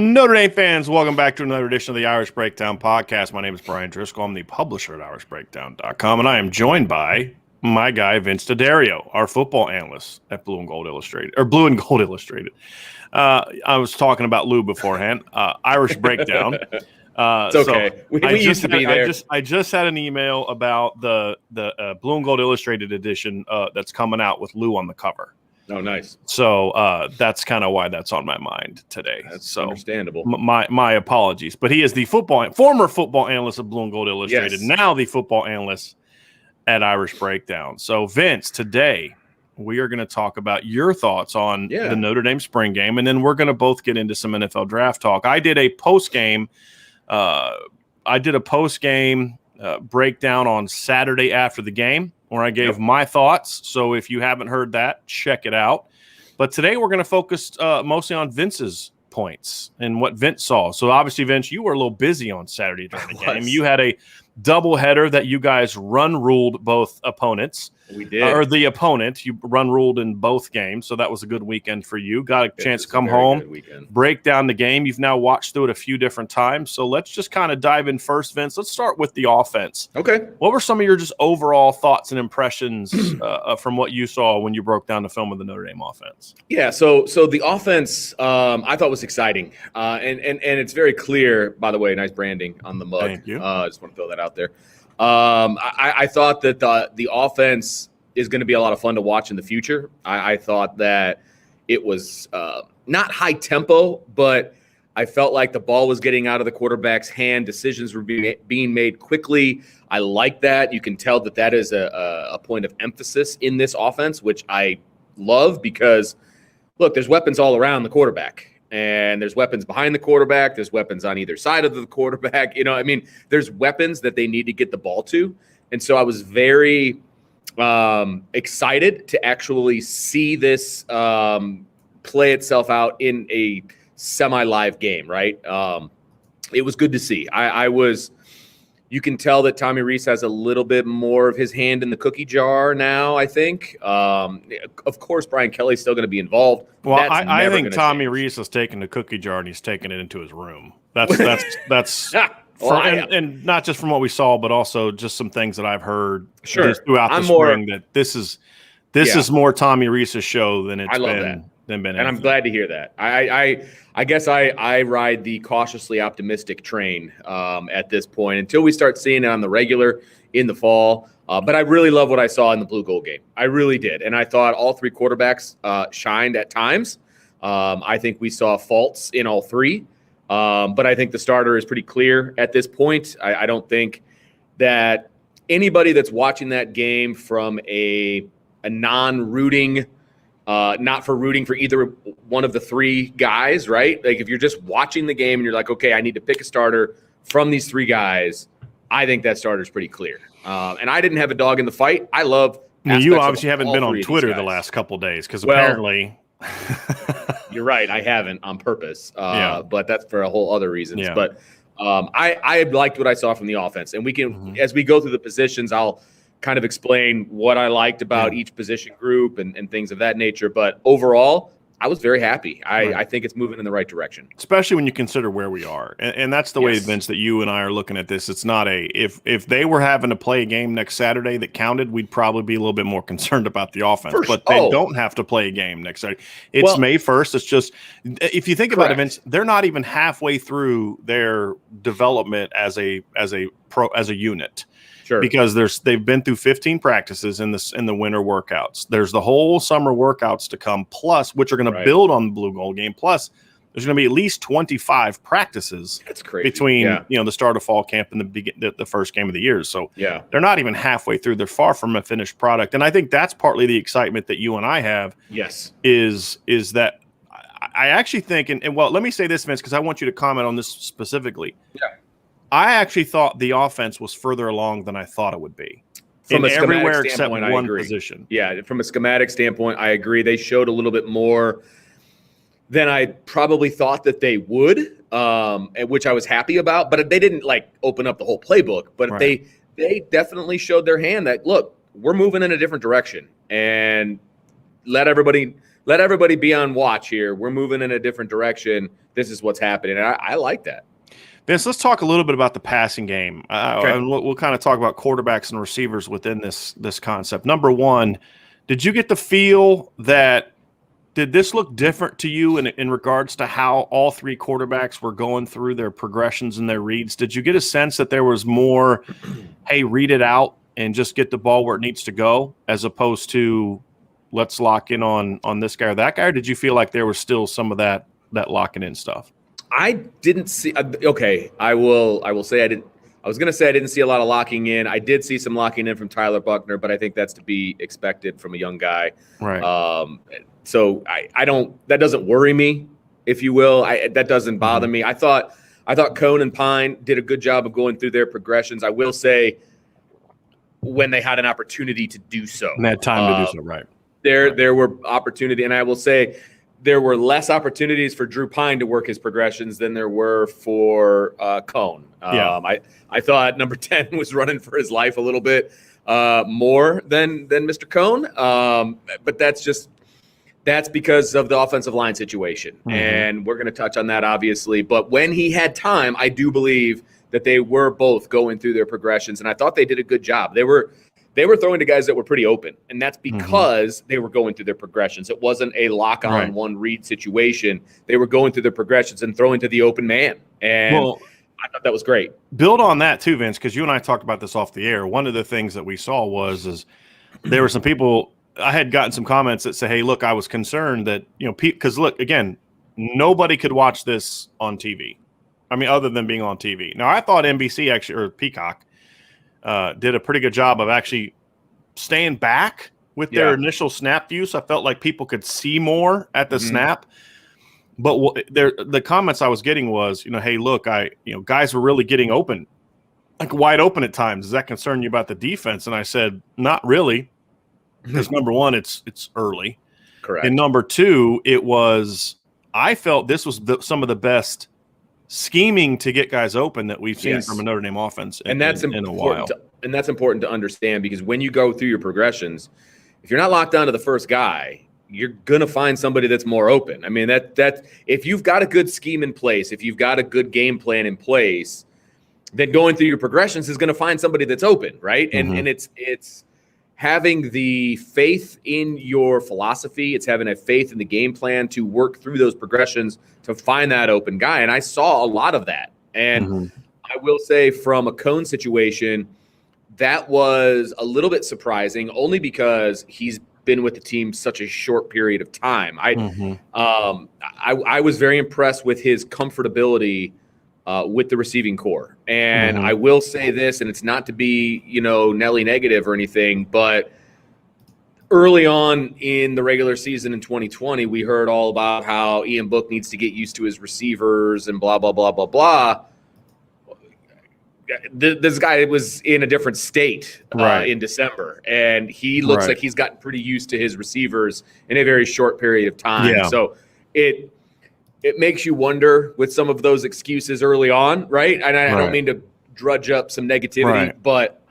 Notre Dame fans, welcome back to another edition of the Irish Breakdown podcast. My name is Brian Driscoll. I'm the publisher at irishbreakdown.com, and I am joined by my guy, Vince D'Addario, our football analyst at Blue and Gold Illustrated. I was talking about Lou beforehand. Irish Breakdown. It's okay. So we used to be there. I just had an email about the Blue and Gold Illustrated edition that's coming out with Lou on the cover. Oh, nice. So that's kind of why that's on my mind today. That's so understandable. My apologies. But he is the former football analyst of Blue and Gold Illustrated, Yes. Now the football analyst at Irish Breakdown. So, Vince, today we are going to talk about your thoughts on the Notre Dame spring game, and then we're going to both get into some NFL draft talk. I did a post-game breakdown on Saturday after the game, where I gave my thoughts. So if you haven't heard that, check it out. But today we're going to focus mostly on Vince's points and what Vince saw. So obviously, Vince, you were a little busy on Saturday during the game. You had a doubleheader that you guys ruled both opponents. We did. Or the opponent. You ruled in both games. So that was a good weekend for you. Got a chance to come home, break down the game. You've now watched through it a few different times. So let's just kind of dive in first, Vince. Let's start with the offense. Okay. What were some of your just overall thoughts and impressions from what you saw when you broke down the film of the Notre Dame offense? Yeah, so the offense I thought was exciting. And it's very clear, by the way, nice branding on the mug. Thank you. I just want to throw that out there. I thought that the offense is going to be a lot of fun to watch in the future. I thought that it was not high tempo, but I felt like the ball was getting out of the quarterback's hand. Decisions were being made quickly. I like that. You can tell that is a point of emphasis in this offense, which I love because, look, there's weapons all around the quarterback. And there's weapons behind the quarterback. There's weapons on either side of the quarterback. There's weapons that they need to get the ball to. And so I was very excited to actually see this play itself out in a semi-live game, right? It was good to see. You can tell that Tommy Rees has a little bit more of his hand in the cookie jar now, I think. Of course, Brian Kelly's still going to be involved. Well, I think Tommy Rees has taken the cookie jar and he's taken it into his room. That's and not just from what we saw, but also just some things that I've heard throughout the spring that this is more Tommy Rees's show than it's been. And I'm glad to hear that. I guess I ride the cautiously optimistic train at this point until we start seeing it on the regular in the fall. But I really love what I saw in the Blue-Gold game. I really did. And I thought all three quarterbacks shined at times. I think we saw faults in all three. But I think the starter is pretty clear at this point. I don't think that anybody that's watching that game from a non-rooting not for rooting for either one of the three guys, right? Like if you're just watching the game and you're like, okay, I need to pick a starter from these three guys, I think that starter is pretty clear. And I didn't have a dog in the fight. I love. You obviously haven't been on Twitter the last couple of days because apparently. You're right. I haven't on purpose, but that's for a whole other reasons. Yeah. But I liked what I saw from the offense, and we can, as we go through the positions, I'll kind of explain what I liked about each position group and things of that nature. But overall, I was very happy. I think it's moving in the right direction. Especially when you consider where we are. And that's the way, Vince, that you and I are looking at this. It's not if they were having to play a game next Saturday that counted, we'd probably be a little bit more concerned about the offense. But they don't have to play a game next Saturday. It's May 1st. It's just, if you think about it, Vince, they're not even halfway through their development as a unit. Sure. Because they've been through 15 practices in the winter workouts. There's the whole summer workouts to come, plus which are going to build on the Blue-Gold game. Plus, there's going to be at least 25 practices. That's crazy. Between the start of fall camp and the first game of the year. So they're not even halfway through. They're far from a finished product, and I think that's partly the excitement that you and I have. Yes, is that I actually think, and well, let me say this, Vince, because I want you to comment on this specifically. Yeah. I actually thought the offense was further along than I thought it would be. From a everywhere schematic except standpoint, one I agree. position. Yeah, from a schematic standpoint, I agree. They showed a little bit more than I probably thought that they would, which I was happy about. But they didn't open up the whole playbook. But they definitely showed their hand that, look, we're moving in a different direction, and let everybody let everybody be on watch here. We're moving in a different direction. This is what's happening. And I like that. Vince, let's talk a little bit about the passing game. Okay. And we'll kind of talk about quarterbacks and receivers within this concept. Number one, did you get the feel that did this look different to you in regards to how all three quarterbacks were going through their progressions and their reads? Did you get a sense that there was more, hey, read it out and just get the ball where it needs to go, as opposed to let's lock in on this guy or that guy? Or did you feel like there was still some of that locking in stuff? I didn't see. Okay, I will say I didn't. I was going to say I didn't see a lot of locking in. I did see some locking in from Tyler Buckner, but I think that's to be expected from a young guy. Right. So I don't. That doesn't worry me, if you will. That doesn't bother me. I thought Cone and Pine did a good job of going through their progressions. I will say, when they had an opportunity to do so, and had time to do so, right? There were opportunity, and I will say there were less opportunities for Drew Pine to work his progressions than there were for Cone. I thought number 10 was running for his life a little bit more than Mr. Cone, but that's because of the offensive line situation, and we're going to touch on that obviously. But when he had time, I do believe that they were both going through their progressions, and I thought they did a good job. They were throwing to guys that were pretty open, and that's because they were going through their progressions. It wasn't a lock-on one read situation. They were going through their progressions and throwing to the open man, and I thought that was great. Build on that too, Vince, because you and I talked about this off the air. One of the things that we saw was there were some people – I had gotten some comments that say, hey, look, I was concerned that, because look, again, nobody could watch this on TV. I mean, other than being on TV. Now, I thought NBC actually, or Peacock, did a pretty good job of actually staying back with their initial snap view. So I felt like people could see more at the snap. But the comments I was getting was, hey, look, guys were really getting open, like wide open at times. Does that concern you about the defense? And I said, not really. Because number one, it's early. Correct. And number two, I felt this was some of the best scheming to get guys open that we've seen from a Notre Dame offense in a while. And that's important to understand, because when you go through your progressions, if you're not locked down to the first guy, you're going to find somebody that's more open. I mean, that if you've got a good scheme in place, if you've got a good game plan in place, then going through your progressions is going to find somebody that's open, right? And it's having the faith in your philosophy. It's having a faith in the game plan to work through those progressions to find that open guy. And I saw a lot of that. And I will say, from a Cone situation, that was a little bit surprising, only because he's been with the team such a short period of time. I was very impressed with his comfortability with the receiving core. And I will say this, and it's not to be, Nelly negative or anything, but early on in the regular season in 2020, we heard all about how Ian Book needs to get used to his receivers and blah, blah, blah, blah, blah. This guy was in a different state in December, and he looks like he's gotten pretty used to his receivers in a very short period of time. Yeah. So it makes you wonder with some of those excuses early on, right? And I don't mean to drudge up some negativity, but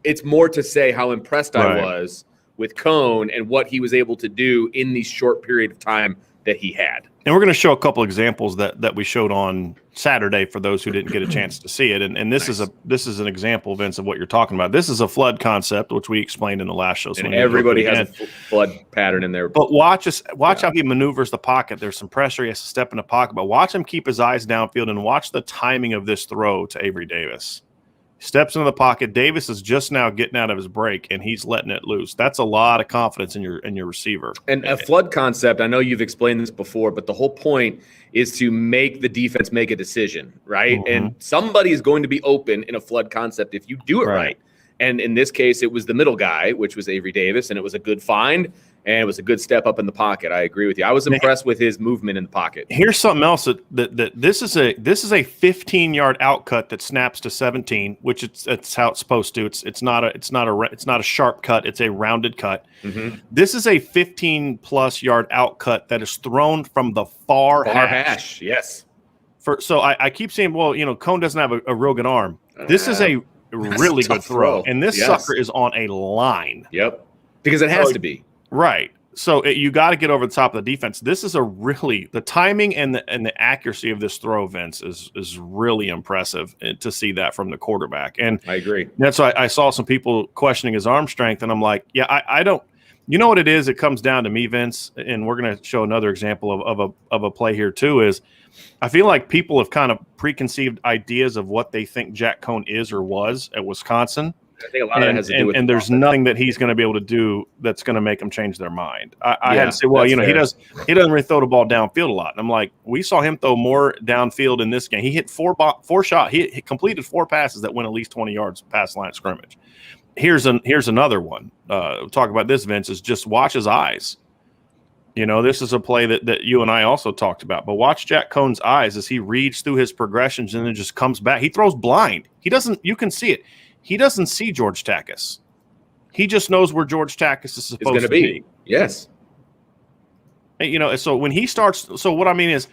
it's more to say how impressed I was with Cone and what he was able to do in the short period of time that he had. And we're going to show a couple examples that we showed on Saturday for those who didn't get a chance to see it. And this is an example, Vince, of what you're talking about. This is a flood concept, which we explained in the last show. So and everybody has a flood pattern in there. But watch how he maneuvers the pocket. There's some pressure. He has to step in the pocket. But watch him keep his eyes downfield and watch the timing of this throw to Avery Davis. Steps into the pocket. Davis is just now getting out of his break, and he's letting it loose. That's a lot of confidence in your receiver. And a flood concept, I know you've explained this before, but the whole point is to make the defense make a decision, right? And somebody is going to be open in a flood concept if you do it right. And in this case, it was the middle guy, which was Avery Davis, and it was a good find, and it was a good step up in the pocket. I agree with you. I was impressed with his movement in the pocket. Here's something else that this is a 15-yard outcut that snaps to 17, which it's how it's supposed to. It's not a sharp cut. It's a rounded cut. This is a 15+ yard outcut that is thrown from the far hash. Yes. So I keep saying, well, Cone doesn't have a real good arm. This is a really good throw, and this sucker is on a line. Yep, because it has to be. Right. So you got to get over the top of the defense. This is the timing and the accuracy of this throw, Vince, is really impressive to see that from the quarterback. And I agree. That's why I saw some people questioning his arm strength, and I'm like, yeah, I don't. You know what it is? It comes down to me, Vince, and we're going to show another example of a play here too. Is I feel like people have kind of preconceived ideas of what they think Jack Cohn is or was at Wisconsin. I think a lot of it has to do with and there's nothing that he's going to be able to do that's going to make them change their mind. I had to say, well, fair. He doesn't really throw the ball downfield a lot. And I'm like, we saw him throw more downfield in this game. He hit four shots. He completed 4 passes that went at least 20 yards past line of scrimmage. Here's another one. Talk about this, Vince, is just watch his eyes. This is a play that you and I also talked about. But watch Jack Cohn's eyes as he reads through his progressions and then just comes back. He throws blind. He doesn't. You can see it. He doesn't see George Takis. He just knows where George Takis is supposed to be. Yes. So when he starts, so what I mean is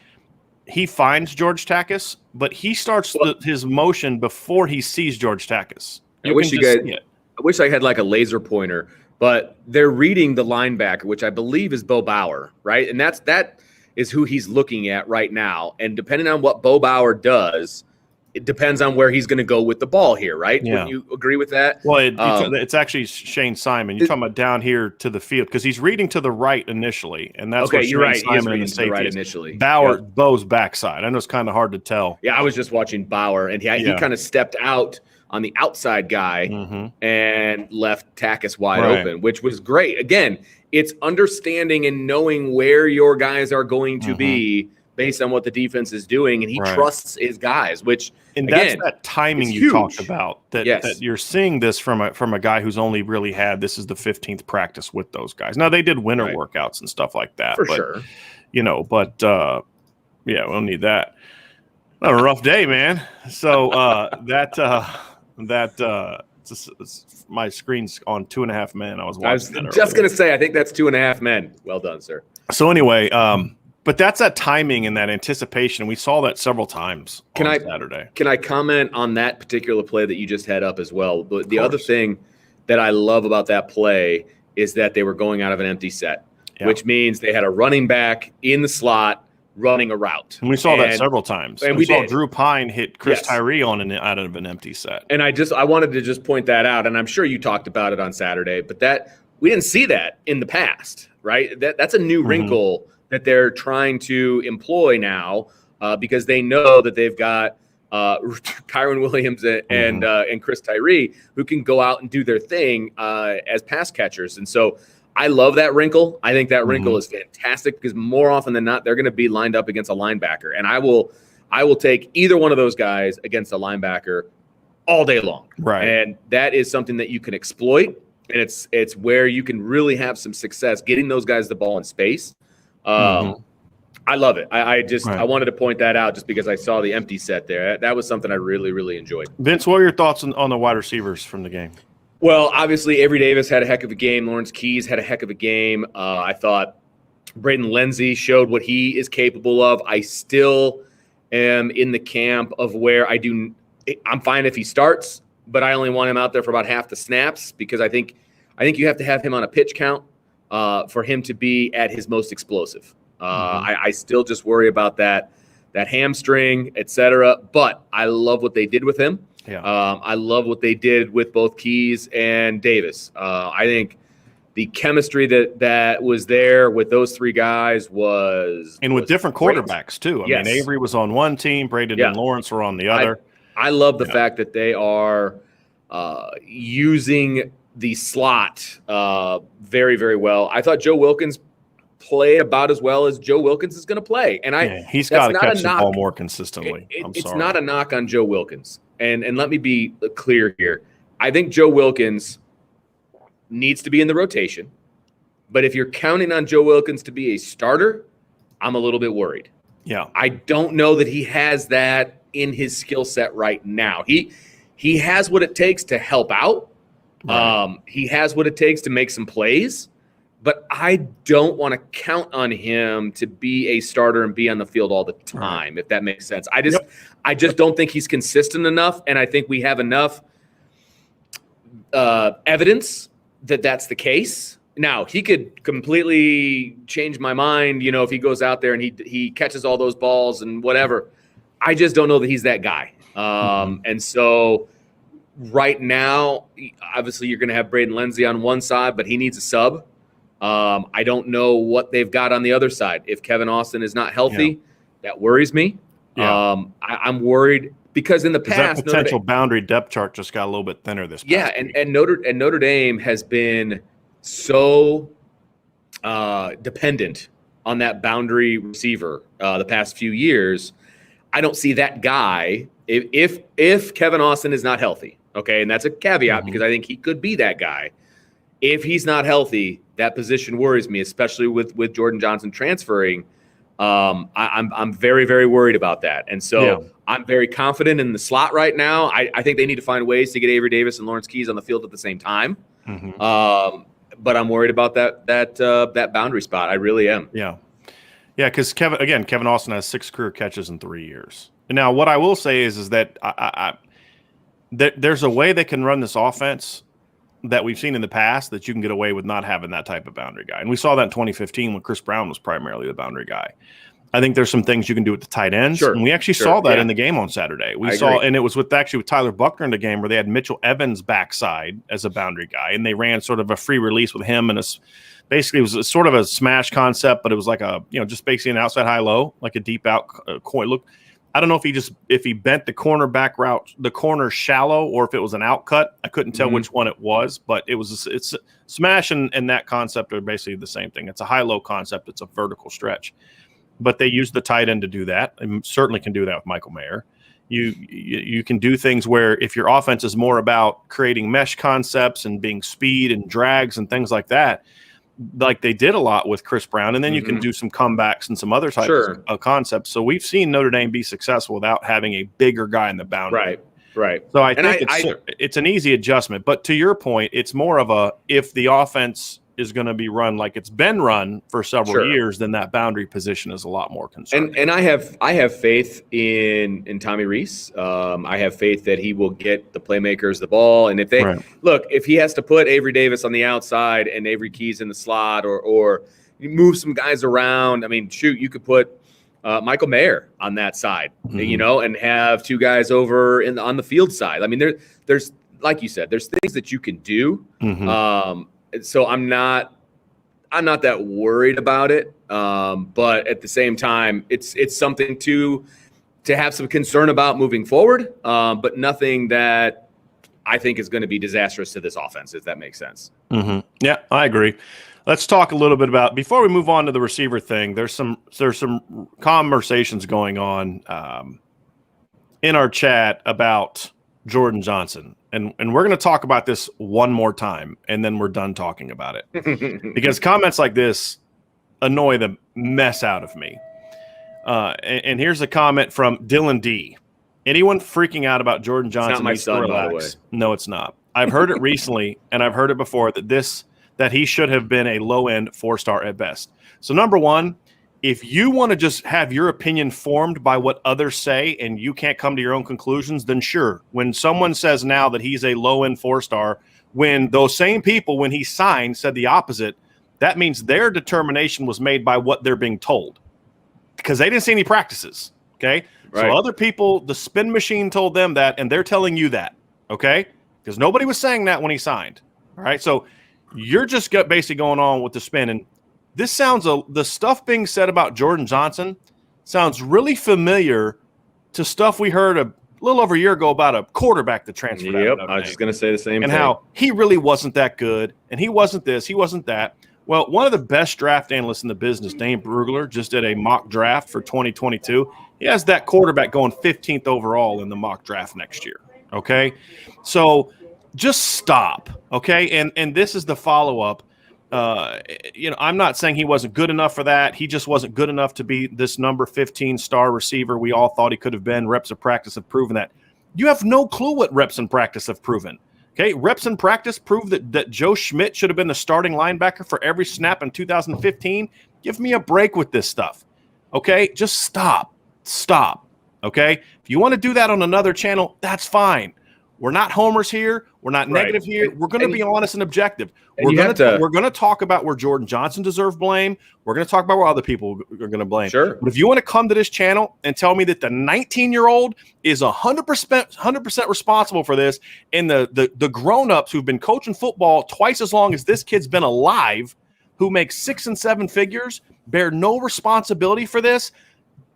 he finds George Takis, but he starts his motion before he sees George Takis. I wish I had like a laser pointer, but they're reading the linebacker, which I believe is Bo Bauer, right? And that is who he's looking at right now. And depending on what Bo Bauer does, it depends on where he's going to go with the ball here, right? Yeah. Would you agree with that? Well, it's actually Shane Simon. You're talking about down here to the field because he's reading to the right initially, and that's okay. You're right. Simon he's reading to the right initially. Bo's backside. I know it's kind of hard to tell. Yeah, I was just watching Bauer, and he kind of stepped out on the outside guy and left Takis wide open, which was great. Again, it's understanding and knowing where your guys are going to be based on what the defense is doing, and he trusts his guys, which that's that timing you talked about. That you're seeing this from a guy who's only really had this is the 15th practice with those guys. Now they did winter workouts and stuff like that, for sure. We'll need that. A rough day, man. So my screen's on 2.5 Men. I was just going to say, I think that's 2.5 Men. Well done, sir. So anyway, but that's that timing and that anticipation. We saw that several times on Saturday. Can I comment on that particular play that you just had up as well? But the other thing that I love about that play is that they were going out of an empty set, which means they had a running back in the slot running a route. And we saw that several times. And we saw Drew Pine hit Chris Tyree out of an empty set. And I wanted to just point that out, and I'm sure you talked about it on Saturday, but that we didn't see that in the past, right? That's a new wrinkle that they're trying to employ now because they know that they've got Kyron Williams and Chris Tyree who can go out and do their thing as pass catchers. And so I love that wrinkle. I think that wrinkle is fantastic because more often than not, they're going to be lined up against a linebacker. And I will take either one of those guys against a linebacker all day long. Right. And that is something that you can exploit. And it's where you can really have some success getting those guys the ball in space. I love it. I wanted to point that out just because I saw the empty set there. That was something I really, really enjoyed. Vince, what are your thoughts on the wide receivers from the game? Well, obviously, Avery Davis had a heck of a game. Lawrence Keys had a heck of a game. I thought Braden Lenzy showed what he is capable of. I still am in the camp of where I'm fine if he starts, but I only want him out there for about half the snaps because I think you have to have him on a pitch count for him to be at his most explosive. I still just worry about that hamstring, etc. But I love what they did with him. Yeah. I love what they did with both Keys and Davis. I think the chemistry that was there with those three guys was with different quarterbacks too. I mean, Avery was on one team, Braden and Lawrence were on the other. I love the fact that they are using the slot very, very well. I thought Joe Wilkins played about as well as Joe Wilkins is going to play, and he's got to catch the ball more consistently. It's not a knock on Joe Wilkins, and let me be clear here. I think Joe Wilkins needs to be in the rotation, but if you're counting on Joe Wilkins to be a starter, I'm a little bit worried. Yeah, I don't know that he has that in his skill set right now. He has what it takes to help out. Right. He has what it takes to make some plays, but I don't want to count on him to be a starter and be on the field all the time, if that makes sense. I just don't think he's consistent enough, and I think we have enough evidence that that's the case. Now, he could completely change my mind, if he goes out there and he catches all those balls and whatever. I just don't know that he's that guy. And so right now, obviously, you're going to have Braden Lindsey on one side, but he needs a sub. I don't know what they've got on the other side. If Kevin Austin is not healthy, that worries me. Yeah. I'm worried because in the past, that potential boundary depth chart just got a little bit thinner this past week. and Notre Dame has been so dependent on that boundary receiver the past few years. I don't see that guy if Kevin Austin is not healthy. Okay, and that's a caveat because I think he could be that guy. If he's not healthy, that position worries me, especially with Jordan Johnson transferring. I'm very, very worried about that. And so I'm very confident in the slot right now. I think they need to find ways to get Avery Davis and Lawrence Keys on the field at the same time. But I'm worried about that boundary spot. I really am. Yeah, because Kevin Austin has 6 career catches in 3 years. And now what I will say is that there's a way they can run this offense that we've seen in the past that you can get away with not having that type of boundary guy. And we saw that in 2015 when Chris Brown was primarily the boundary guy. I think there's some things you can do with the tight ends. Sure. And we actually saw that in the game on Saturday. We saw, and it was with Tyler Buckner in the game where they had Mitchell Evans backside as a boundary guy. And they ran sort of a free release with him. And basically it was sort of a smash concept, but it was like just basically an outside high-low, like a deep out coin. Look, I don't know if he bent the cornerback route, the corner shallow, or if it was an out cut. I couldn't tell which one it was, but it's smash and that concept are basically the same thing. It's a high-low concept. It's a vertical stretch, but they use the tight end to do that. And certainly can do that with Michael Mayer. You can do things where if your offense is more about creating mesh concepts and being speed and drags and things like that, like they did a lot with Chris Brown, and then you can do some comebacks and some other types of concepts. So we've seen Notre Dame be successful without having a bigger guy in the boundary. Right. So I think it's an easy adjustment. But to your point, it's more of if the offense is going to be run like it's been run for several years, then that boundary position is a lot more concerning. And I have faith in Tommy Rees. I have faith that he will get the playmakers the ball. And if if he has to put Avery Davis on the outside and Avery Keys in the slot, or you move some guys around, I mean, you could put Michael Mayer on that side, and have 2 guys over on the field side. I mean, there's like you said, there's things that you can do. So I'm not that worried about it, but at the same time, it's something to have some concern about moving forward, but nothing that I think is going to be disastrous to this offense, if that makes sense. Yeah, I agree. Let's talk a little bit about, before we move on to the receiver thing, there's some conversations going on in our chat about Jordan Johnson. And we're going to talk about this one more time, and then we're done talking about it. Because comments like this annoy the mess out of me. And here's a comment from Dylan D. Anyone freaking out about Jordan Johnson? It's not my son, by the way. No, it's not. I've heard it recently, and I've heard it before, that he should have been a low-end 4-star at best. So number one, if you want to just have your opinion formed by what others say and you can't come to your own conclusions, then sure. When someone says now that he's a low-end 4-star, when those same people, when he signed, said the opposite, that means their determination was made by what they're being told because they didn't see any practices, okay? Right. So other people, the spin machine told them that, and they're telling you that, okay? Because nobody was saying that when he signed, all right? So you're just basically going on with the spin, and this the stuff being said about Jordan Johnson sounds really familiar to stuff we heard a little over a year ago about a quarterback that transferred. Yep, I was just going to say the same thing. And how he really wasn't that good, and he wasn't this, he wasn't that. Well, one of the best draft analysts in the business, Dane Brugler, just did a mock draft for 2022. He has that quarterback going 15th overall in the mock draft next year, okay? So just stop, okay? And this is the follow-up. I'm not saying he wasn't good enough for that. He just wasn't good enough to be this number 15 star receiver we all thought he could have been. Reps of practice have proven that. You have no clue what reps in practice have proven. Okay, reps in practice prove that Joe Schmidt should have been the starting linebacker for every snap in 2015. Give me a break with this stuff. Okay, just stop. Okay, if you want to do that on another channel, that's fine. We're not homers here. We're not negative here. We're going to be honest and objective. We're going to talk about where Jordan Johnson deserved blame. We're going to talk about where other people are going to blame. Sure. But if you want to come to this channel and tell me that the 19-year-old is 100% responsible for this, and the grown-ups who've been coaching football twice as long as this kid's been alive, who makes 6 and 7 figures, bear no responsibility for this,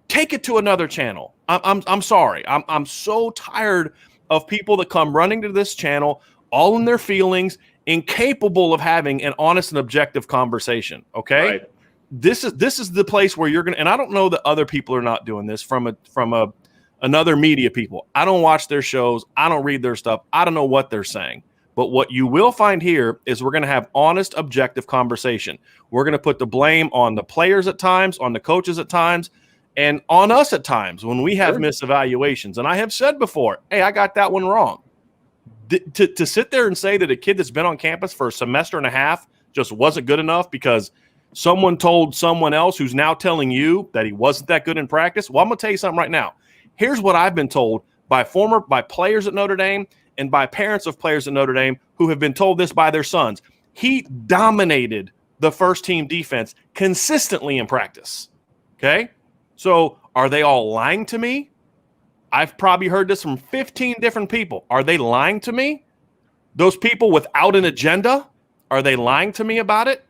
take it to another channel. I'm sorry. I'm so tired of people that come running to this channel, all in their feelings, incapable of having an honest and objective conversation. Okay, right. This is the place where you're gonna. And I don't know that other people are not doing this from another media people. I don't watch their shows. I don't read their stuff. I don't know what they're saying. But what you will find here is we're going to have honest, objective conversation. We're going to put the blame on the players at times, on the coaches at times, and on us at times when we have misevaluations. And I have said before, hey, I got that one wrong. To sit there and say that a kid that's been on campus for a semester and a half just wasn't good enough because someone told someone else who's now telling you that he wasn't that good in practice. Well, I'm going to tell you something right now. Here's what I've been told by players at Notre Dame and by parents of players at Notre Dame who have been told this by their sons. He dominated the first team defense consistently in practice. Okay? So are they all lying to me? I've probably heard this from 15 different people. Are they lying to me? Those people without an agenda, are they lying to me about it?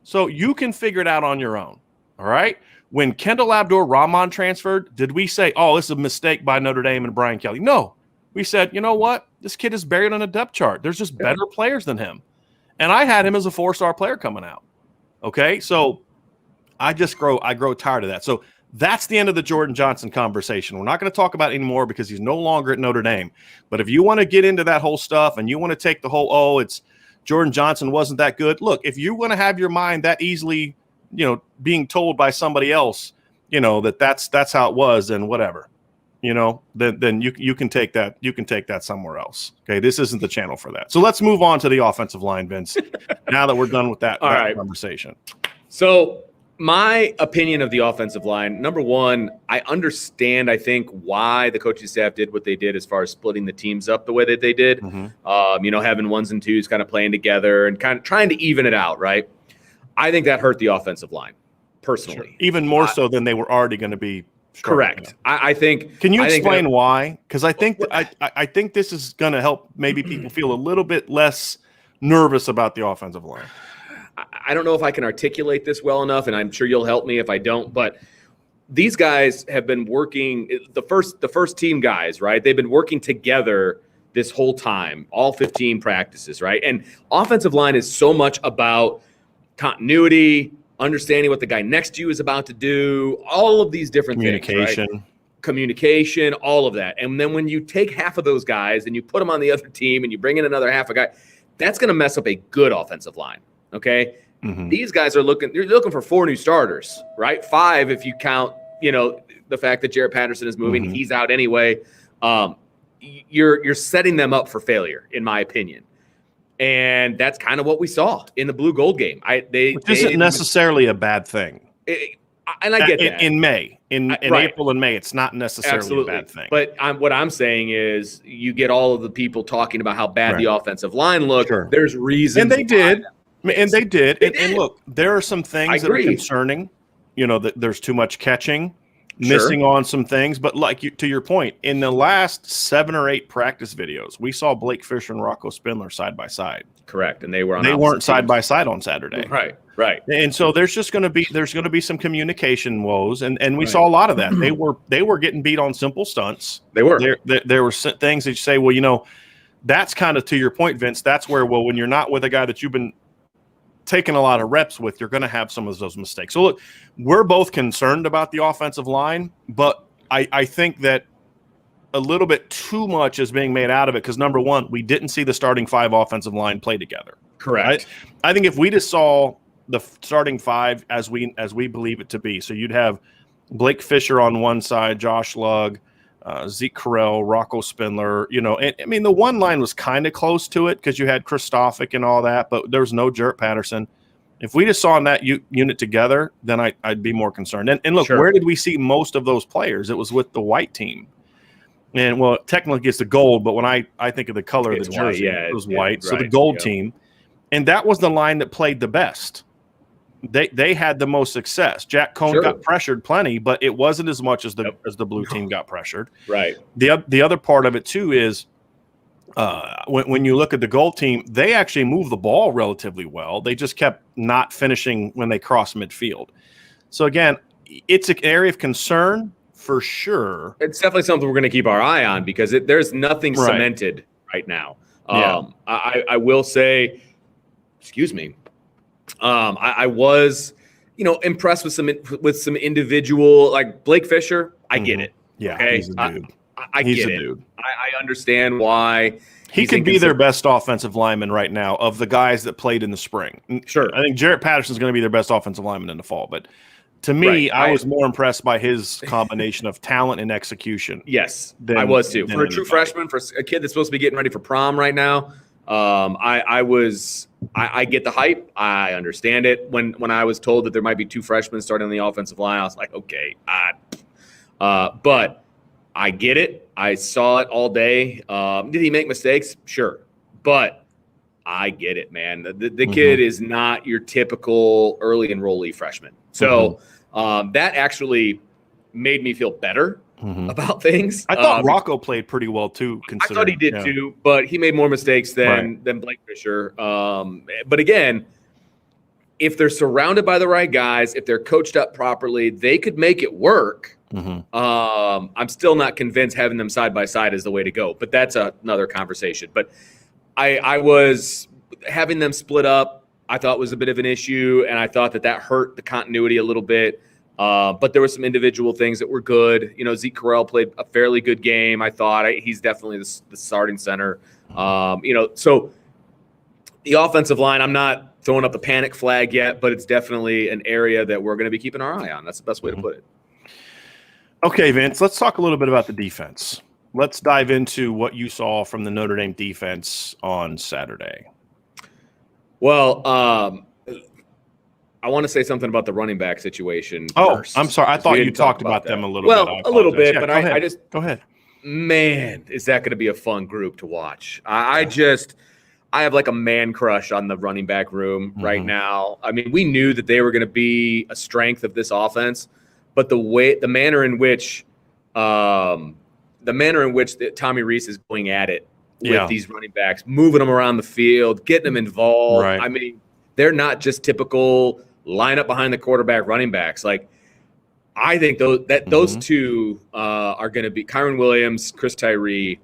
So you can figure it out on your own. All right? When Kendall Abdur-Rahman transferred, did we say, oh, this is a mistake by Notre Dame and Brian Kelly? No. We said, you know what? This kid is buried on a depth chart. There's just better players than him. And I had him as a 4-star player coming out. Okay? So I grow tired of that. So that's the end of the Jordan Johnson conversation. We're not going to talk about it anymore because he's no longer at Notre Dame. But if you want to get into that whole stuff and you want to take the whole, it's Jordan Johnson wasn't that good. Look, if you want to have your mind that easily, being told by somebody else, that's how it was, then whatever. Then you can take that. You can take that somewhere else. Okay, this isn't the channel for that. So let's move on to the offensive line, Vince. Now that we're done with that conversation. So my opinion of the offensive line, number one, I understand, I think, why the coaching staff did what they did as far as splitting the teams up the way that they did. Mm-hmm. Having ones and twos kind of playing together and kind of trying to even it out, right? I think that hurt the offensive line, personally. Sure. Even more so than they were already going to be. Correct. I think. Can you explain why? Because I think I think this is going to help maybe people feel a little bit less nervous about the offensive line. I don't know if I can articulate this well enough, and I'm sure you'll help me if I don't. But these guys have been working. The first team guys, right? They've been working together this whole time, all 15 practices, right? And offensive line is so much about continuity, understanding what the guy next to you is about to do, all of these different things, right? Communication, all of that. And then when you take half of those guys and you put them on the other team and you bring in another half a guy, that's going to mess up a good offensive line, okay? Mm-hmm. These guys they're looking for 4 new starters, right? 5 if you count, the fact that Jarrett Patterson is moving, he's out anyway. You're setting them up for failure, in my opinion. And that's kind of what we saw in the Blue-Gold game. Which isn't necessarily a bad thing. And I get that. In May. In April and May, it's not necessarily a bad thing. But what I'm saying is you get all of the people talking about how bad the offensive line looked. Sure. There's reasons. And they did. And look, there are some things that are concerning. That there's too much catching. Missing on some things, but to your point, in the last 7 or 8 practice videos, we saw Blake Fisher and Rocco Spindler side by side. Correct, and they weren't side by side on Saturday. Right. And so there's going to be some communication woes, and we saw a lot of that. They were getting beat on simple stunts. They were. There were things that you say, well, that's kind of to your point, Vince. That's where when you're not with a guy that you've been taking a lot of reps with, you're going to have some of those mistakes. So look, we're both concerned about the offensive line, but I think that a little bit too much is being made out of it because, number one, we didn't see the starting 5 offensive line play together. Correct. I think if we just saw the starting 5 as we believe it to be, so you'd have Blake Fisher on one side, Josh Lugg, Zeke Correll, Rocco Spindler, the one line was kind of close to it because you had Christophic and all that, but there was no Jarrett Patterson. If we just saw in that unit together, then I'd be more concerned. And look, where did we see most of those players? It was with the white team. And well, technically it's the gold, but when I think of the color of the It's jersey, white, it was white. So the right, gold team, and that was the line that played the best. They had the most success. Jack Cohn got pressured plenty, but it wasn't as much as the blue team got pressured. Right. The other part of it too is when you look at the gold team, they actually moved the ball relatively well. They just kept not finishing when they crossed midfield. So again, it's an area of concern for sure. It's definitely something we're going to keep our eye on because there's nothing cemented right now. I will say, excuse me. I was, impressed with some individual, like Blake Fisher. I get it. Yeah, okay? he's a dude. I get it. Dude. I understand why he could be their best offensive lineman right now of the guys that played in the spring. Sure, I think Jarrett Patterson's going to be their best offensive lineman in the fall, but. To me, I was more impressed by his combination of talent and execution. Yes, I was too. For a true freshman, for a kid that's supposed to be getting ready for prom right now, I get the hype. I understand it. When I was told that there might be 2 freshmen starting on the offensive line, I was like, okay. But I get it. I saw it all day. Did he make mistakes? Sure. But I get it, man. The kid is not your typical early enrollee freshman. So that actually made me feel better about things. I thought Rocco played pretty well too. I thought he did too, but he made more mistakes than Blake Fisher. But again, if they're surrounded by the right guys, if they're coached up properly, they could make it work. I'm still not convinced having them side by side is the way to go, but that's another conversation. But I was having them split up. I thought was a bit of an issue, and I thought that hurt the continuity a little bit. But there were some individual things that were good. Zeke Correll played a fairly good game. I thought he's definitely the starting center. So the offensive line, I'm not throwing up the panic flag yet, but it's definitely an area that we're going to be keeping our eye on. That's the best way to put it. Okay, Vince, let's talk a little bit about the defense. Let's dive into what you saw from the Notre Dame defense on Saturday. Well, I want to say something about the running back situation. First. I'm sorry. I thought you talked about them a little bit. Well, a little bit, but I just go ahead. Man, is that going to be a fun group to watch? I have like a man crush on the running back room right now. I mean, we knew that they were going to be a strength of this offense, but the manner in which Tommy Rees is going at it with these running backs, moving them around the field, getting them involved. Right. I mean, they're not just typical line up behind the quarterback running backs. Like, I think those two are going to be Kyron Williams, Chris Tyree.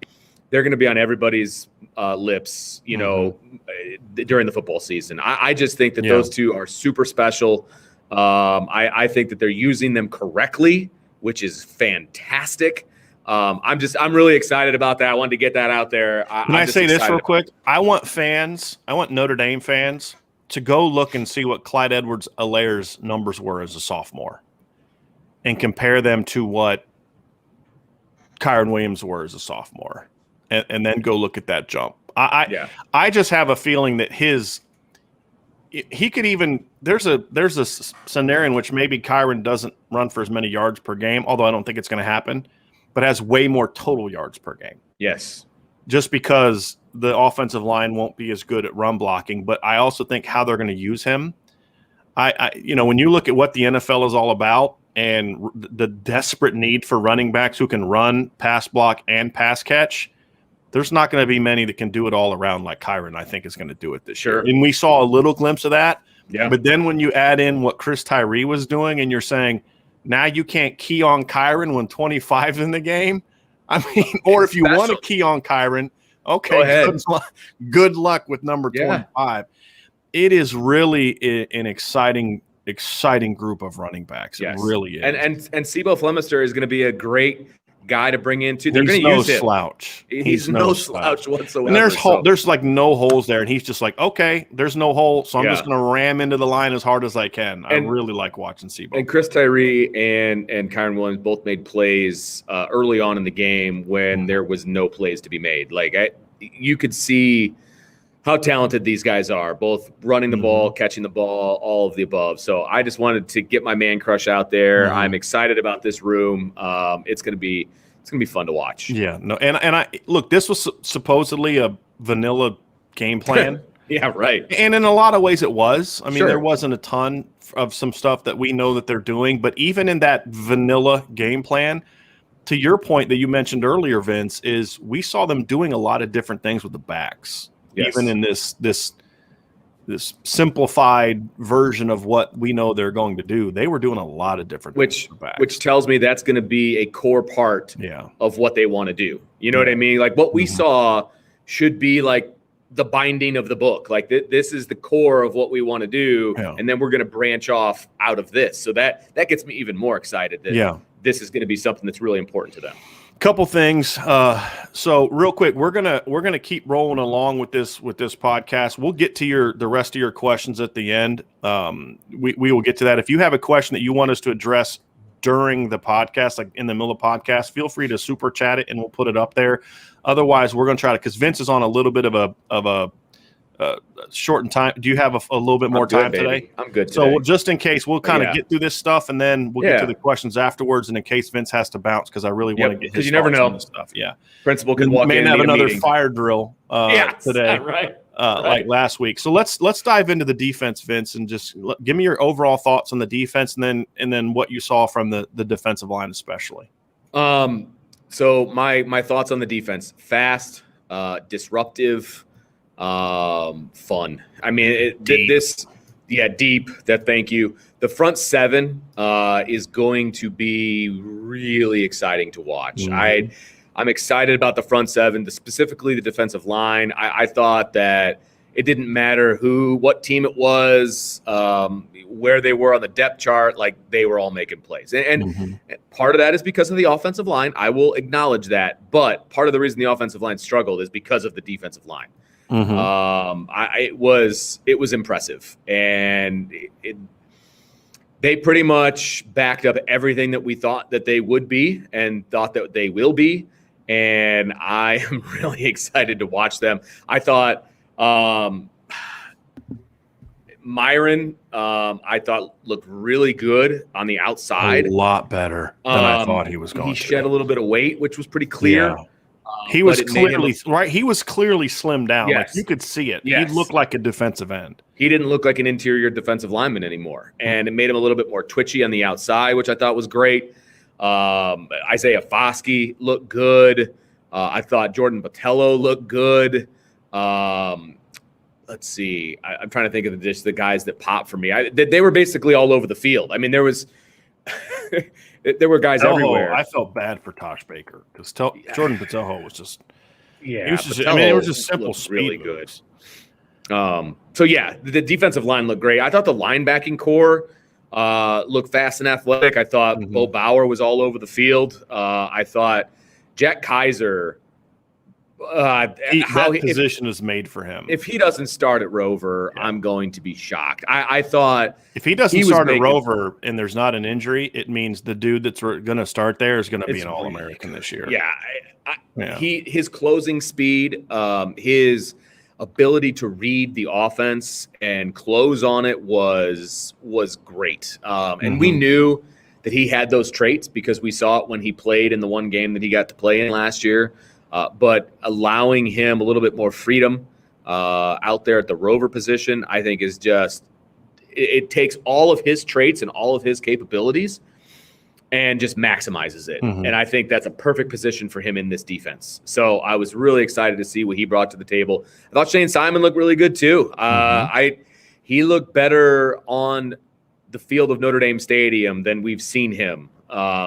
They're going to be on everybody's lips, during the football season. I just think that those two are super special. I think that they're using them correctly, which is fantastic. I'm really excited about that. I wanted to get that out there. Can I say this real quick? I want Notre Dame fans to go look and see what Clyde Edwards-Helaire's numbers were as a sophomore and compare them to what Kyron Williams were as a sophomore, and then go look at that jump. I just have a feeling that he could even there's a scenario in which maybe Kyron doesn't run for as many yards per game, although I don't think it's going to happen, but has way more total yards per game. Yes. Just because the offensive line won't be as good at run blocking, but I also think how they're going to use him. When you look at what the NFL is all about and the desperate need for running backs who can run, pass block, and pass catch, there's not going to be many that can do it all around like Kyron, I think, is going to do it this year. And we saw a little glimpse of that. Yeah. But then when you add in what Chris Tyree was doing and you're saying, now you can't key on Kyron when 25's in the game. I mean, or if you want to key on Kyron, okay, good luck with number 25. It is really an exciting group of running backs. It really is. And Sebo Flemister is going to be a great guy to bring in too. They're going to use him. Slouch. He's no slouch whatsoever. And there's like no holes there, and he's just like, okay, there's no hole, so I'm just going to ram into the line as hard as I can. I really like watching Sebo. And Chris Tyree and Kyron Williams both made plays early on in the game when there was no plays to be made. Like you could see how talented these guys are, both running the ball, catching the ball, all of the above. So I just wanted to get my man crush out there. I'm excited about this room. It's going to be It's gonna be fun to watch. Yeah, no, and I look, this was supposedly a vanilla game plan. Yeah, right. And in a lot of ways it was. I mean, Sure. there wasn't a ton of some stuff that we know that they're doing, but even in that vanilla game plan, to your point that you mentioned earlier, Vince, is we saw them doing a lot of different things with the backs. Yes. Even in this simplified version of what we know they're going to do, they were doing a lot of different things with the backs. Which tells me that's going to be a core part of what they want to do. You know what I mean? Like what we saw should be like the binding of the book. Like this is the core of what we want to do, and then we're going to branch off out of this. So that gets me even more excited that this is going to be something that's really important to them. Couple things. So real quick, we're gonna keep rolling along with this podcast. We'll get to the rest of your questions at the end. We will get to that. If you have a question that you want us to address during the podcast, like in the middle of the podcast, feel free to super chat it and we'll put it up there. Otherwise, we're going to try to, because Vince is on a little bit of a shortened time. Do you have a little bit more time today? I'm good today. So just in case, we'll kind of get through this stuff and then we'll get to the questions afterwards. And in case Vince has to bounce, because I really want to get his you never know on this stuff. Yeah, principal could walk in. May have another fire drill today, right? Like last week. So let's dive into the defense, Vince, and just give me your overall thoughts on the defense, and then what you saw from the defensive line, especially. So my thoughts on the defense: fast, disruptive, fun. I mean, deep. Thank you. The front seven is going to be really exciting to watch. I'm excited about the front seven, specifically the defensive line. I thought that it didn't matter what team it was, where they were on the depth chart, like they were all making plays. And part of that is because of the offensive line. I will acknowledge that. But part of the reason the offensive line struggled is because of the defensive line. It was impressive. And they pretty much backed up everything that we thought that they would be and thought that they will be. And I am really excited to watch them. I thought Myron, I thought looked really good on the outside. A lot better than I thought he was going to. He shed a little bit of weight, which was pretty clear. Yeah. He was clearly He was clearly slimmed down. Yes. Like you could see it. Yes. He looked like a defensive end. He didn't look like an interior defensive lineman anymore, and it made him a little bit more twitchy on the outside, which I thought was great. Isaiah Foskey looked good. I thought Jordan Botello looked good. Let's see. I'm trying to think of the guys that popped for me. They were basically all over the field. I mean, there was there were guys everywhere. I felt bad for Tosh Baker because Jordan Botello was just it was just simple speed really moves. Good. So the defensive line looked great. I thought the linebacking core looked fast and athletic. I thought Bo Bauer was all over the field. I thought Jack Kaiser. Position is made for him. If he doesn't start at Rover, I'm going to be shocked. I thought if he doesn't start at Rover and there's not an injury, it means the dude that's going to start there is going to be an All-American this year. Yeah, his closing speed, his ability to read the offense and close on it was great. And we knew that he had those traits because we saw it when he played in the one game that he got to play in last year. But allowing him a little bit more freedom out there at the Rover position, I think is just it takes all of his traits and all of his capabilities and just maximizes it. And I think that's a perfect position for him in this defense. So I was really excited to see what he brought to the table. I thought Shane Simon looked really good too. He looked better on the field of Notre Dame Stadium than we've seen him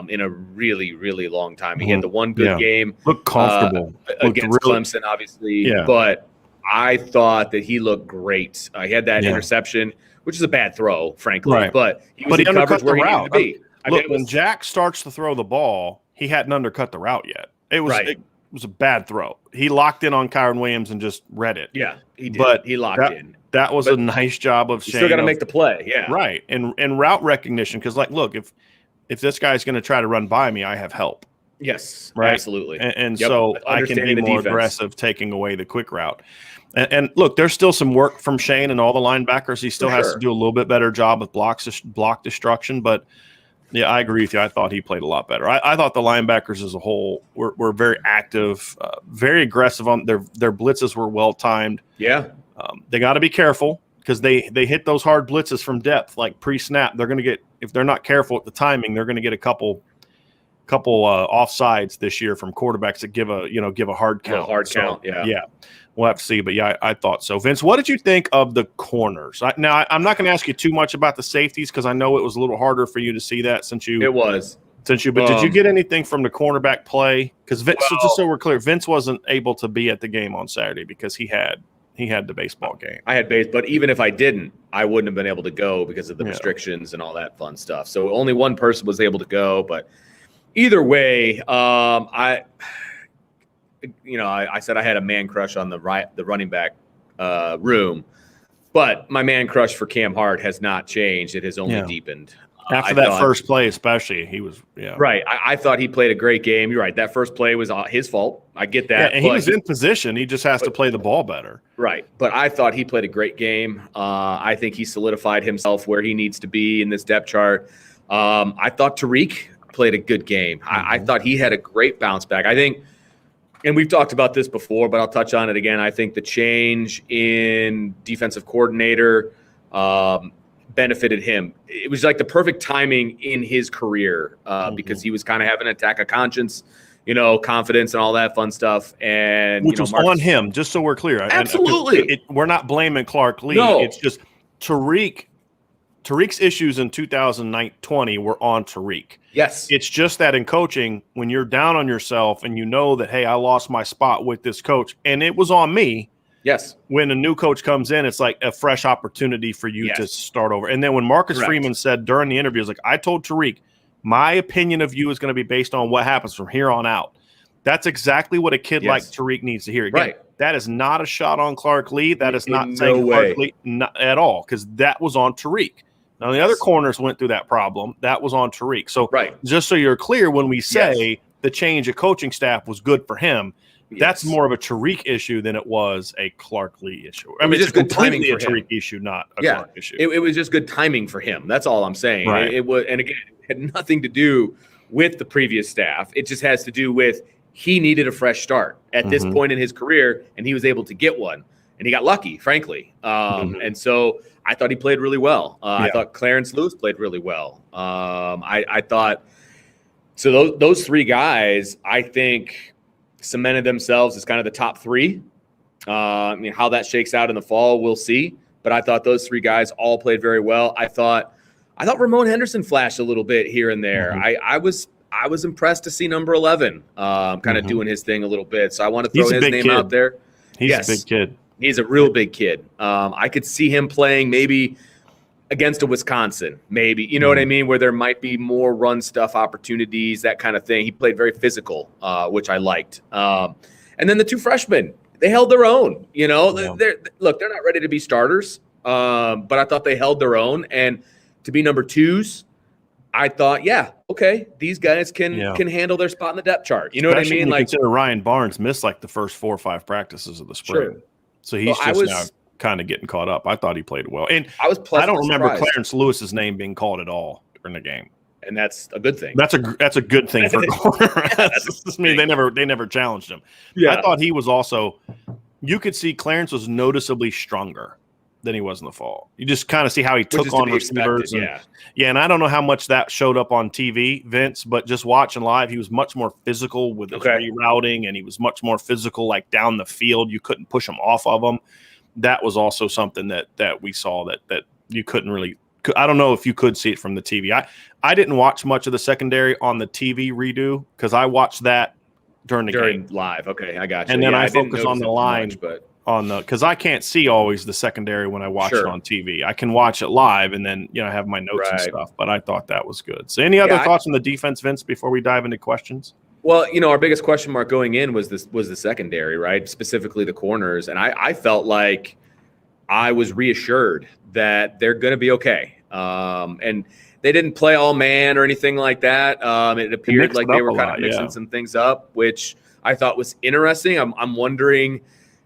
in a really, really long time. He had the one good game. Looked comfortable. Against Clemson, obviously. Yeah. But I thought that he looked great. He had that interception, which is a bad throw, frankly. Right. But he was in coverage where he needed to be. When Jack starts to throw the ball, he hadn't undercut the route yet. It was a bad throw. He locked in on Kyron Williams and just read it. Yeah, he did. But he locked in. That was a nice job of Shane. Still got to make the play. Yeah. Right. And route recognition, because, look, if this guy's going to try to run by me, I have help. Yes, right? Absolutely. And so I can be more aggressive taking away the quick route. And look, there's still some work from Shane and all the linebackers. He still has to do a little bit better job with block destruction. But Yeah, I agree with you. I thought he played a lot better. I thought the linebackers as a whole were very active, very aggressive on their blitzes were well timed. Yeah. They got to be careful because they hit those hard blitzes from depth, like pre-snap. They're going to get, if they're not careful at the timing, they're going to get a couple offsides this year from quarterbacks that give a hard count. Yeah. We'll have to see, but yeah, I thought so. Vince, what did you think of the corners? Now, I'm not going to ask you too much about the safeties because I know it was a little harder for you to see that But did you get anything from the cornerback play? Because just so we're clear, Vince wasn't able to be at the game on Saturday because he had the baseball game. I had base, but even if I didn't, I wouldn't have been able to go because of the restrictions and all that fun stuff. So only one person was able to go, but either way, I said I had a man crush on the running back room, but my man crush for Cam Hart has not changed. It has only deepened. After that first play, especially, he was right. I thought he played a great game. You're right. That first play was his fault. I get that. Yeah, and he was in position. He just has to play the ball better. Right. But I thought he played a great game. I think he solidified himself where he needs to be in this depth chart. I thought Tariq played a good game. I thought he had a great bounce back. I think, and we've talked about this before, but I'll touch on it again. I think the change in defensive coordinator benefited him. It was like the perfect timing in his career because he was kind of having an attack of conscience, confidence and all that fun stuff. And which was on him, just so we're clear. Absolutely. We're not blaming Clark Lee. No. It's just Tariq's issues in 2020 were on Tariq. Yes. It's just that in coaching, when you're down on yourself and you know that, hey, I lost my spot with this coach, and it was on me. Yes. When a new coach comes in, it's like a fresh opportunity for you to start over. And then when Marcus Freeman said during the interview, like, I told Tariq, my opinion of you is going to be based on what happens from here on out. That's exactly what a kid like Tariq needs to hear. Again, that is not a shot on Clark Lee. That is not saying Clark Lee at all, because that was on Tariq. Now, the other corners went through that problem. That was on Tariq. So just so you're clear, when we say the change of coaching staff was good for him, that's more of a Tariq issue than it was a Clark Lee issue. I mean, it's just good timing for a Tariq issue, not a Clark issue. It was just good timing for him. That's all I'm saying. Right. It was, and again, it had nothing to do with the previous staff. It just has to do with he needed a fresh start at this point in his career, and he was able to get one. And he got lucky, frankly. And so I thought he played really well. I thought Clarence Lewis played really well. I thought – so those three guys, I think, cemented themselves as kind of the top three. I mean, how that shakes out in the fall, we'll see. But I thought those three guys all played very well. I thought Ramon Henderson flashed a little bit here and there. I was impressed to see number 11 kind of doing his thing a little bit. So I want to throw his name out there. He's a big kid. He's a real big kid. I could see him playing maybe against a Wisconsin, maybe, you know what I mean, where there might be more run stuff opportunities, that kind of thing. He played very physical, which I liked. And then the two freshmen, they held their own. They're not ready to be starters, but I thought they held their own. And to be number twos, I thought, okay, these guys can handle their spot in the depth chart. You know Especially what I mean? Like, consider Ryan Barnes missed like the first 4 or 5 practices of the spring. So he's now kind of getting caught up. I thought he played well. And I don't remember surprised. Clarence Lewis's name being called at all during the game. And that's a good thing. That's a good thing for a corner. I mean, they never challenged him. I thought he was also – you could see Clarence was noticeably stronger than he was in the fall. You just kind of see how he took on receivers. And I don't know how much that showed up on TV, Vince, but just watching live, he was much more physical with his rerouting, and he was much more physical, like down the field. You couldn't push him off of him. That was also something that we saw that you couldn't really – I don't know if you could see it from the TV. I didn't watch much of the secondary on the TV redo because I watched that during the game. Live. Okay, I got you. And then I focus on the line because I can't see always the secondary when I watch it on TV. I can watch it live and then have my notes and stuff. But I thought that was good. So any other thoughts on the defense, Vince, before we dive into questions? Well, our biggest question mark going in was the secondary, right? Specifically the corners, and I felt like I was reassured that they're going to be okay. And they didn't play all man or anything like that. It appeared like they were kind of mixing some things up, which I thought was interesting. I'm wondering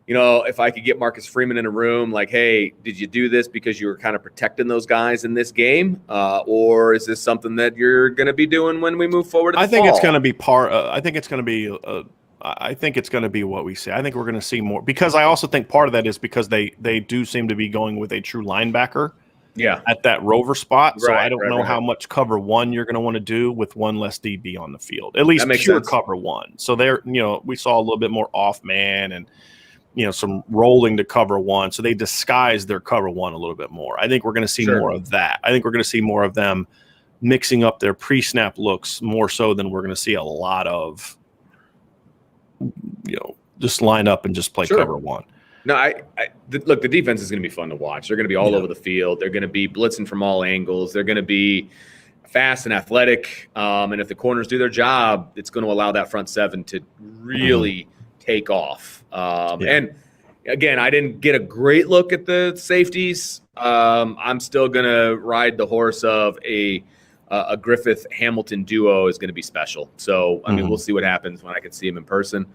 if I could get Marcus Freeman in a room, like, hey, did you do this because you were kind of protecting those guys in this game? Or is this something that you're going to be doing when we move forward? I think it's going to be I think it's going to be. I think it's going to be what we see. I think we're going to see more, because I also think part of that is because they do seem to be going with a true linebacker. Yeah, at that rover spot. So I don't know right. how much cover one you're going to want to do with one less DB on the field. At least pure sense. Cover one. So there, we saw a little bit more off man and some rolling to cover one. So they disguised their cover one a little bit more. I think we're going to see more of that. I think we're going to see more of them mixing up their pre-snap looks more so than we're going to see a lot of just line up and just play cover one. No, look, the defense is going to be fun to watch. They're going to be all over the field. They're going to be blitzing from all angles. They're going to be fast and athletic. And if the corners do their job, it's going to allow that front seven to really take off. And again, I didn't get a great look at the safeties. I'm still going to ride the horse of a Griffith-Hamilton duo is going to be special. So, I mean, we'll see what happens when I can see him in person,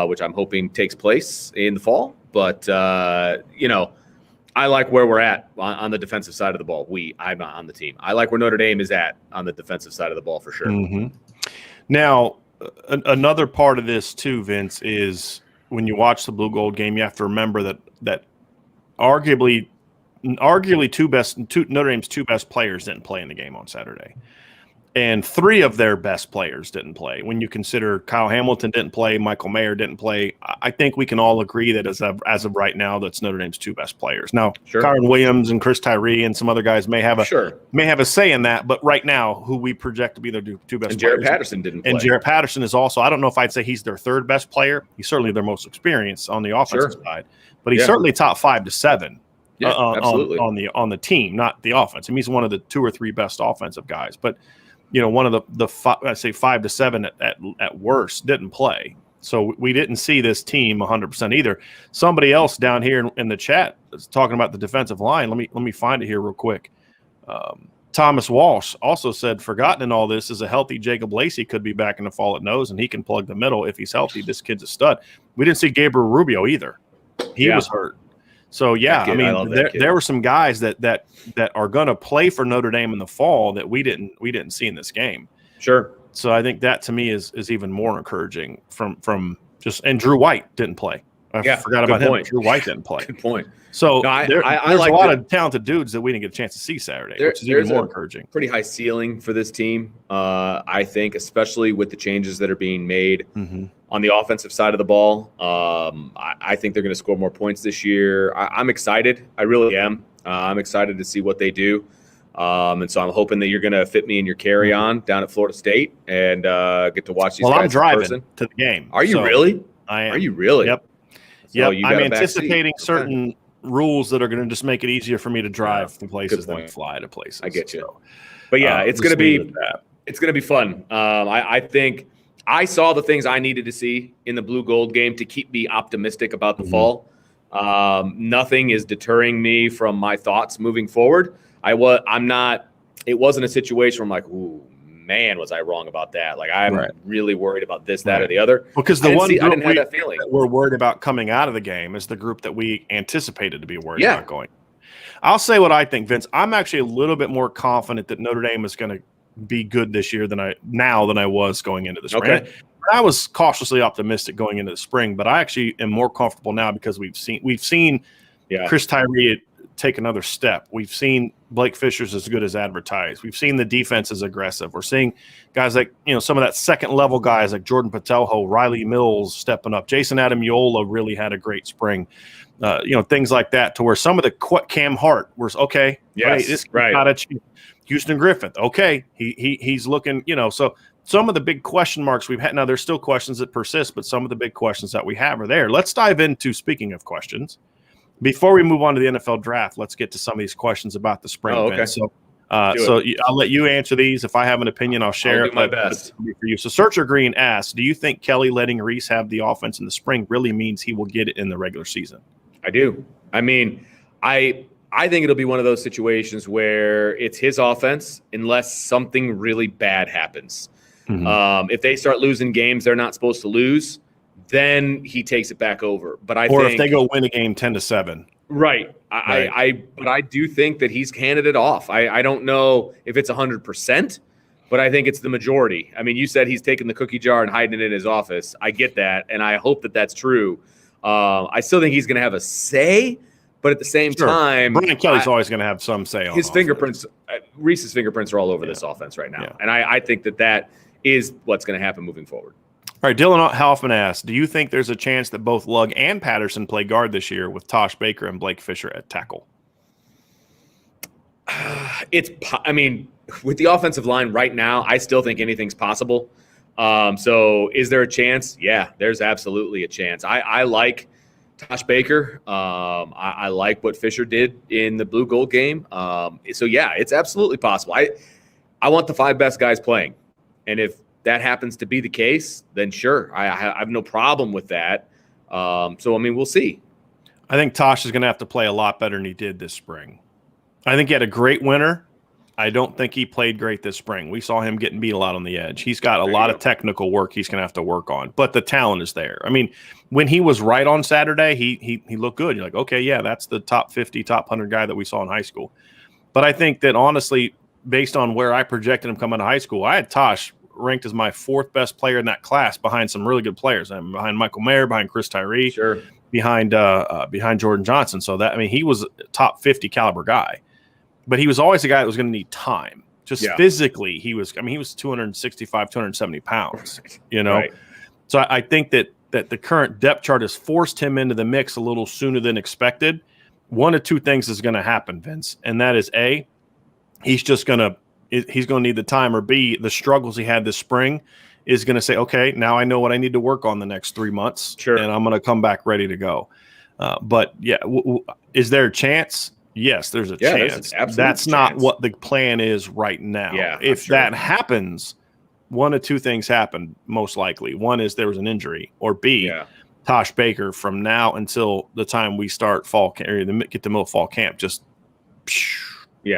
which I'm hoping takes place in the fall. But, I like where we're at on the defensive side of the ball. I'm not on the team. I like where Notre Dame is at on the defensive side of the ball for sure. Now, another part of this too, Vince, is when you watch the Blue-Gold game, you have to remember that arguably Notre Dame's two best players didn't play in the game on Saturday. And three of their best players didn't play. When you consider Kyle Hamilton didn't play, Michael Mayer didn't play, I think we can all agree that as of right now, that's Notre Dame's two best players. Now, Kyron Williams and Chris Tyree and some other guys may have a say in that, but right now, who we project to be their two best players. Jarrett Patterson didn't play. And Jarrett Patterson is also, I don't know if I'd say he's their third best player. He's certainly their most experienced on the offensive side, but he's certainly top 5 to 7. Yeah, absolutely. on the team, not the offense. I mean, he's one of the 2 or 3 best offensive guys, but one of the 5 to 7 at worst didn't play. So we didn't see this team 100% either. Somebody else down here in the chat is talking about the defensive line. Let me find it here real quick. Thomas Walsh also said, forgotten in all this is a healthy Jacob Lacey could be back in the fall at nose, and he can plug the middle if he's healthy. This kid's a stud. We didn't see Gabriel Rubio either. He was hurt. So there were some guys that are going to play for Notre Dame in the fall that we didn't see in this game. Sure. So I think that to me is even more encouraging from just, and Drew White didn't play. I forgot about him. Drew White didn't play. Good point. So there's a lot of talented dudes that we didn't get a chance to see Saturday, which is even more encouraging. Pretty high ceiling for this team, I think, especially with the changes that are being made on the offensive side of the ball. I think they're going to score more points this year. I'm excited. I really am. I'm excited to see what they do. And so I'm hoping that you're going to fit me in your carry-on down at Florida State and get to watch these guys I'm driving in person. To the game. Are you really? I am. Are you really? Yep. So I'm anticipating certain rules that are going to just make it easier for me to drive to places than fly to places. I get you. So, but it's going to be fun. I think I saw the things I needed to see in the Blue-Gold game to keep me optimistic about the fall. Nothing is deterring me from my thoughts moving forward. I'm not. It wasn't a situation where I'm like, ooh, man, was I wrong about that? Like, I'm really worried about this, that, or the other. Because I didn't have that feeling. We're worried about coming out of the game is the group that we anticipated to be worried about going. I'll say what I think, Vince. I'm actually a little bit more confident that Notre Dame is going to be good this year than I was going into the spring. Okay. I was cautiously optimistic going into the spring, but I actually am more comfortable now because we've seen Chris Tyree take another step. We've seen Blake Fisher's as good as advertised. We've seen the defense is aggressive. We're seeing guys like, some of that second level guys like Jordan Patelho, Riley Mills stepping up. Jason Adamiola really had a great spring. Things like that to where some of the Cam Hart was okay. Yes, this got a Houston Griffith. Okay. He's looking, so some of the big question marks we've had. Now there's still questions that persist, but some of the big questions that we have are there. Let's dive into, speaking of questions, before we move on to the NFL draft, let's get to some of these questions about the spring event. So, I'll let you answer these. If I have an opinion, I'll share it. My best for you. So, Searcher Green asks, "Do you think Kelly letting Reese have the offense in the spring really means he will get it in the regular season?" I do. I mean, I think it'll be one of those situations where it's his offense unless something really bad happens. If they start losing games they're not supposed to lose, then he takes it back over. But if they go win a game 10-7. Right. But I do think that he's handed it off. I don't know if it's 100%, but I think it's the majority. I mean, you said he's taking the cookie jar and hiding it in his office. I get that, and I hope that that's true. I still think he's going to have a say, but at the same time, Brian Kelly's always going to have some say on his offense. Fingerprints. Reese's fingerprints are all over this offense right now, and I think that is what's going to happen moving forward. All right, Dylan Hoffman asks, do you think there's a chance that both Lugg and Patterson play guard this year with Tosh Baker and Blake Fisher at tackle? With the offensive line right now, I still think anything's possible. So is there a chance? Yeah, there's absolutely a chance. I like Tosh Baker. I like what Fisher did in the Blue-Gold game. So, yeah, it's absolutely possible. I want the 5 best guys playing. And if that happens to be the case, then sure, I have no problem with that. We'll see. I think Tosh is going to have to play a lot better than he did this spring. I think he had a great winter. I don't think he played great this spring. We saw him getting beat a lot on the edge. He's got a lot of technical work he's going to have to work on, but the talent is there. I mean, when he was right on Saturday, he looked good. You're like, okay, yeah, that's the top 50, top 100 guy that we saw in high school. But I think that honestly, based on where I projected him coming to high school, I had Tosh ranked as my 4th best player in that class behind some really good players. I'm behind Michael Mayer, behind Chris Tyree, behind Jordan Johnson. So he was a top 50 caliber guy. But he was always a guy that was going to need time. Just physically, he was 265, 270 pounds, Right. So I think that the current depth chart has forced him into the mix a little sooner than expected. One of 2 things is going to happen, Vince, and that is A, he's going to need the time, or B, the struggles he had this spring is going to say, okay, now I know what I need to work on the next 3 months, and I'm going to come back ready to go. But, yeah, is there a chance? Yes, there's a chance. That's not what the plan is right now. Yeah, if that happens, one of 2 things happen, most likely. One is there was an injury, or B, Tosh Baker from now until the time we start fall camp, or get the middle of fall camp, just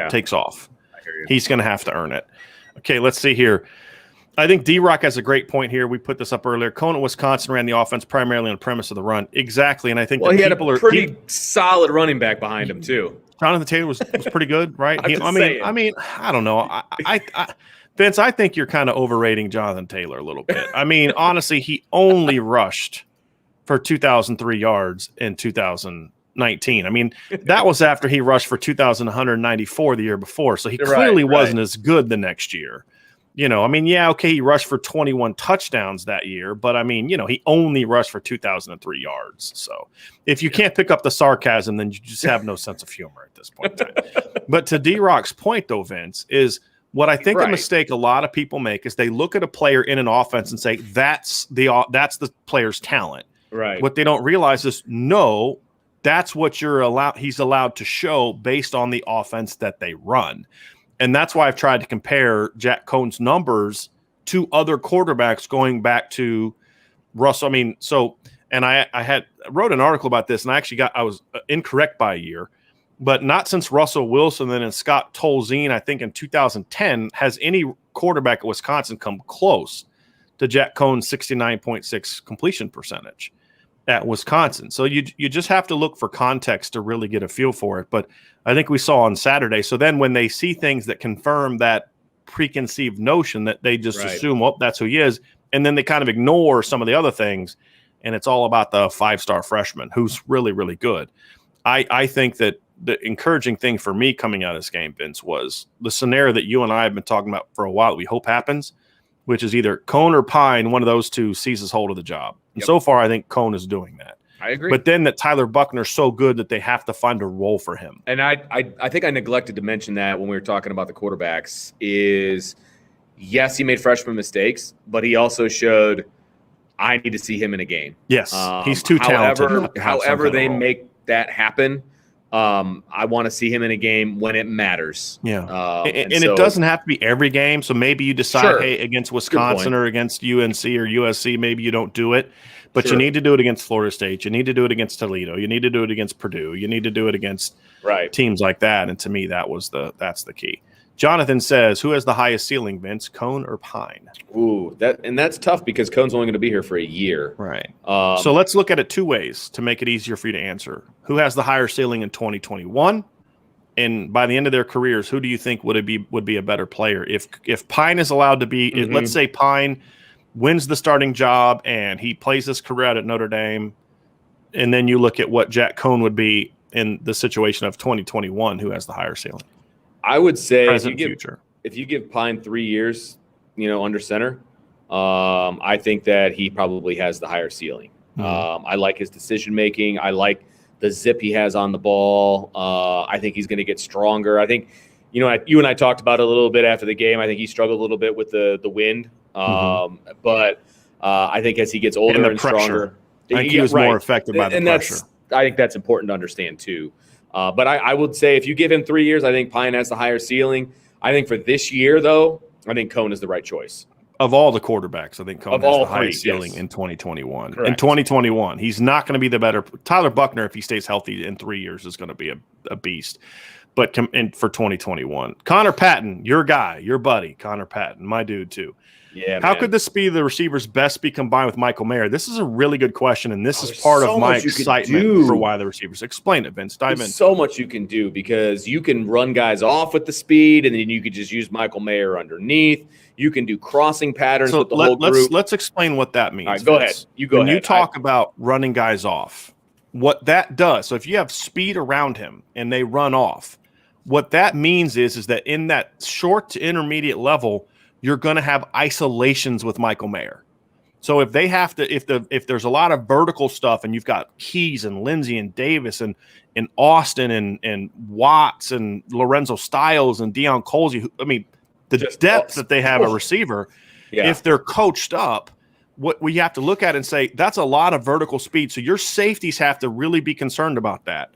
takes off. He's going to have to earn it. Okay, let's see here. I think D-Rock has a great point here. We put this up earlier. Cohen, Wisconsin ran the offense primarily on the premise of the run. Exactly, and I think he had a pretty solid running back behind him too. Jonathan Taylor was pretty good, right? I don't know. I Vince, I think you're kind of overrating Jonathan Taylor a little bit. I mean, honestly, he only rushed for 2,003 yards in 2019. I mean, that was after he rushed for 2,194 the year before. So he clearly wasn't as good the next year. He rushed for 21 touchdowns that year, but he only rushed for 2,003 yards. So if you can't pick up the sarcasm, then you just have no sense of humor at this point in time. But to D-Rock's point, though, Vince, is what I think a mistake a lot of people make is they look at a player in an offense and say, that's the player's talent. Right. What they don't realize is, no, that's what he's allowed to show based on the offense that they run. And that's why I've tried to compare Jack Cohn's numbers to other quarterbacks going back to Russell. I wrote an article about this, and I was incorrect by a year, but not since Russell Wilson and Scott Tolzien, I think in 2010, has any quarterback at Wisconsin come close to Jack Cohn's 69.6 completion percentage at Wisconsin. So you just have to look for context to really get a feel for it. But I think we saw on Saturday. So then when they see things that confirm that preconceived notion that they just assume, well, that's who he is. And then they kind of ignore some of the other things. And it's all about the 5-star freshman who's really, really good. I think that the encouraging thing for me coming out of this game, Vince, was the scenario that you and I have been talking about for a while that we hope happens, which is either Cohn or Pine, one of those 2 seizes hold of the job. And so far, I think Cohn is doing that. I agree. But then that Tyler Buckner's so good that they have to find a role for him. And I think I neglected to mention that when we were talking about the quarterbacks is, yes, he made freshman mistakes, but he also showed I need to see him in a game. Yes, he's too talented. However they make that happen, I want to see him in a game when it matters. Yeah. And it doesn't have to be every game. So maybe you decide, hey, against Wisconsin or against UNC or USC, maybe you don't do it. But you need to do it against Florida State. You need to do it against Toledo. You need to do it against Purdue. You need to do it against teams like that. And to me, that's the key. Jonathan says, who has the highest ceiling, Vince, Cone or Pine? Ooh, that's tough because Cone's only going to be here for a year. Right. So let's look at it two ways to make it easier for you to answer. Who has the higher ceiling in 2021? And by the end of their careers, who do you think would be a better player? If Pine is allowed to be, let's say Pine wins the starting job and he plays his career out at Notre Dame, and then you look at what Jack Cone would be in the situation of 2021, who has the higher ceiling? I would say future. If you give Pine 3 years, under center, I think that he probably has the higher ceiling. I like his decision making. I like the zip he has on the ball. I think he's going to get stronger. I think, you and I talked about it a little bit after the game. I think he struggled a little bit with the wind. But I think as he gets older and stronger, I think he was more affected by the pressure. I think that's important to understand too. But I would say if you give him 3 years, I think Pine has the higher ceiling. I think for this year, though, I think Cone is the right choice. Of all the quarterbacks, I think Cone has the highest ceiling in 2021. Correct. In 2021, he's not going to be the better. Tyler Buckner, if he stays healthy in 3 years, is going to be a beast. But for 2021, Connor Patton, your guy, your buddy, Connor Patton, my dude too. Yeah. How could this be the receivers best be combined with Michael Mayer? This is a really good question, and this is part of my excitement for why the receivers. Explain it, Vince. Dive in. So much you can do because you can run guys off with the speed, and then you could just use Michael Mayer underneath. You can do crossing patterns with the whole group. Let's explain what that means. All right, go ahead. When you talk about running guys off, what that does, so if you have speed around him and they run off, what that means is that in that short to intermediate level, you're going to have isolations with Michael Mayer. So if they have to, if there's a lot of vertical stuff and you've got Keys and Lindsey and Davis and Austin and Watts and Lorenzo Styles and Deion Colsey, the depth that they have a receiver, if they're coached up, what we have to look at and say, that's a lot of vertical speed. So your safeties have to really be concerned about that.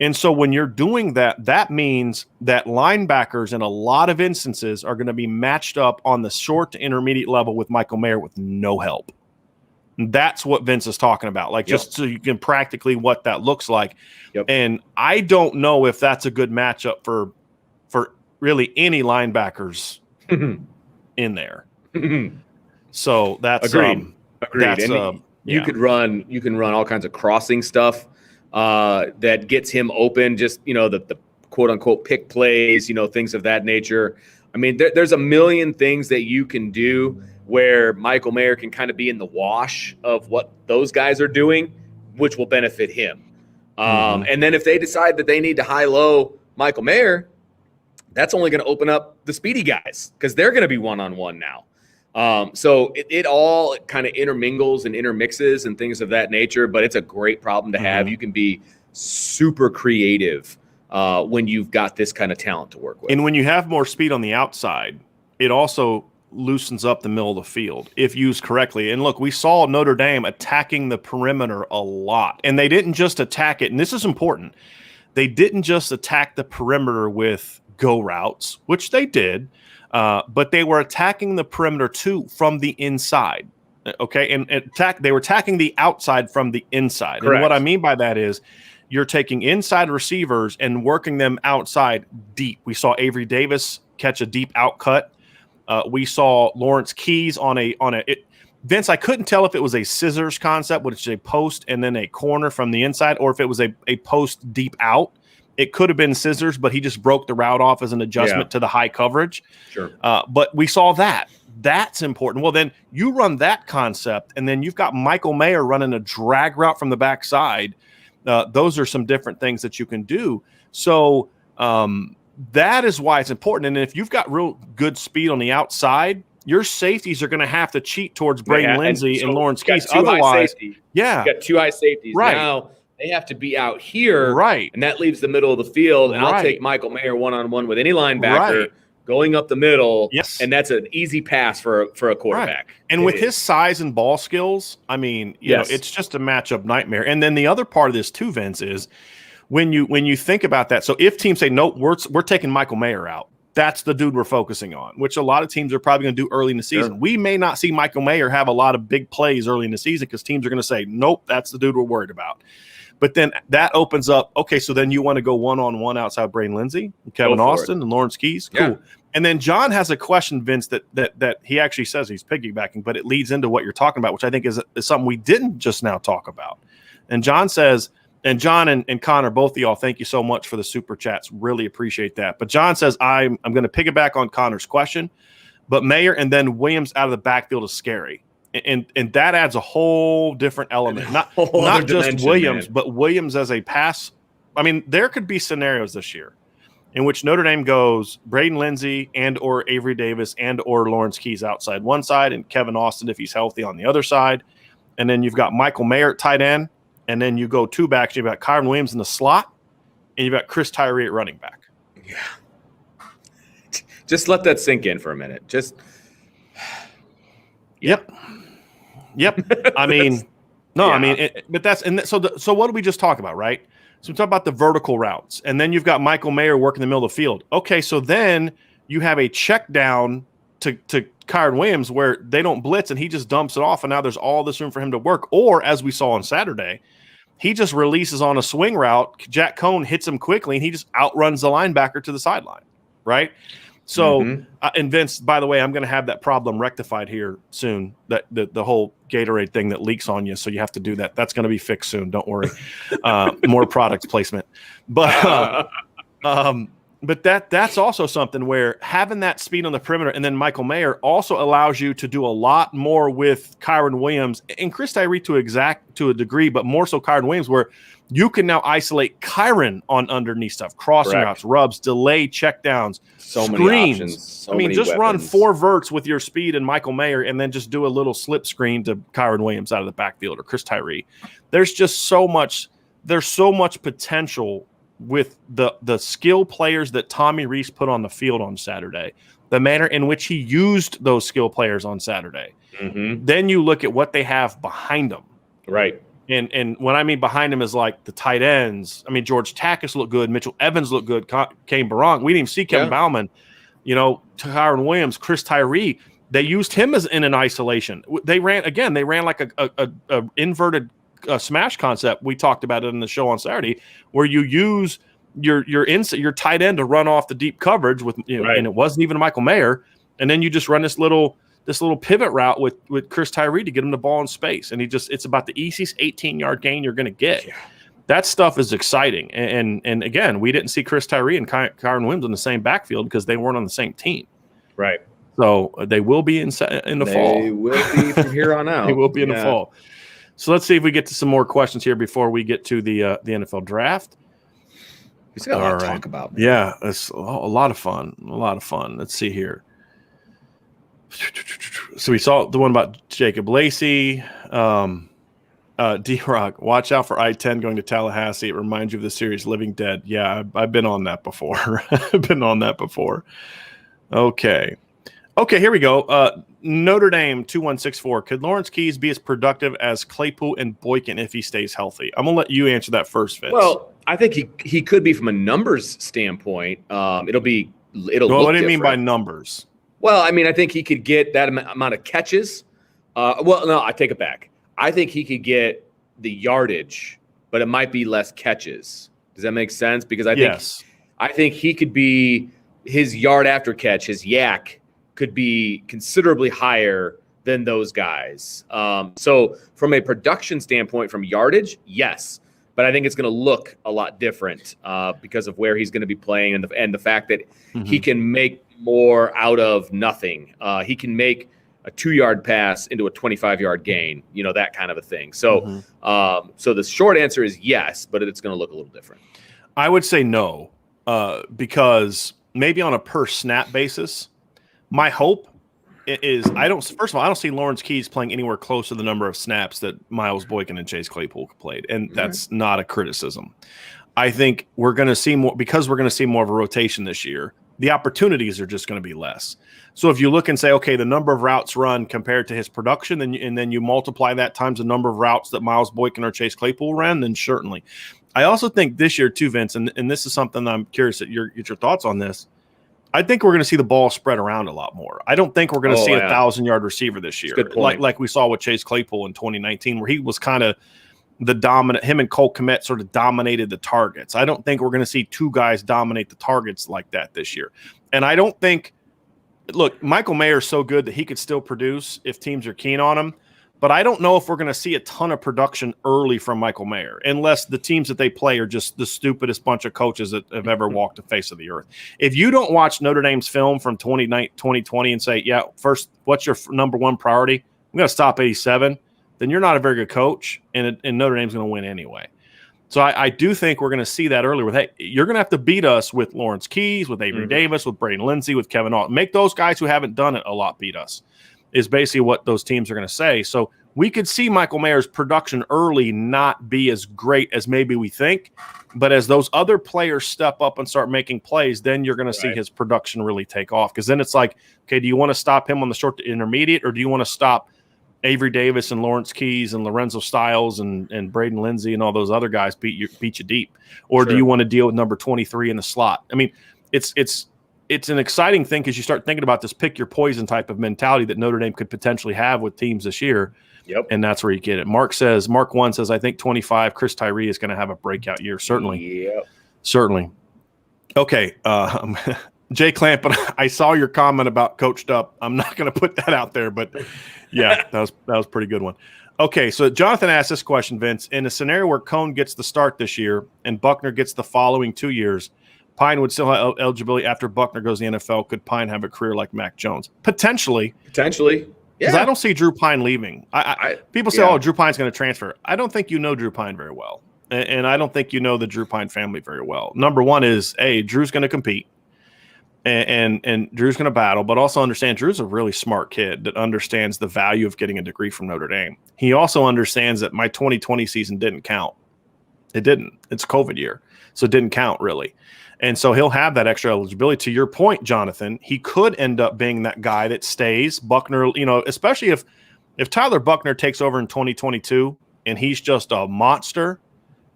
And so when you're doing that, that means that linebackers in a lot of instances are going to be matched up on the short to intermediate level with Michael Mayer with no help. And that's what Vince is talking about, just so you can practically what that looks like. And I don't know if that's a good matchup for really any linebackers in there. So that's agreed. That's, you can run all kinds of crossing stuff that gets him open, just the quote unquote pick plays, things of that nature. I mean, there's a million things that you can do where Michael Mayer can kind of be in the wash of what those guys are doing, which will benefit him. And then if they decide that they need to high-low Michael Mayer, that's only going to open up the speedy guys because they're going to be one-on-one now. So it all kind of intermingles and intermixes and things of that nature, but it's a great problem to have. You can be super creative when you've got this kind of talent to work with. And when you have more speed on the outside, it also loosens up the middle of the field if used correctly. And look, we saw Notre Dame attacking the perimeter a lot, and they didn't just attack it. And this is important. They didn't just attack the perimeter with go routes, which they did. But they were attacking the perimeter too from the inside. Okay. And they were attacking the outside from the inside. Correct. And what I mean by that is you're taking inside receivers and working them outside deep. We saw Avery Davis catch a deep out cut. We saw Lawrence Keys Vince, I couldn't tell if it was a scissors concept, which is a post and then a corner from the inside, or if it was a post deep out. It could have been scissors, but he just broke the route off as an adjustment to the high coverage. Sure. But we saw that. That's important. Well, then you run that concept, and then you've got Michael Mayer running a drag route from the backside. Those are some different things that you can do. So that is why it's important. And if you've got real good speed on the outside, your safeties are going to have to cheat towards Braden Lindsey and Lawrence Keys. Otherwise, you got two high safeties. Right. Now they have to be out here, right? And that leaves the middle of the field. And I'll take Michael Mayer one-on-one with any linebacker going up the middle. Yes, and that's an easy pass for a quarterback. Right. And with his size and ball skills, I mean, you know, it's just a matchup nightmare. And then the other part of this too, Vince, is when you think about that. So if teams say no, we're taking Michael Mayer out, that's the dude we're focusing on, which a lot of teams are probably going to do early in the season. Sure. We may not see Michael Mayer have a lot of big plays early in the season because teams are going to say, nope, that's the dude we're worried about. But then that opens up, okay, so then you want to go one-on-one outside Braden Lindsey, Kevin Austin, and Lawrence Keys? Cool. Yeah. And then John has a question, Vince, that he actually says he's piggybacking, but it leads into what you're talking about, which I think is something we didn't just now talk about. And John says, and John and Connor, both of y'all, thank you so much for the super chats. Really appreciate that. But John says, I'm going to piggyback on Connor's question, but Mayer and then Williams out of the backfield is scary. And that adds a whole different element. Not just Williams, but Williams as a pass. I mean, there could be scenarios this year in which Notre Dame goes Braden Lindsey and or Avery Davis and or Lawrence Keys outside one side and Kevin Austin, if he's healthy, on the other side. And then you've got Michael Mayer at tight end. And then you go two backs. You've got Kyron Williams in the slot. And you've got Chris Tyree at running back. Yeah. Just let that sink in for a minute. Yep. I mean, no, yeah. I mean, but that's – and so what did we just talk about, right? So we talk about the vertical routes, and then you've got Michael Mayer working the middle of the field. Okay, so then you have a check down to Kyron Williams where they don't blitz, and he just dumps it off, and now there's all this room for him to work. Or, as we saw on Saturday, he just releases on a swing route. Jack Cohn hits him quickly, and he just outruns the linebacker to the sideline, right? So, and Vince, by the way, I'm going to have that problem rectified here soon, that the whole Gatorade thing that leaks on you. So you have to do that. That's going to be fixed soon. Don't worry. More product placement. But that's also something where having that speed on the perimeter and then Michael Mayer also allows you to do a lot more with Kyron Williams and Chris Tyree to a degree, but more so Kyron Williams, where you can now isolate Kyron on underneath stuff, crossing routes, rubs, delay, checkdowns, screens. Many options, just run 4 verts with your speed and Michael Mayer and then just do a little slip screen to Kyron Williams out of the backfield or Chris Tyree. There's just so much potential with the skill players that Tommy Rees put on the field on Saturday, the manner in which he used those skill players on Saturday. Then you look at what they have behind them. Right. And what I mean behind him is like the tight ends. I mean, George Takis looked good. Mitchell Evans looked good. Kane Barong. We didn't even see Kevin Bauman. Kyron Williams, Chris Tyree. They used him in an isolation. They ran like a inverted smash concept. We talked about it in the show on Saturday, where you use your tight end to run off the deep coverage with, and it wasn't even Michael Mayer. And then you just run this little pivot route with Chris Tyree to get him the ball in space. And it's about the easiest 18-yard gain you're going to get. Yeah. That stuff is exciting. And again, we didn't see Chris Tyree and Kyron Williams in the same backfield because they weren't on the same team. Right. So they will be in the fall. They will be from here on out. They will be in the fall. So let's see if we get to some more questions here before we get to the NFL draft. We've got a lot to talk about. Man. Yeah, it's a lot of fun. Let's see here. So we saw the one about Jacob Lacey. D-Rock, watch out for I-10 going to Tallahassee. It reminds you of the series Living Dead. Yeah, I've been on that before. Okay, here we go. Notre Dame 2164. Could Lawrence Keys be as productive as Claypool and Boykin if he stays healthy? I'm gonna let you answer that first, Vince. Well, I think he could be from a numbers standpoint. It'll look what do you mean by numbers? Well, I mean, I think he could get that amount of catches. No, I take it back. I think he could get the yardage, but it might be less catches. Does that make sense? Because I think he could be his yard after catch, his yak could be considerably higher than those guys. So from a production standpoint, from yardage, yes. But I think it's going to look a lot different because of where he's going to be playing and the fact that he can make more out of nothing. He can make a 2-yard pass into a 25-yard gain, that kind of a thing. So, so the short answer is yes, but it's going to look a little different. I would say no, because maybe on a per snap basis, my hope is I don't see Lawrence Keys playing anywhere close to the number of snaps that Miles Boykin and Chase Claypool played, and that's not a criticism. I think we're going to see more because we're going to see more of a rotation this year. The opportunities are just going to be less. So if you look and say, okay, the number of routes run compared to his production, and then you multiply that times the number of routes that Miles Boykin or Chase Claypool ran, then certainly. I also think this year too, Vince, and this is something I'm curious at your thoughts on this. I think we're going to see the ball spread around a lot more. I don't think we're going to see a 1,000-yard receiver this year, like we saw with Chase Claypool in 2019, where he was kind of the dominant. Him and Cole Kmet sort of dominated the targets. I don't think we're going to see two guys dominate the targets like that this year. And I don't think look, Michael Mayer's so good that he could still produce if teams are keen on him. But I don't know if we're going to see a ton of production early from Michael Mayer, unless the teams that they play are just the stupidest bunch of coaches that have ever walked the face of the earth. If you don't watch Notre Dame's film from 2020 and say, yeah, first, what's your number one priority? I'm going to stop 87, then you're not a very good coach, and Notre Dame's going to win anyway. So I do think we're going to see that early with, hey, you're going to have to beat us with Lawrence Keys, with Avery Davis, with Braden Lindsey, with Kevin Alton. Make those guys who haven't done it a lot beat us. Is basically what those teams are going to say. So we could see Michael Mayer's production early not be as great as maybe we think, but as those other players step up and start making plays, then you're going to see his production really take off. Because then it's like, okay, do you want to stop him on the short to intermediate, or do you want to stop Avery Davis and Lawrence Keys and Lorenzo Styles and Braden Lindsey and all those other guys beat you deep, or do you want to deal with number 23 in the slot? I mean, it's an exciting thing because you start thinking about this pick your poison type of mentality that Notre Dame could potentially have with teams this year. Yep. And that's where you get it. Mark 1 says, I think 25, Chris Tyree is going to have a breakout year. Certainly. Yep. Certainly. Okay. Jay Clampett, I saw your comment about coached up. I'm not going to put that out there, but yeah, that was a pretty good one. Okay. So Jonathan asked this question, Vince, in a scenario where Cone gets the start this year and Buckner gets the following 2 years, Pine would still have eligibility after Buckner goes to the NFL. Could Pine have a career like Mac Jones? Potentially. Because I don't see Drew Pine leaving. People say, Drew Pine's going to transfer. I don't think you know Drew Pine very well. And I don't think you know the Drew Pine family very well. Number one is, Drew's going to compete. And Drew's going to battle, but also understand Drew's a really smart kid that understands the value of getting a degree from Notre Dame. He also understands that my 2020 season didn't count. It didn't. It's a COVID year. So it didn't count really. And so he'll have that extra eligibility. To your point, Jonathan, he could end up being that guy that stays. Buckner, especially if Tyler Buckner takes over in 2022 and he's just a monster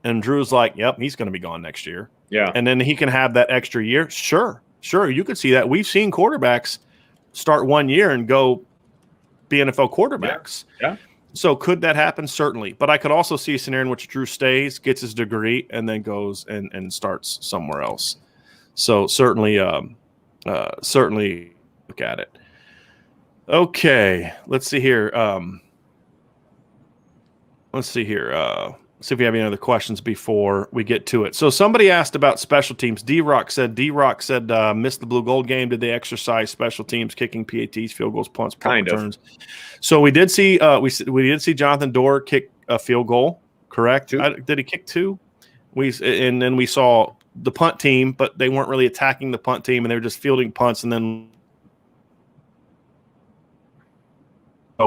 and Drew's like, yep, he's going to be gone next year. Yeah. And then he can have that extra year. Sure. You could see that. We've seen quarterbacks start 1 year and go be NFL quarterbacks. Yeah. So could that happen? Certainly. But I could also see a scenario in which Drew stays, gets his degree, and then goes and starts somewhere else. So certainly look at it. Okay. Let's see here. See if we have any other questions before we get to it. So somebody asked about special teams. D-Rock said missed the Blue-Gold game. Did they exercise special teams, kicking PATs, field goals, punts, punt returns? So we did see we did see Jonathan Dorr kick a field goal, correct? Did he kick 2? And then we saw the punt team, but they weren't really attacking the punt team, and they were just fielding punts. And then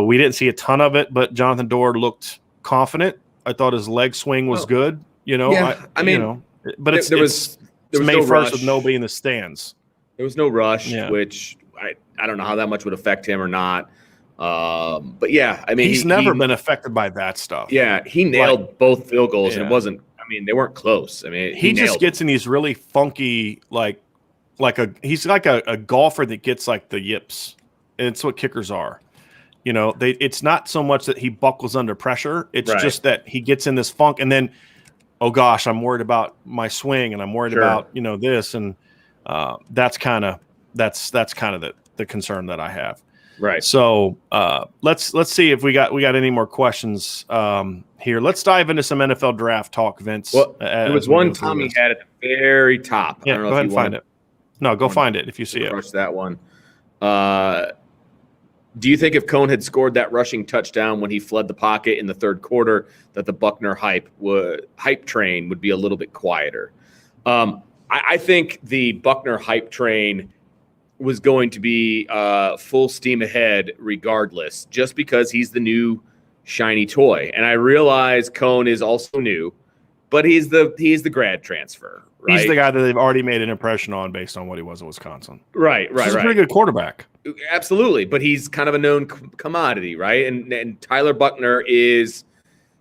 we didn't see a ton of it, but Jonathan Dorr looked confident. I thought his leg swing was good. But it's May 1st with nobody in the stands. There was no rush, which I don't know how that much would affect him or not. But yeah, I mean, he's never been affected by that stuff. Yeah, he nailed both field goals, and it wasn't. I mean, they weren't close. I mean, he just gets in these really funky, he's like a golfer that gets like the yips. And it's what kickers are. It's not so much that he buckles under pressure. It's just that he gets in this funk, and then, oh gosh, I'm worried about my swing, and I'm worried about this, and that's kind of the concern that I have. Right. So let's see if we got any more questions here. Let's dive into some NFL draft talk, Vince. Well, there was one Tommy had at the very top. Yeah, go ahead and find it. No, go find it if you see it. Crush that one. Do you think if Cone had scored that rushing touchdown when he fled the pocket in the third quarter, that the Buckner hype train would be a little bit quieter? I think the Buckner hype train was going to be full steam ahead regardless, just because he's the new shiny toy. And I realize Cone is also new, but he's the grad transfer. Right? He's the guy that they've already made an impression on based on what he was at Wisconsin. Right. He's a pretty good quarterback. Absolutely, but he's kind of a known commodity, right? And Tyler Buckner he's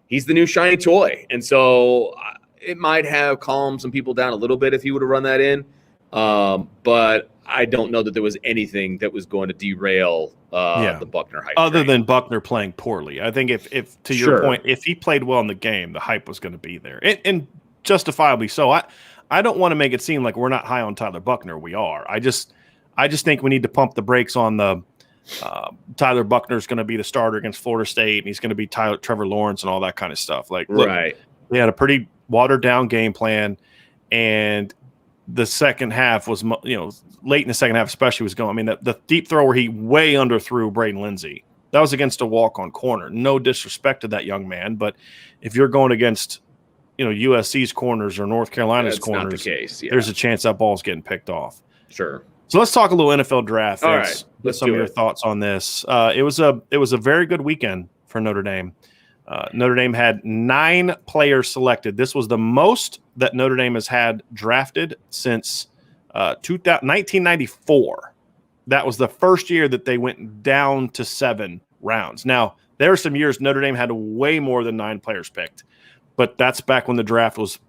the new shiny toy, and so it might have calmed some people down a little bit if he would have run that in. But I don't know that there was anything that was going to derail the Buckner hype. Other than Buckner playing poorly, I think if to your point, if he played well in the game, the hype was going to be there, and justifiably so. I don't want to make it seem like we're not high on Tyler Buckner. We are. I just think we need to pump the brakes on the Tyler Buckner's going to be the starter against Florida State, and he's going to be Trevor Lawrence and all that kind of stuff. Like, look, they had a pretty watered down game plan, and the second half was, late in the second half especially was going. I mean, the deep throw where he way underthrew Braden Lindsey, that was against a walk-on corner. No disrespect to that young man, but if you're going against, USC's corners or North Carolina's corners, not the case. Yeah. There's a chance that ball's getting picked off. Sure. So let's talk a little NFL draft. All right, let's some of your thoughts on this. It was a very good weekend for Notre Dame. Notre Dame had 9 players selected. This was the most that Notre Dame has had drafted since 1994. That was the first year that they went down to 7 rounds. Now, there were some years Notre Dame had way more than 9 players picked, but that's back when the draft was,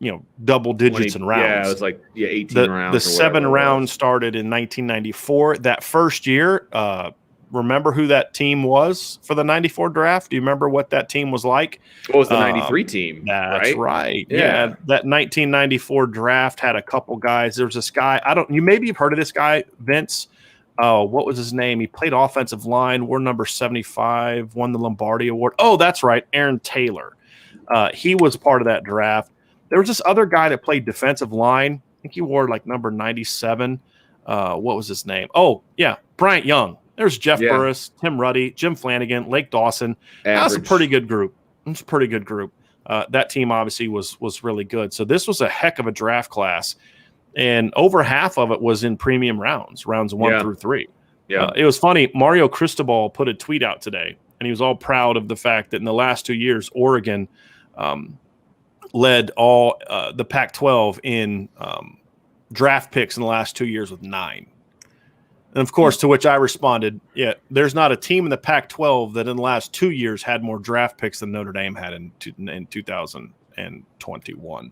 double digits in rounds. Yeah, it was like 18 rounds. The 7 rounds started in 1994. That first year, remember who that team was for the 94 draft? Do you remember what that team was like? What was the 93 team? That's right. Yeah. That 1994 draft had a couple guys. There was this guy. You maybe you've heard of this guy, Vince. What was his name? He played offensive line, wore number 75, won the Lombardi Award. Oh, that's right. Aaron Taylor. He was part of that draft. There was this other guy that played defensive line. I think he wore like number 97. What was his name? Oh, yeah. Bryant Young. There's Jeff Burris, Tim Ruddy, Jim Flanagan, Lake Dawson. That's a pretty good group. It's a pretty good group. That team obviously was really good. So this was a heck of a draft class, and over half of it was in premium rounds 1 through 3. Yeah, it was funny. Mario Cristobal put a tweet out today, and he was all proud of the fact that in the last 2 years, Oregon led all the Pac-12 in draft picks in the last 2 years with 9. And, of course, to which I responded, there's not a team in the Pac-12 that in the last 2 years had more draft picks than Notre Dame had in 2021.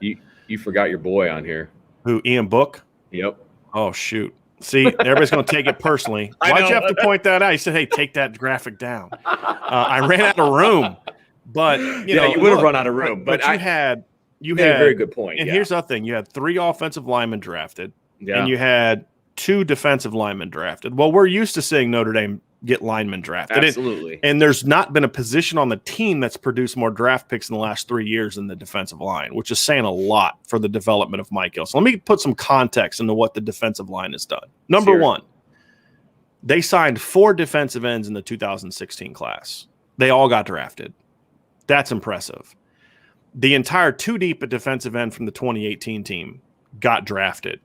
You forgot your boy on here. Who, Ian Book? Yep. Oh, shoot. See, everybody's going to take it personally. Why'd you have to point that out? He said, hey, take that graphic down. I ran out of room. But, you would have run out of room. But you had a very good point. And here's the other thing. You had 3 offensive linemen drafted, and you had 2 defensive linemen drafted. Well, we're used to seeing Notre Dame get linemen drafted. Absolutely. And there's not been a position on the team that's produced more draft picks in the last 3 years than the defensive line, which is saying a lot for the development of Mike Hill. So let me put some context into what the defensive line has done. Number 1, they signed 4 defensive ends in the 2016 class. They all got drafted. That's impressive. The entire 2 deep at defensive end from the 2018 team got drafted.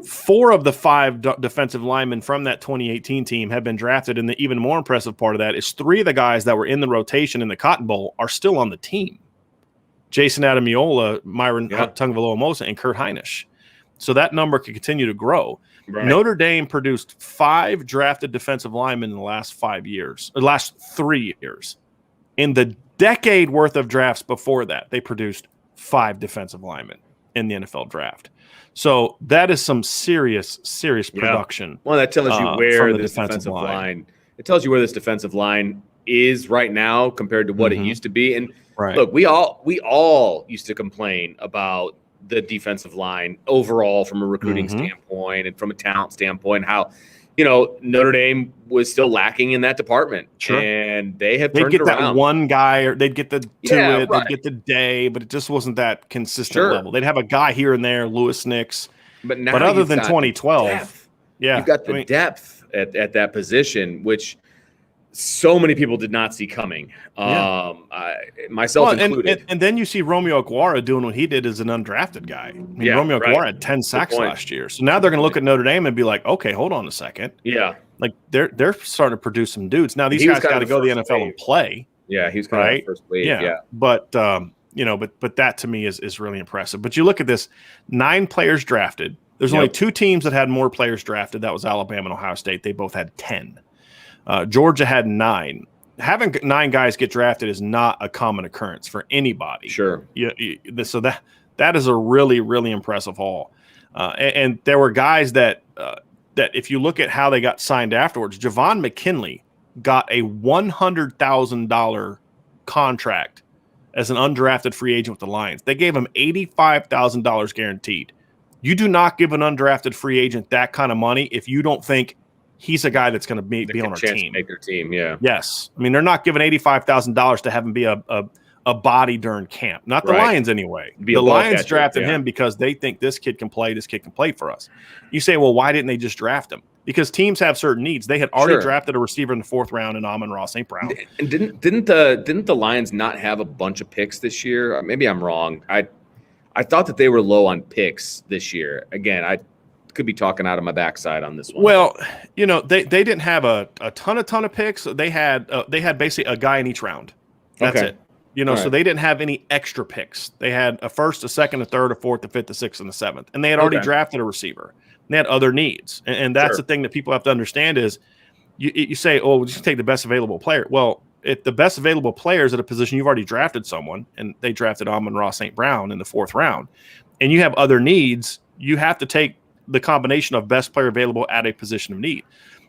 4 of the 5 defensive linemen from that 2018 team have been drafted, and the even more impressive part of that is 3 of the guys that were in the rotation in the Cotton Bowl are still on the team. Jason Adamiola, Myron Tungvaloa-Mosa, and Kurt Heinisch. So that number could continue to grow. Right. Notre Dame produced 5 drafted defensive linemen in the last 3 years. In the decade worth of drafts before that, they produced 5 defensive linemen in the NFL draft. So that is some serious production. Well, that tells you where this defensive line. It tells you where this defensive line is right now compared to what it used to be. And look, we all used to complain about the defensive line overall from a recruiting standpoint and from a talent standpoint, how Notre Dame was still lacking in that department. Sure. And they have turned it around. They'd get that one guy, or they'd get the they'd get the day, but it just wasn't that consistent level. They'd have a guy here and there, Lewis Nix. But other than 2012, you've got the depth at that position, which so many people did not see coming, myself included. And then you see Romeo Okwara doing what he did as an undrafted guy. Romeo Okwara had 10 sacks last year. So now they're going to look at Notre Dame and be like, okay, hold on a second. Yeah. Like they're starting to produce some dudes. Now these guys got to go to the NFL and play. Yeah, he's kind of the first wave. Yeah. But but that to me is really impressive. But you look at this, 9 players drafted. There's only 2 teams that had more players drafted. That was Alabama and Ohio State. They both had 10. Georgia had 9. Having 9 guys get drafted is not a common occurrence for anybody. Sure. So that is a really, really impressive haul. And there were guys that if you look at how they got signed afterwards, Javon McKinley got a $100,000 contract as an undrafted free agent with the Lions. They gave him $85,000 guaranteed. You do not give an undrafted free agent that kind of money if you don't think he's a guy that's going to be on our team. Make their team, yeah. Yes. I mean, they're not giving $85,000 to have him be a body during camp. Not the Lions anyway. The Lions drafted him because they think this kid can play for us. You say, well, why didn't they just draft him? Because teams have certain needs. They had already drafted a receiver in the 4th round in Amon-Ra St. Brown. And didn't the Lions not have a bunch of picks this year? Maybe I'm wrong. I thought that they were low on picks this year. Again, I could be talking out of my backside on this one. Well, they didn't have a ton of picks. They had basically a guy in each round. That's it. So they didn't have any extra picks. They had a 1st, a 2nd, a 3rd, a 4th, a 5th, a 6th, and a 7th. And they had already drafted a receiver. And they had other needs. And that's the thing that people have to understand is you say, oh, we'll just take the best available player. Well, if the best available player is at a position, you've already drafted someone, and they drafted Amon-Ra St. Brown in the 4th round, and you have other needs, you have to take the combination of best player available at a position of need.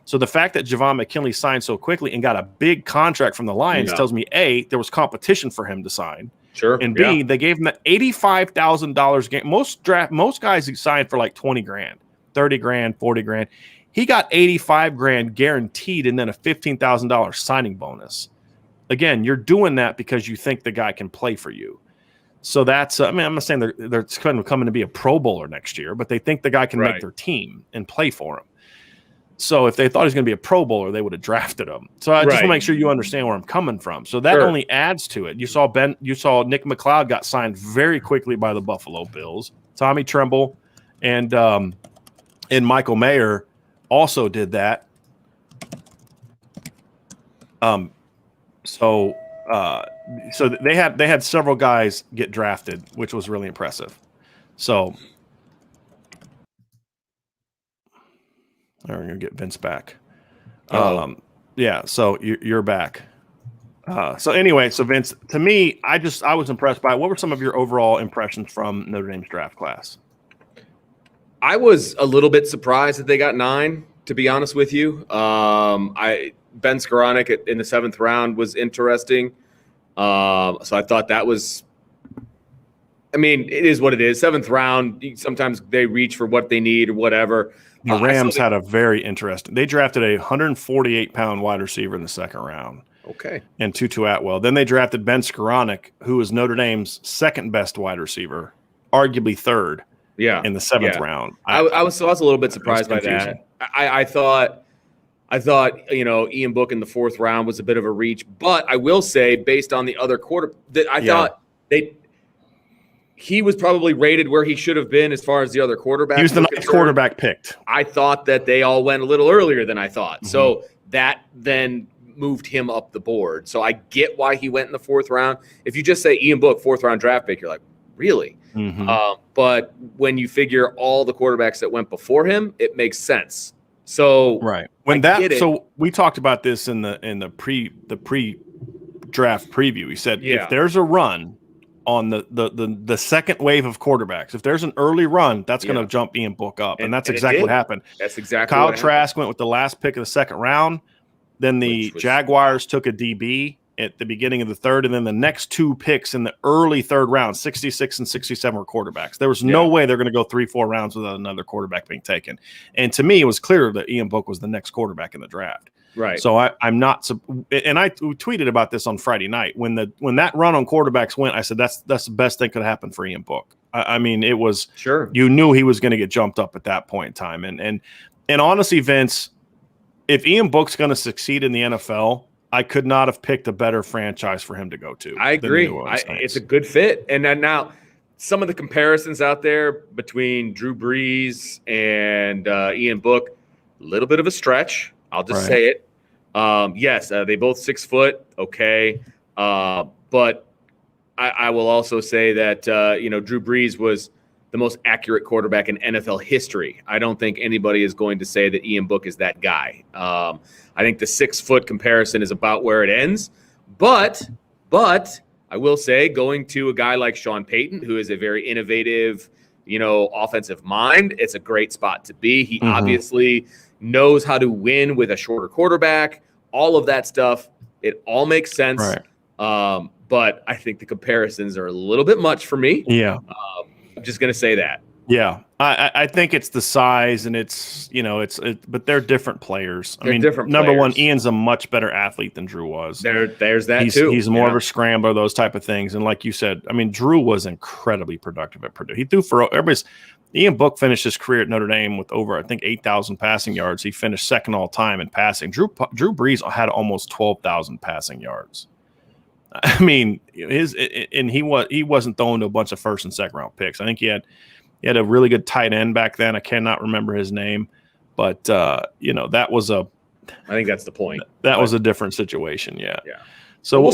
So the fact that Javon McKinley signed so quickly and got a big contract from the Lions tells me, A, there was competition for him to sign. Sure. And B, they gave him that $85,000 game. Most guys signed for like $20,000, $30,000, $40,000. He got $85,000 guaranteed and then a $15,000 signing bonus. Again, you're doing that because you think the guy can play for you. So that's, I'm not saying they're kind of coming to be a Pro Bowler next year, but they think the guy can make their team and play for them. So if they thought he was going to be a Pro Bowler, they would have drafted him. So I just want to make sure you understand where I'm coming from. So that only adds to it. You saw Nick McLeod got signed very quickly by the Buffalo Bills. Tommy Tremble and Michael Mayer also did that. So they had several guys get drafted, which was really impressive. So we're going to get Vince back. Yeah, so you're back. So anyway, so Vince, to me, I was impressed by it. What were some of your overall impressions from Notre Dame's draft class? I was a little bit surprised that they got 9, to be honest with you. Ben Skoranek in the 7th round was interesting. So I thought that was, it is what it is. 7th round, sometimes they reach for what they need or whatever. The Rams had a very interesting. They drafted a 148-pound wide receiver in the 2nd round. Okay. And Tutu Atwell. Then they drafted Ben Skoranek, who was Notre Dame's 2nd best wide receiver, arguably 3rd. Yeah. In the 7th round. I was a little bit surprised by that. I thought Ian Book in the 4th round was a bit of a reach, but I will say, based on the other quarter, that I thought he was probably rated where he should have been as far as the other quarterbacks. He was the 9th quarterback picked. I thought that they all went a little earlier than I thought. Mm-hmm. So that then moved him up the board. So I get why he went in the 4th round. If you just say Ian Book, 4th round draft pick, you're like, really? Mm-hmm. But when you figure all the quarterbacks that went before him, it makes sense. So so we talked about this in the pre-draft preview. He said if there's a run on the second wave of quarterbacks, if there's an early run, that's going to jump Ian Book up, and that's exactly what happened. That's exactly Kyle Trask went with the last pick of the 2nd round. Then the Jaguars took a DB at the beginning of the 3rd, and then the next 2 picks in the early 3rd round, 66 and 67, were quarterbacks. There was no way they're going to go 3-4 rounds without another quarterback being taken. And to me, it was clear that Ian Book was the next quarterback in the draft. Right. So I'm not – and I tweeted about this on Friday night. When that run on quarterbacks went, I said that's the best thing could happen for Ian Book. It was – you knew he was going to get jumped up at that point in time. And honestly, Vince, if Ian Book's going to succeed in the NFL – I could not have picked a better franchise for him to go to. I agree. It's a good fit. And then now some of the comparisons out there between Drew Brees and Ian Book, a little bit of a stretch. I'll just say it. Yes, they both 6 foot. Okay. But I will also say that, Drew Brees was the most accurate quarterback in NFL history. I don't think anybody is going to say that Ian Book is that guy. I think the 6 foot comparison is about where it ends. But I will say, going to a guy like Sean Payton, who is a very innovative, offensive mind, it's a great spot to be. He obviously knows how to win with a shorter quarterback. All of that stuff, it all makes sense. Right. But I think the comparisons are a little bit much for me. Yeah. I'm just going to say that. Yeah. I think it's the size, and but they're different players. Different number players. one, Ian's a much better athlete than Drew was. There's that too. He's more of a scrambler, those type of things. And like you said, Drew was incredibly productive at Purdue. He threw for everybody's. Ian Book finished his career at Notre Dame with over, I think, 8,000 passing yards. He finished second all time in passing. Drew Brees had almost 12,000 passing yards. He wasn't throwing to a bunch of first and second round picks. I think he had a really good tight end back then. I cannot remember his name, but that was I think that's the point. That was a different situation. Yeah. Yeah. So we'll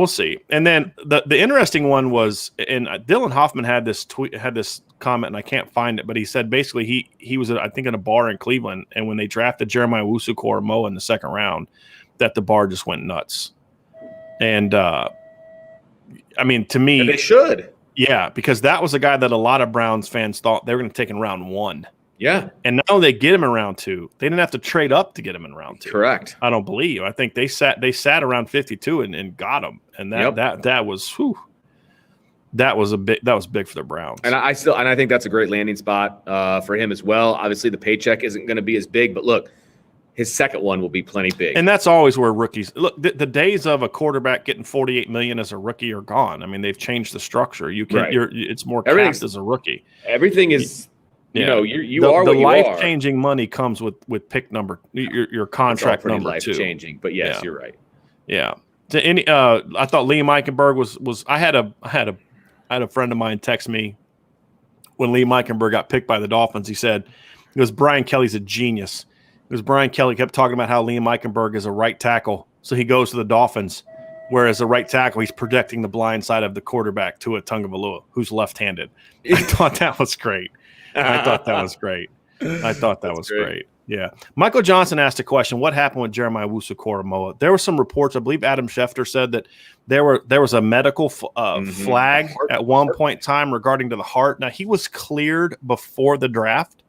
see. And then the interesting one was, and Dylan Hoffman had this comment, and I can't find it, but he said basically he was I think in a bar in Cleveland, and when they drafted Jeremiah Owusu-Koramoah in the second round, that the bar just went nuts. And to me, and they should. Yeah, because that was a guy that a lot of Browns fans thought they were going to take in round 1. Yeah. And now they get him in round 2. They didn't have to trade up to get him in round 2. Correct. I don't believe. I think they sat around 52 and got him. And that was big for the Browns. And I think that's a great landing spot for him as well. Obviously the paycheck isn't going to be as big, but look, his second one will be plenty big. And that's always where rookies look. The days of a quarterback getting $48 million as a rookie are gone. They've changed the structure. You can it's more capped as a rookie. Everything is you are what you are. The life-changing money comes with pick number your contract number life-changing, but yes, you're right. Yeah. I thought Liam Eichenberg was I had a friend of mine text me when Liam Eichenberg got picked by the Dolphins. He said, Brian Kelly's a genius. Because Brian Kelly kept talking about how Liam Eichenberg is a right tackle. So he goes to the Dolphins, whereas a right tackle, he's protecting the blind side of the quarterback, Tua Tagovailoa, who's left-handed. I thought that was great. I thought that was great. Yeah. Michael Johnson asked a question, what happened with Jeremiah Owusu-Koramoah? There were some reports, I believe Adam Schefter said that there was a medical flag at one point in time regarding to the heart. Now, he was cleared before the draft.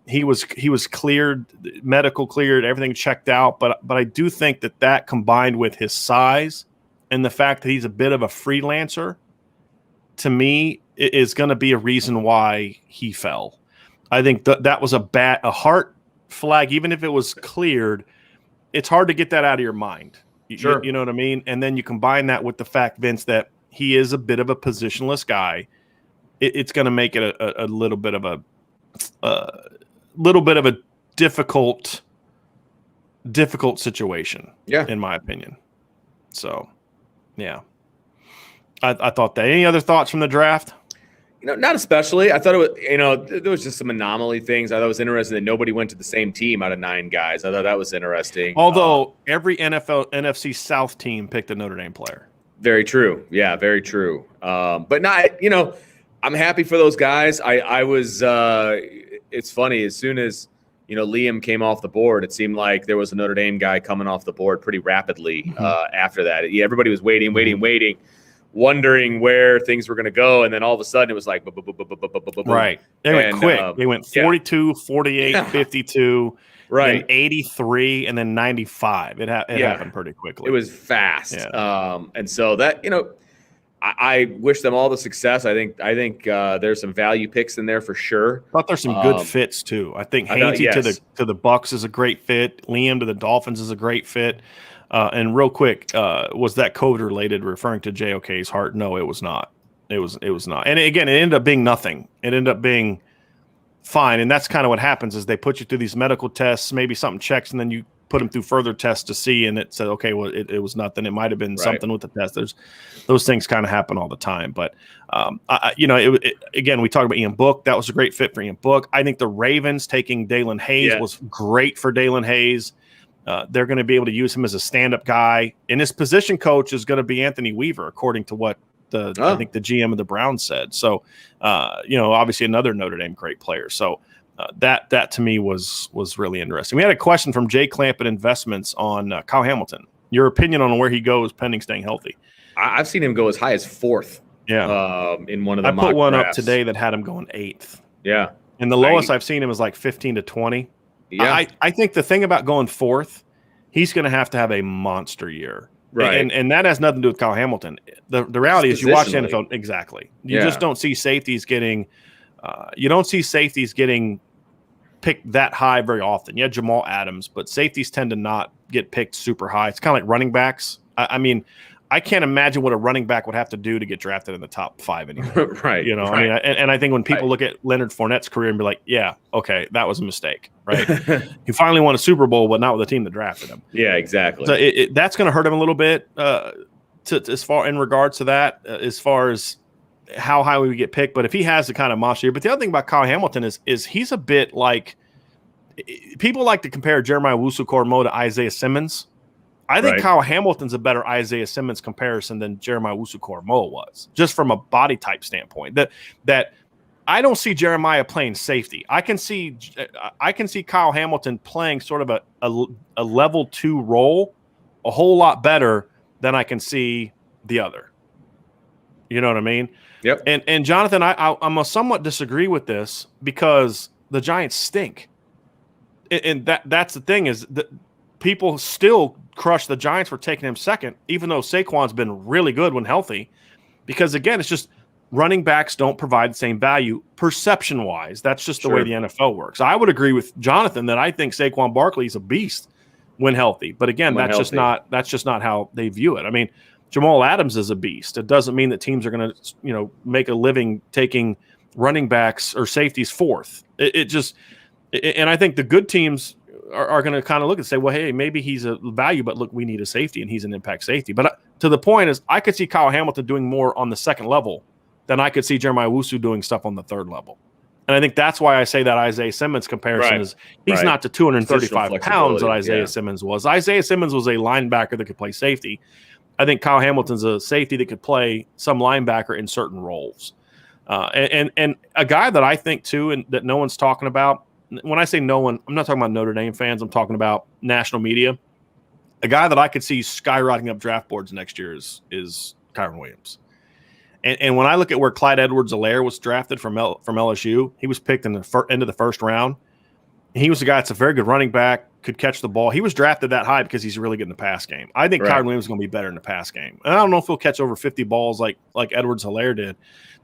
He was cleared, medical cleared, everything checked out. But I do think that combined with his size and the fact that he's a bit of a freelancer, to me, is going to be a reason why he fell. I think that was a heart flag, even if it was cleared. It's hard to get that out of your mind. Sure. You know what I mean? And then you combine that with the fact, Vince, that he is a bit of a positionless guy. It's going to make it a little bit of a difficult situation, in my opinion. So, yeah, I thought that. Any other thoughts from the draft? Not especially. I thought it was, there was just some anomaly things. I thought it was interesting that nobody went to the same team out of 9 guys. I thought that was interesting. Although every NFC South team picked a Notre Dame player. Very true. Yeah, very true. But not, I'm happy for those guys. I was. It's funny. As soon as Liam came off the board, it seemed like there was a Notre Dame guy coming off the board pretty rapidly. After that, everybody was waiting, wondering where things were going to go, and then all of a sudden it was like, right. They went quick. They went 42, 48, 52, right, 83, and then 95. It happened pretty quickly. It was fast. And so that I wish them all the success. I think there's some value picks in there for sure. I thought there's some good fits too. I think Hainsey to the Bucks is a great fit. Liam to the Dolphins is a great fit. And real quick, was that COVID related, referring to JOK's heart? No, it was not. It was not. And again, it ended up being nothing. It ended up being fine. And that's kind of what happens is they put you through these medical tests, maybe something checks, and then you put them through further tests to see, and it said, okay, well, it was nothing. It might have been something with the test. Those things kind of happen all the time. But, again, we talked about Ian Book. That was a great fit for Ian Book. I think the Ravens taking Dalen Hayes was great for Dalen Hayes. They're going to be able to use him as a stand-up guy. And his position coach is going to be Anthony Weaver, according to what I think the GM of the Browns said. So, obviously another Notre Dame great player. So that to me was really interesting. We had a question from Jay Clampett Investments on Kyle Hamilton. Your opinion on where he goes pending staying healthy? I've seen him go as high as 4th. Yeah. In one of the I put one drafts up today that had him going 8th. Yeah. And the lowest I've seen him is like 15 to 20. Yeah. I think the thing about going 4th, he's going to have a monster year. Right. And that has nothing to do with Kyle Hamilton. The reality is you watch the NFL. Exactly. You just don't see safeties getting You don't see safeties getting picked that high very often. Yeah, Jamal Adams, but safeties tend to not get picked super high. It's kind of like running backs. I mean, I can't imagine what a running back would have to do to get drafted in the top 5 anymore. Right. You know, I mean, and I think when people look at Leonard Fournette's career and be like, yeah, okay, that was a mistake, right? He finally won a Super Bowl, but not with the team that drafted him. Yeah, exactly. So that's going to hurt him a little bit as far in regards to that, as far as how high we get picked. But if he has the kind of monster year, but the other thing about Kyle Hamilton is he's a bit like, people like to compare Jeremiah Owusu-Koramoah to Isaiah Simmons. I think Kyle Hamilton's a better Isaiah Simmons comparison than Jeremiah Owusu-Koramoah was, just from a body type standpoint. That I don't see Jeremiah playing safety. I can see Kyle Hamilton playing sort of a level 2 role a whole lot better than I can see the other. You know what I mean? Yep. And Jonathan, I'm a somewhat disagree with this because the Giants stink. And that's the thing is that people still crush the Giants for taking him second, even though Saquon's been really good when healthy. Because, again, it's just running backs don't provide the same value perception-wise. That's just the way the NFL works. I would agree with Jonathan that I think Saquon Barkley is a beast when healthy. But, again, that's just not how they view it. I mean, Jamal Adams is a beast. It doesn't mean that teams are going to, make a living taking running backs or safeties fourth. And I think the good teams are going to kind of look and say, well, hey, maybe he's a value, but look, we need a safety, and he's an impact safety. But to the point is, I could see Kyle Hamilton doing more on the second level than I could see Jeremiah Owusu doing stuff on the third level. And I think that's why I say that Isaiah Simmons comparison is he's not to 235 pounds that Isaiah Simmons was. Isaiah Simmons was a linebacker that could play safety. I think Kyle Hamilton's a safety that could play some linebacker in certain roles. And a guy that I think, too, and that no one's talking about, when I say no one, I'm not talking about Notre Dame fans. I'm talking about national media. A guy that I could see skyrocketing up draft boards next year is Kyren Williams. And when I look at where Clyde Edwards-Helaire was drafted from LSU, he was picked in the end of the first round. He was a guy that's a very good running back, could catch the ball. He was drafted that high because he's really good in the pass game. I think Kyren Williams is going to be better in the pass game. And I don't know if he'll catch over 50 balls like Edwards-Helaire did,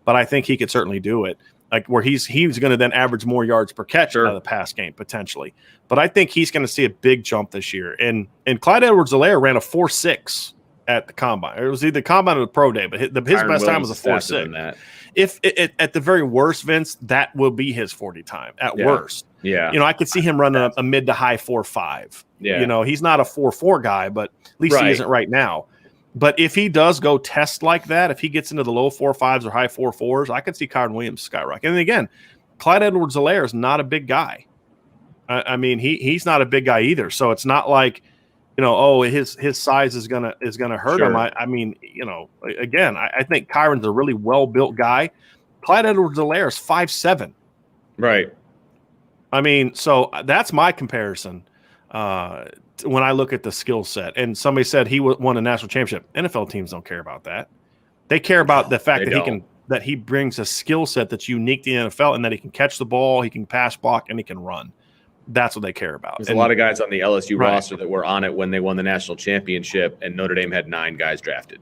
but I think he could certainly do it. Like where he's going to then average more yards per catch out of the pass game potentially. But I think he's going to see a big jump this year. And Clyde Edwards-Helaire ran a 4.6 at the combine. It was either combine or the pro day, but his best time was a 4.6. If at the very worst, Vince, that will be his 40 time at worst. Yeah. I could see him running a mid to high 4.5. Yeah. He's not a 4.4 guy, but at least he isn't right now. But if he does go test like that, if he gets into the low 4.5s or high 4.4s, I could see Kyren Williams skyrocket. And again, Clyde Edwards-Helaire is not a big guy. I mean, he's not a big guy either. So it's not like, his size is gonna hurt him. I mean, again, I think Kyron's a really well built guy. Clyde Edwards-Helaire is 5'7". Right. I mean, so that's my comparison. When I look at the skill set, and somebody said he won a national championship. NFL teams don't care about that. They care about the fact that he brings a skill set that's unique to the NFL, and that he can catch the ball, he can pass block, and he can run. That's what they care about. There's a lot of guys on the LSU roster that were on it when they won the national championship, and Notre Dame had 9 guys drafted.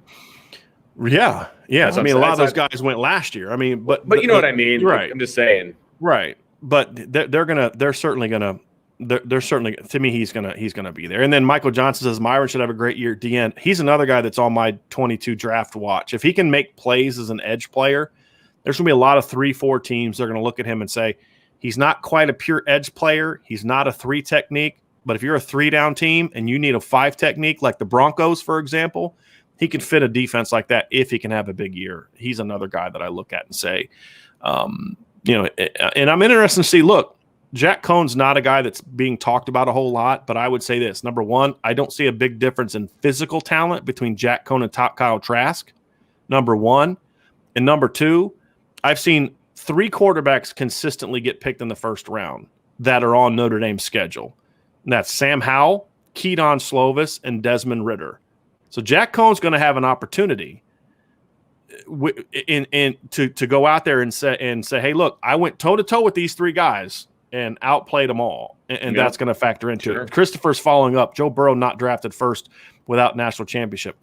Yeah. I mean, a lot of those guys went last year. I mean, but you know what I mean, right? I'm just saying, right? But they're certainly gonna. To me, he's gonna be there. And then Michael Johnson says Myron should have a great year at the end. He's another guy that's on my 22 draft watch. If he can make plays as an edge player, there's gonna be a lot of 3-4 teams that are gonna look at him and say he's not quite a pure edge player. He's not a 3 technique. But if you're a 3-down team and you need a 5 technique, like the Broncos, for example, he can fit a defense like that if he can have a big year. He's another guy that I look at and say, and I'm interested to see. Look. Jack Cohn's not a guy that's being talked about a whole lot, but I would say this. Number one, I don't see a big difference in physical talent between Jack Cohn and Kyle Trask, number one. And number two, I've seen 3 quarterbacks consistently get picked in the first round that are on Notre Dame's schedule. And that's Sam Howell, Keaton Slovis, and Desmond Ridder. So Jack Cohn's going to have an opportunity to go out there and say, hey, look, I went toe-to-toe with these 3 guys and outplayed them all, and that's going to factor into it. Christopher's following up. Joe Burrow not drafted first without national championship.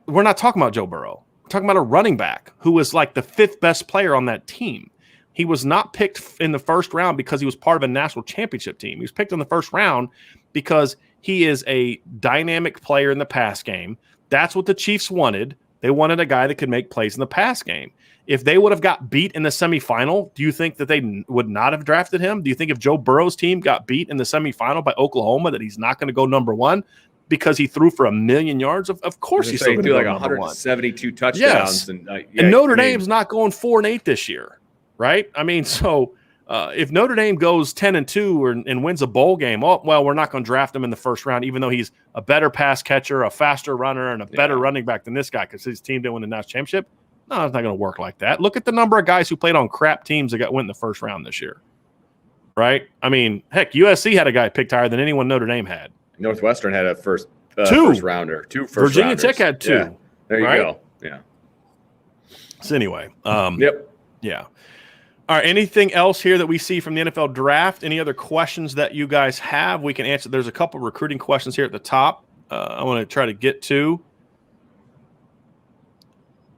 We're not talking about Joe Burrow. We're talking about a running back who was like the 5th best player on that team. He was not picked in the first round because he was part of a national championship team. He was picked in the first round because he is a dynamic player in the pass game. That's what the Chiefs wanted. They wanted a guy that could make plays in the pass game. If they would have got beat in the semifinal, do you think that they would not have drafted him? Do you think if Joe Burrow's team got beat in the semifinal by Oklahoma that he's not going to go number one because he threw for 1,000,000 yards? Of course he's still going to go like number 172 touchdowns. Yes. And Notre Dame's not going 4-8 this year, right? I mean, so if Notre Dame goes 10-2 and wins a bowl game, we're not going to draft him in the first round, even though he's a better pass catcher, a faster runner, and a better running back than this guy because his team didn't win the national championship. No, it's not going to work like that. Look at the number of guys who played on crap teams that went in the first round this year, right? I mean, heck, USC had a guy picked higher than anyone Notre Dame had. Northwestern had a first rounder. Two first Virginia rounders. Tech had 2. Yeah. There you go. Yeah. So anyway. Yep. Yeah. All right. Anything else here that we see from the NFL draft? Any other questions that you guys have? We can answer. There's a couple recruiting questions here at the top. I want to try to get to.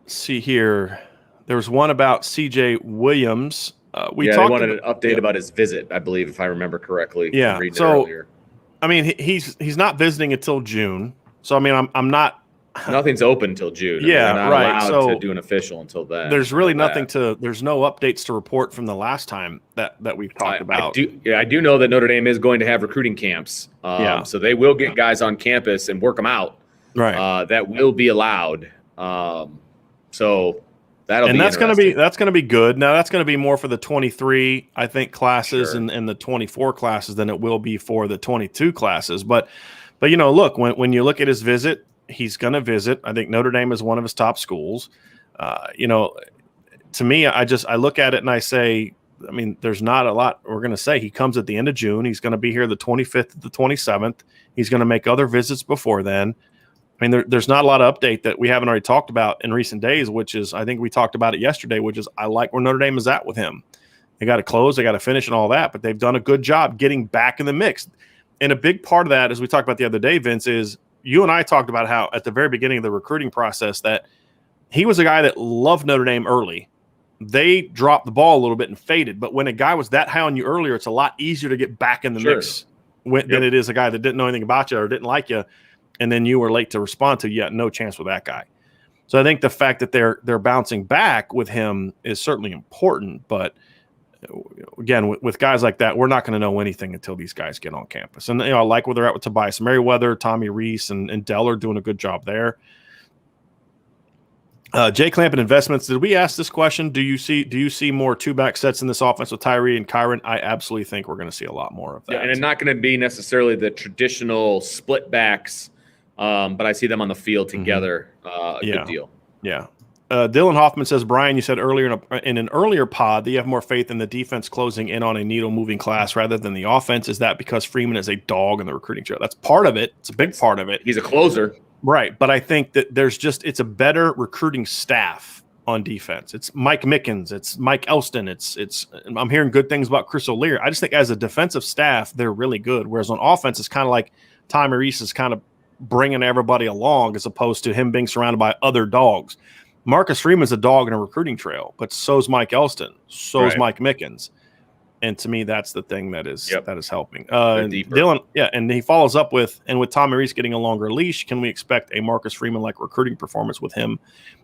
See here. There was one about CJ Williams. They wanted an update about his visit, I believe, if I remember correctly. Yeah. So, I mean, he's not visiting until June. So, I mean, I'm not. Nothing's open until June. Yeah, they're not right. allowed to do an official until then. There's really nothing there's no updates to report from the last time that we've talked about. I do know that Notre Dame is going to have recruiting camps. So they will get guys on campus and work them out. Right. That will be allowed. So that'll be that's going to be good. Now that's going to be more for the 23, I think, classes and the 24 classes than it will be for the 22 classes. But look, when you look at his visit, he's going to visit. I think Notre Dame is one of his top schools. To me, I look at it and I say, I mean, there's not a lot we're going to say. He comes at the end of June. He's going to be here the 25th to the 27th. He's going to make other visits before then. I mean, there's not a lot of update that we haven't already talked about in recent days, which is, I think we talked about it yesterday, which is I like where Notre Dame is at with him. They got to close, they got to finish and all that, but they've done a good job getting back in the mix. And a big part of that, as we talked about the other day, Vince, is you and I talked about how at the very beginning of the recruiting process that he was a guy that loved Notre Dame early. They dropped the ball a little bit and faded. But when a guy was that high on you earlier, it's a lot easier to get back in the mix than it is a guy that didn't know anything about you or didn't like you. And then you were late to respond to, no chance with that guy. So I think the fact that they're bouncing back with him is certainly important. But again, with guys like that, we're not going to know anything until these guys get on campus. And I like where they're at with Tobias Merriweather, Tommy Reese, and Dell are doing a good job there. Jay Clampett Investments. Did we ask this question? Do you see more 2-back sets in this offense with Tyree and Kyron? I absolutely think we're going to see a lot more of that. Yeah, and it's not going to be necessarily the traditional split backs, but I see them on the field together. Good deal. Yeah. Dylan Hoffman says, Brian, you said earlier in an earlier pod that you have more faith in the defense closing in on a needle-moving class rather than the offense. Is that because Freeman is a dog in the recruiting trail? That's part of it. It's a big part of it. He's a closer. Right, but I think that it's a better recruiting staff on defense. It's Mike Mickens, it's Mike Elston, it's I'm hearing good things about Chris O'Leary. I just think as a defensive staff, they're really good. Whereas on offense, it's kind of like Tommy Reese is kind of bringing everybody along as opposed to him being surrounded by other dogs. Marcus Freeman's a dog in a recruiting trail, but so's Mike Elston, so's Mike Mickens. And to me, that's the thing that is helping. Dylan, and he follows up with Tommy Reese getting a longer leash, can we expect a Marcus Freeman-like recruiting performance with him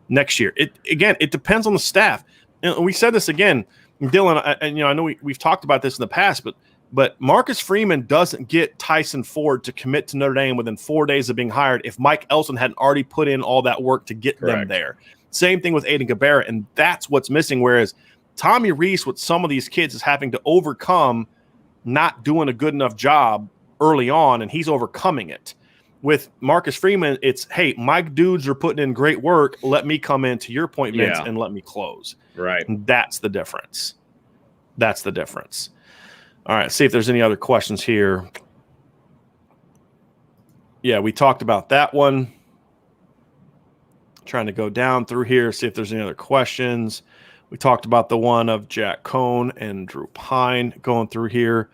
next year? It depends on the staff. And we said this again, Dylan, I know we've talked about this in the past, but Marcus Freeman doesn't get Tyson Ford to commit to Notre Dame within 4 days of being hired if Mike Elston hadn't already put in all that work to get them there. Same thing with Aiden Gabbera, and that's what's missing, whereas Tommy Reese with some of these kids is having to overcome not doing a good enough job early on, and he's overcoming it. With Marcus Freeman, it's, hey, my dudes are putting in great work. Let me come in, to your point, Vince, and let me close. Right. And that's the difference. That's the difference. All right, see if there's any other questions here. Yeah, we talked about that one. Trying to go down through here, see if there's any other questions. We talked about the one of Jack Cohn and Drew Pine going through here.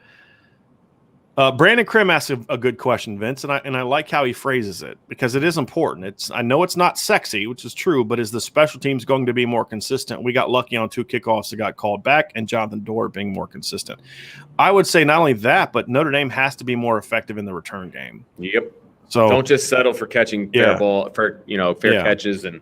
Brandon Krim asked a good question, Vince, and I like how he phrases it because it is important. I know it's not sexy, which is true, but is the special teams going to be more consistent? We got lucky on 2 kickoffs that got called back, and Jonathan Dorr being more consistent. I would say not only that, but Notre Dame has to be more effective in the return game. Yep. So don't just settle for catching fair catches, and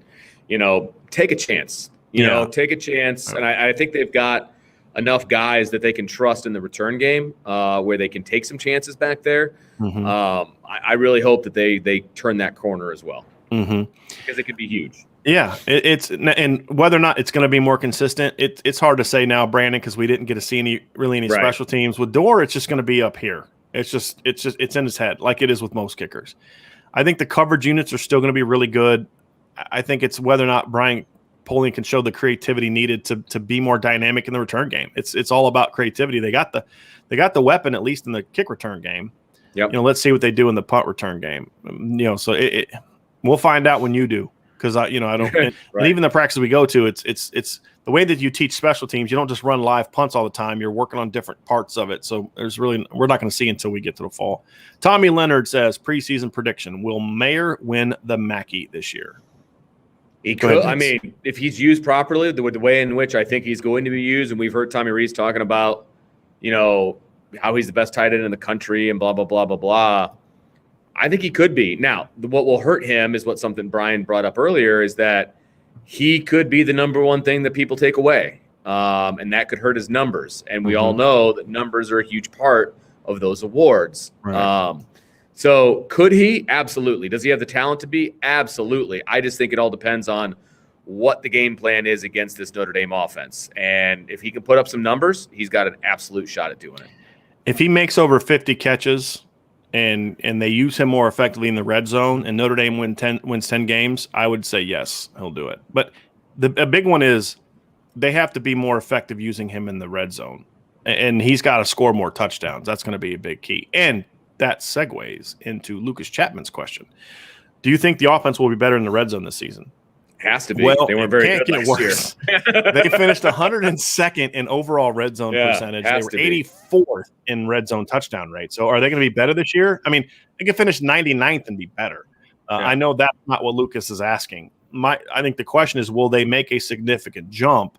take a chance. Take a chance, and I think they've got enough guys that they can trust in the return game where they can take some chances back there. Mm-hmm. I really hope that they turn that corner as well because it could be huge. Yeah, and whether or not it's going to be more consistent, it's hard to say now, Brandon, because we didn't get to see any special teams. With Dorr, it's just going to be up here. It's in his head like it is with most kickers. I think the coverage units are still going to be really good. I think it's whether or not Brian Polian can show the creativity needed to be more dynamic in the return game. It's all about creativity. They got the weapon, at least in the kick return game. Yep. Let's see what they do in the punt return game. So we'll find out when you do, because I don't. And even the practice we go to, it's the way that you teach special teams. You don't just run live punts all the time. You're working on different parts of it. So we're not going to see until we get to the fall. Tommy Leonard says preseason prediction: will Mayer win the Mackey this year? He could. I mean, if he's used properly, the way in which I think he's going to be used, and we've heard Tommy Rees talking about, how he's the best tight end in the country and blah, blah, blah, blah, blah. I think he could be. Now, what will hurt him is something Brian brought up earlier, is that he could be the number one thing that people take away, and that could hurt his numbers. And we all know that numbers are a huge part of those awards. Right. So could he? Absolutely. Does he have the talent to be? Absolutely. I just think it all depends on what the game plan is against this Notre Dame offense. And if he can put up some numbers, he's got an absolute shot at doing it. If he makes over 50 catches and they use him more effectively in the red zone and Notre Dame wins 10 games, I would say yes, he'll do it. But a big one is they have to be more effective using him in the red zone. And he's got to score more touchdowns. That's going to be a big key. And that segues into Lucas Chapman's question. Do you think the offense will be better in the red zone this season? Has to be. Well, they weren't very good last year. They finished 102nd in overall red zone percentage. They were 84th in red zone touchdown rate. So are they going to be better this year? I mean, they could finish 99th and be better. I know that's not what Lucas is asking. I think the question is, will they make a significant jump?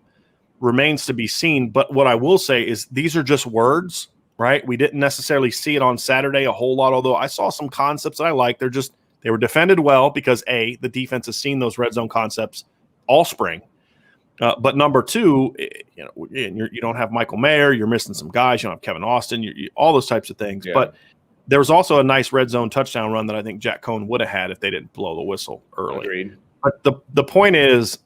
Remains to be seen. But what I will say is these are just words. Right, we didn't necessarily see it on Saturday a whole lot, although I saw some concepts that I like. They were defended well because the defense has seen those red zone concepts all spring. But number two, you don't have Michael Mayer, you're missing some guys. You don't have Kevin Austin, all those types of things. Yeah. But there was also a nice red zone touchdown run that I think Jack Cohn would have had if they didn't blow the whistle early. Agreed. But the point is,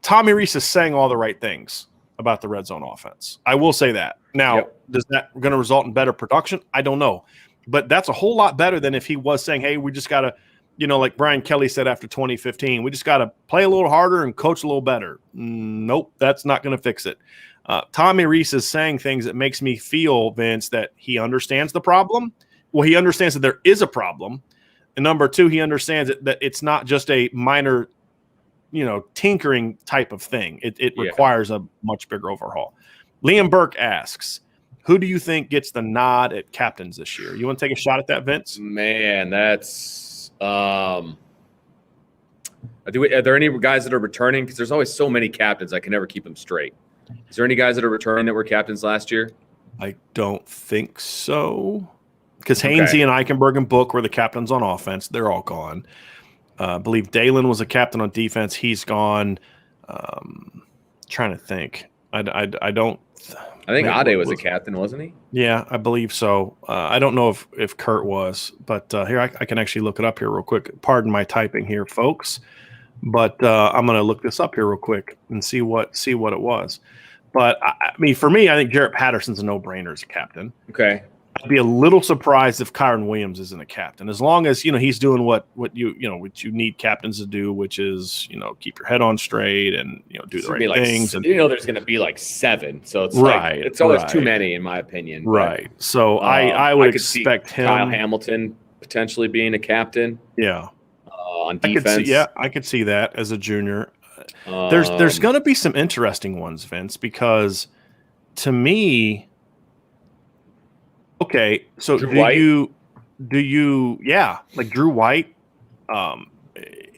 Tommy Rees is saying all the right things about the red zone offense. I will say that. Now, Is that going to result in better production? I don't know. But that's a whole lot better than if he was saying, hey, we just got to, like Brian Kelly said after 2015, we just got to play a little harder and coach a little better. Nope, that's not going to fix it. Tommy Rees is saying things that makes me feel, Vince, that he understands the problem. Well, he understands that there is a problem. And number two, he understands that it's not just a minor tinkering type of thing. It requires a much bigger overhaul. Liam Burke asks, who do you think gets the nod at captains this year? You want to take a shot at that, Vince? Man, that's are there any guys that are returning? Because there's always so many captains. I can never keep them straight. Is there any guys that are returning that were captains last year? I don't think so. Because Hainsey and Eichenberg and Book were the captains on offense. They're all gone. I believe Dalen was a captain on defense. He's gone. Trying to think. I don't. I think Ade was a captain, wasn't he? Yeah, I believe so. I don't know if Kurt was, but here I can actually look it up here real quick. Pardon my typing here, folks, but I'm going to look this up here real quick and see what it was. But I mean, for me, I think Jarrett Patterson's a no-brainer as a captain. Okay. I'd be a little surprised if Kyron Williams isn't a captain, as long as he's doing what you need captains to do, which is keep your head on straight and do the right things. And there's going to be like 7, so it's it's always too many in my opinion. Right. So I would expect him. Kyle Hamilton potentially being a captain. Yeah. On defense. I could see that as a junior. There's going to be some interesting ones, Vince, because to me. Okay, so Drew White? like Drew White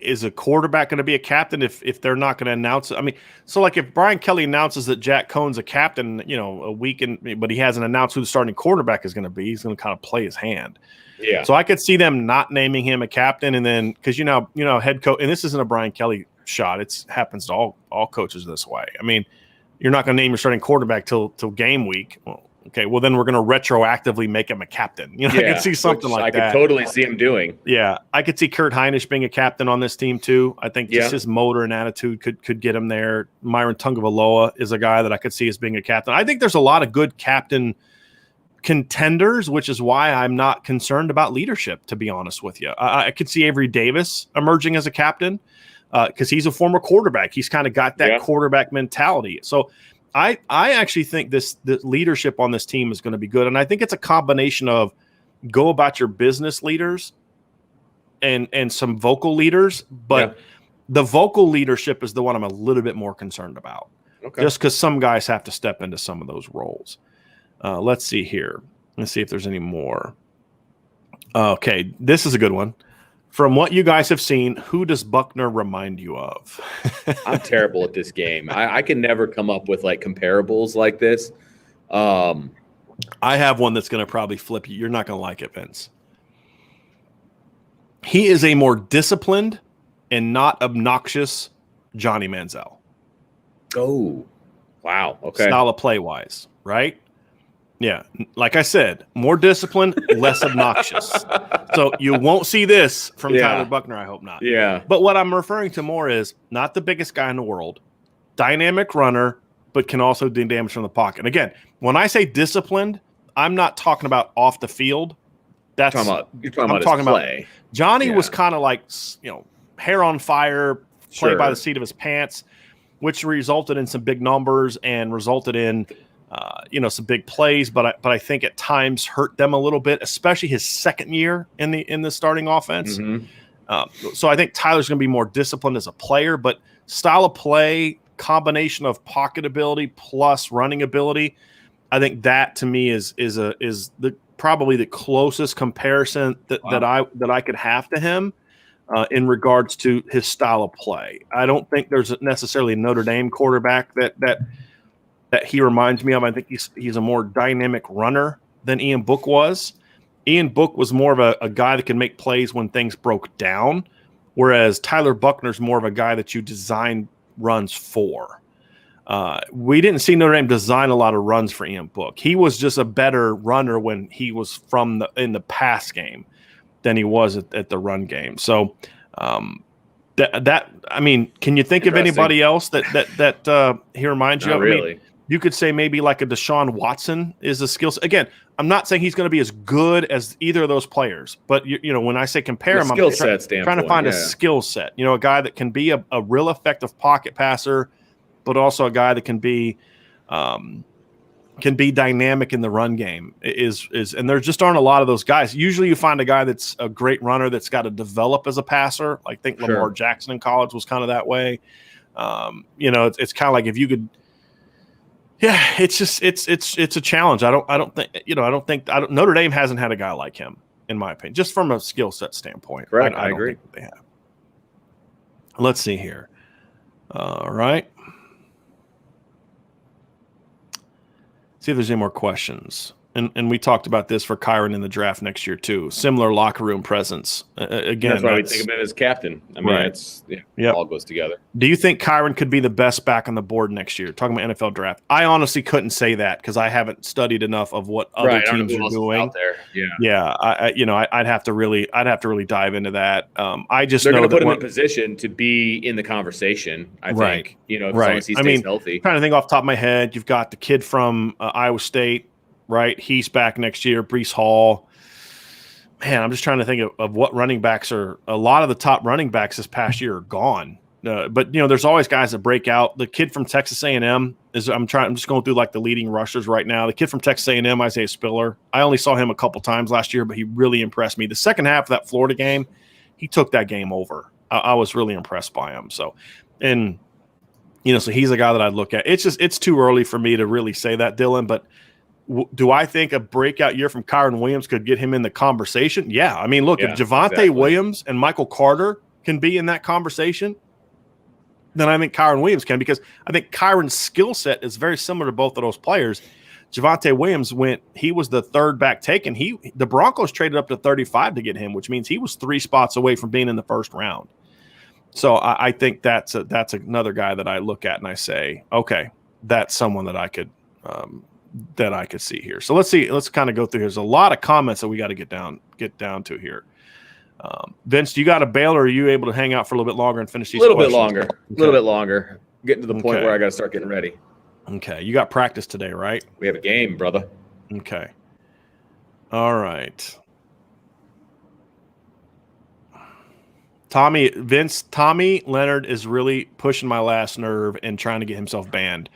is a quarterback going to be a captain if they're not going to announce it? I mean, so like if Brian Kelly announces that Jack Cohn's a captain, a week but he hasn't announced who the starting quarterback is going to be, he's going to kind of play his hand. Yeah. So I could see them not naming him a captain, and then because head coach, and this isn't a Brian Kelly shot, it happens to all coaches this way. I mean, you're not going to name your starting quarterback till game week. Well, okay, well then we're going to retroactively make him a captain. I could see something like that. I could totally see him doing. Yeah, I could see Kurt Hinish being a captain on this team too. I think just his motor and attitude could get him there. Myron Tungavaloa is a guy that I could see as being a captain. I think there's a lot of good captain contenders, which is why I'm not concerned about leadership, to be honest with you. I could see Avery Davis emerging as a captain because he's a former quarterback. He's kind of got that quarterback mentality. So I actually think the leadership on this team is going to be good. And I think it's a combination of go about your business leaders and some vocal leaders. But the vocal leadership is the one I'm a little bit more concerned about. Okay. Just because some guys have to step into some of those roles. Let's see here. Let's see if there's any more. Okay, this is a good one. From what you guys have seen, who does Buckner remind you of? I'm terrible at this game. I can never come up with like comparables like this. I have one that's going to probably flip you. You're not going to like it, Vince. He is a more disciplined and not obnoxious Johnny Manziel. Oh, wow. Okay. Style of play wise, right? Yeah, like I said, more disciplined, less obnoxious. So you won't see this from Tyler Buckner, I hope not. Yeah. But what I'm referring to more is not the biggest guy in the world, dynamic runner, but can also do damage from the pocket. And again, when I say disciplined, I'm not talking about off the field. You're talking about Johnny was kind of like, hair on fire, play by the seat of his pants, which resulted in some big numbers and resulted in some big plays, but I think at times hurt them a little bit, especially his second year in the starting offense. Mm-hmm. So I think Tyler's going to be more disciplined as a player, but style of play, combination of pocket ability plus running ability, I think that to me is probably the closest comparison that I could have to him in regards to his style of play. I don't think there's necessarily a Notre Dame quarterback that he reminds me of. I think he's a more dynamic runner than Ian Book was. Ian Book was more of a guy that can make plays when things broke down, whereas Tyler Buckner's more of a guy that you design runs for. We didn't see Notre Dame design a lot of runs for Ian Book. He was just a better runner when he was in the pass game than he was at the run game. So I mean, can you think of anybody else that he reminds you of? Really. I mean, you could say maybe like a Deshaun Watson is a skill set. Again, I'm not saying he's going to be as good as either of those players, but when I say compare him, I'm trying to find a skill set. A guy that can be a real effective pocket passer, but also a guy that can be dynamic in the run game. And there just aren't a lot of those guys. Usually, you find a guy that's a great runner that's got to develop as a passer. I think Lamar Jackson in college was kind of that way. It's kind of like if you could. Yeah, it's a challenge. Notre Dame hasn't had a guy like him, in my opinion, just from a skill set standpoint. Correct. I agree. Think they have. Let's see here. All right. See if there's any more questions. And we talked about this for Kyron in the draft next year too. Similar locker room presence. Again, that's why we think of him as captain. I mean, it all goes together. Do you think Kyron could be the best back on the board next year? Talking about NFL draft, I honestly couldn't say that because I haven't studied enough of what other teams are doing out there. I'd have to really dive into that. I just they're know going to put him in in position to be in the conversation. I think as long as he stays healthy. Trying to think off the top of my head, you've got the kid from Iowa State. Right, he's back next year. Breece Hall. Man, I'm just trying to think of what running backs are. A lot of the top running backs this past year are gone. But there's always guys that break out. The kid from Texas A&M is. I'm just going through like the leading rushers right now. The kid from Texas A&M, Isaiah Spiller. I only saw him a couple times last year, but he really impressed me. The second half of that Florida game, he took that game over. I was really impressed by him. So he's a guy that I'd look at. It's too early for me to really say that, Dylan, but. Do I think a breakout year from Kyron Williams could get him in the conversation? Yeah. I mean, look, if Javonte Williams and Michael Carter can be in that conversation, then I think Kyron Williams can, because I think Kyron's skill set is very similar to both of those players. Javonte Williams he was the third back taken. The Broncos traded up to 35 to get him, which means he was 3 spots away from being in the first round. So I think that's another guy that I look at and I say, okay, that's someone that I could see here. So let's see. Let's kind of go through. There's a lot of comments that we got to get down to here. Vince, do you got to bail, or are you able to hang out for a little bit longer and finish these? A little bit longer. Getting to the point where I got to start getting ready. Okay. You got practice today, right? We have a game, brother. Okay. All right. Tommy Leonard is really pushing my last nerve and trying to get himself banned.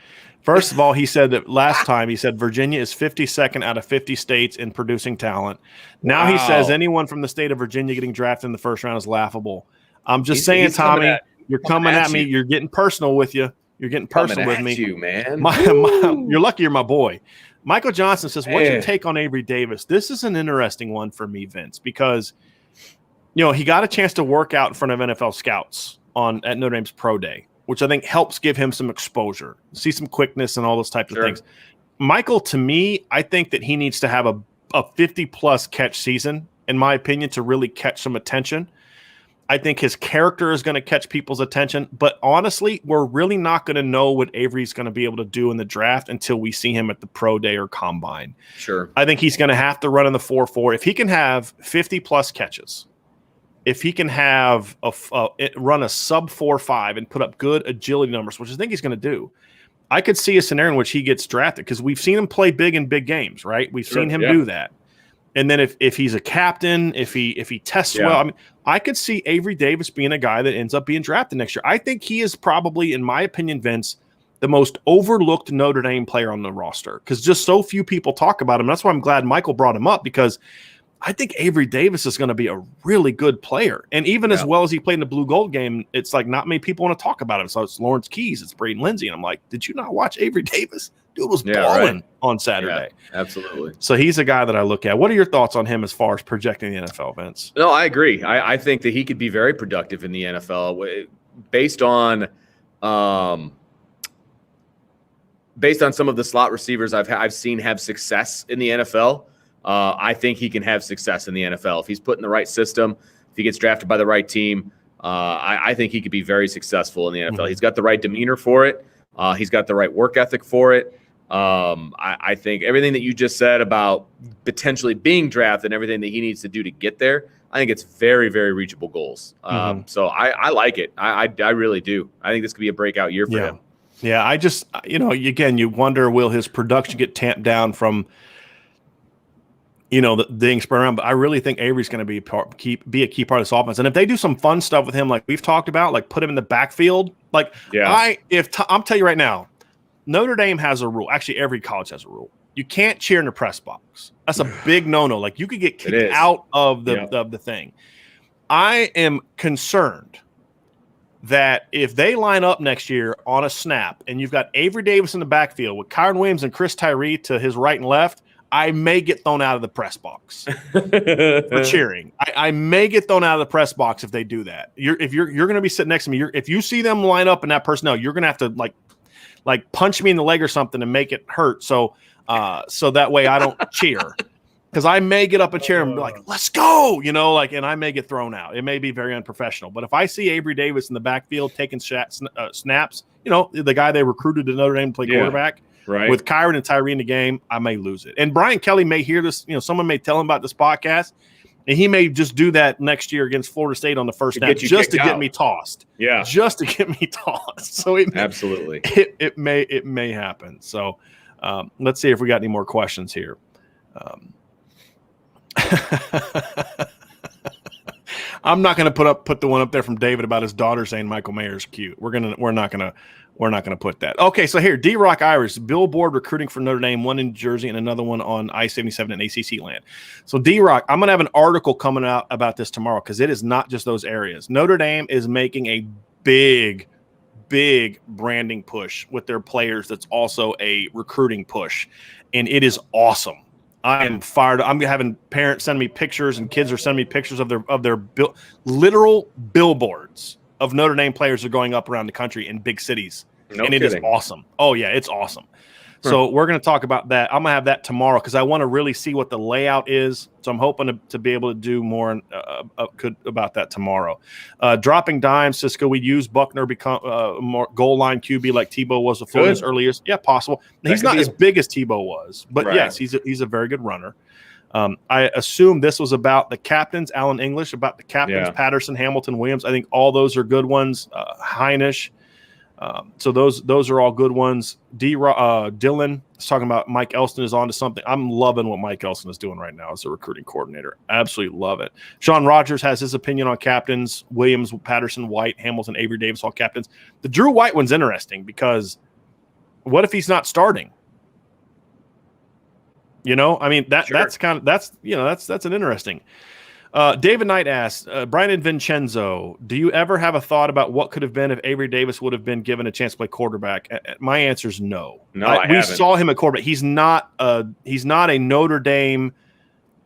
First of all, he said that last time he said Virginia is 52nd out of 50 states in producing talent. Now he says anyone from the state of Virginia getting drafted in the first round is laughable. I'm just saying, Tommy, you're coming at me. You're getting personal with you. You're getting personal with me. You, man. You're lucky you're my boy. Michael Johnson says, what's your take on Avery Davis? This is an interesting one for me, Vince, because he got a chance to work out in front of NFL scouts at Notre Dame's pro day, which I think helps give him some exposure, see some quickness and all those types of things. Michael, to me, I think that he needs to have a 50-plus catch season, in my opinion, to really catch some attention. I think his character is going to catch people's attention. But honestly, we're really not going to know what Avery's going to be able to do in the draft until we see him at the pro day or combine. Sure. I think he's going to have to run in the 4.4. If he can have 50-plus catches, if he can have run a sub 4.5 and put up good agility numbers, which I think he's going to do, I could see a scenario in which he gets drafted, because we've seen him play big in big games, right? We've seen him do that. And then if he's a captain, if he tests well, I mean, I could see Avery Davis being a guy that ends up being drafted next year. I think he is probably, in my opinion, Vince, the most overlooked Notre Dame player on the roster, because just so few people talk about him. That's why I'm glad Michael brought him up, because I think Avery Davis is going to be a really good player. And even as well as he played in the Blue-Gold game, it's like not many people want to talk about him. So it's Lawrence Keys, it's Braden Lindsey. And I'm like, did you not watch Avery Davis? Dude was balling on Saturday. Yeah, absolutely. So he's a guy that I look at. What are your thoughts on him as far as projecting the NFL, Vince? No, I agree. I think that he could be very productive in the NFL based on some of the slot receivers I've seen have success in the NFL. I think he can have success in the NFL if he's put in the right system. If he gets drafted by the right team, I think he could be very successful in the NFL. Mm-hmm. He's got the right demeanor for it. He's got the right work ethic for it. I think everything that you just said about potentially being drafted and everything that he needs to do to get there, I think it's very, very reachable goals. So I like it. I really do. I think this could be a breakout year for him. Yeah, I just, again, you wonder, will his production get tamped down from the things spread around, but I really think Avery's going to be a key part of this offense. And if they do some fun stuff with him, like we've talked about, like put him in the backfield, I'm telling you right now, Notre Dame has a rule. Actually, every college has a rule. You can't cheer in the press box. That's a big no-no. Like you could get kicked out of the thing. I am concerned that if they line up next year on a snap and you've got Avery Davis in the backfield with Kyron Williams and Chris Tyree to his right and left, I may get thrown out of the press box for cheering. I may get thrown out of the press box if they do that. If you're going to be sitting next to me, if you see them line up in that personnel, you're going to have to like punch me in the leg or something and make it hurt. So that way I don't cheer, because I may get up and cheer and be like, let's go, and I may get thrown out. It may be very unprofessional. But if I see Avery Davis in the backfield taking snaps, the guy they recruited to Notre Dame to play quarterback, right, with Kyron and Tyree in the game, I may lose it. And Brian Kelly may hear this. Someone may tell him about this podcast, and he may just do that next year against Florida State on the first snap just to get me tossed. Yeah, just to get me tossed. So absolutely, it may happen. So let's see if we got any more questions here. I'm not going to put the one up there from David about his daughter saying Michael Mayer's cute. We're not going to put that. Okay, so here, D-Rock Irish, billboard recruiting for Notre Dame, one in Jersey and another one on I-77 in ACC land. So D-Rock, I'm going to have an article coming out about this tomorrow, because it is not just those areas. Notre Dame is making a big big branding push with their players that's also a recruiting push, and it is awesome. I am fired. I'm having parents send me pictures, and kids are sending me pictures of their literal billboards of Notre Dame players are going up around the country in big cities, and it is awesome. Oh yeah, it's awesome. So we're going to talk about that. I'm going to have that tomorrow because I want to really see what the layout is. So I'm hoping to be able to do more about that tomorrow. Dropping dimes, Cisco, we use Buckner become more goal line QB like Tebow was before his earliest. Yeah, possible. He's not as big as Tebow was, but yes, he's a very good runner. I assume this was about the captains, Alan English, about the captains, Patterson, Hamilton, Williams. I think all those are good ones. Heinisch. So those are all good ones. Dylan is talking about Mike Elston is on to something. I'm loving what Mike Elston is doing right now as a recruiting coordinator. Absolutely love it. Sean Rogers has his opinion on captains. Williams, Patterson, White, Hamilton, Avery Davis, all captains. The Drew White one's interesting because what if he's not starting? I mean, that's an interesting. David Knight asks, Brian Vincenzo, do you ever have a thought about what could have been if Avery Davis would have been given a chance to play quarterback? My answer is no. We saw him at quarterback. He's not a Notre Dame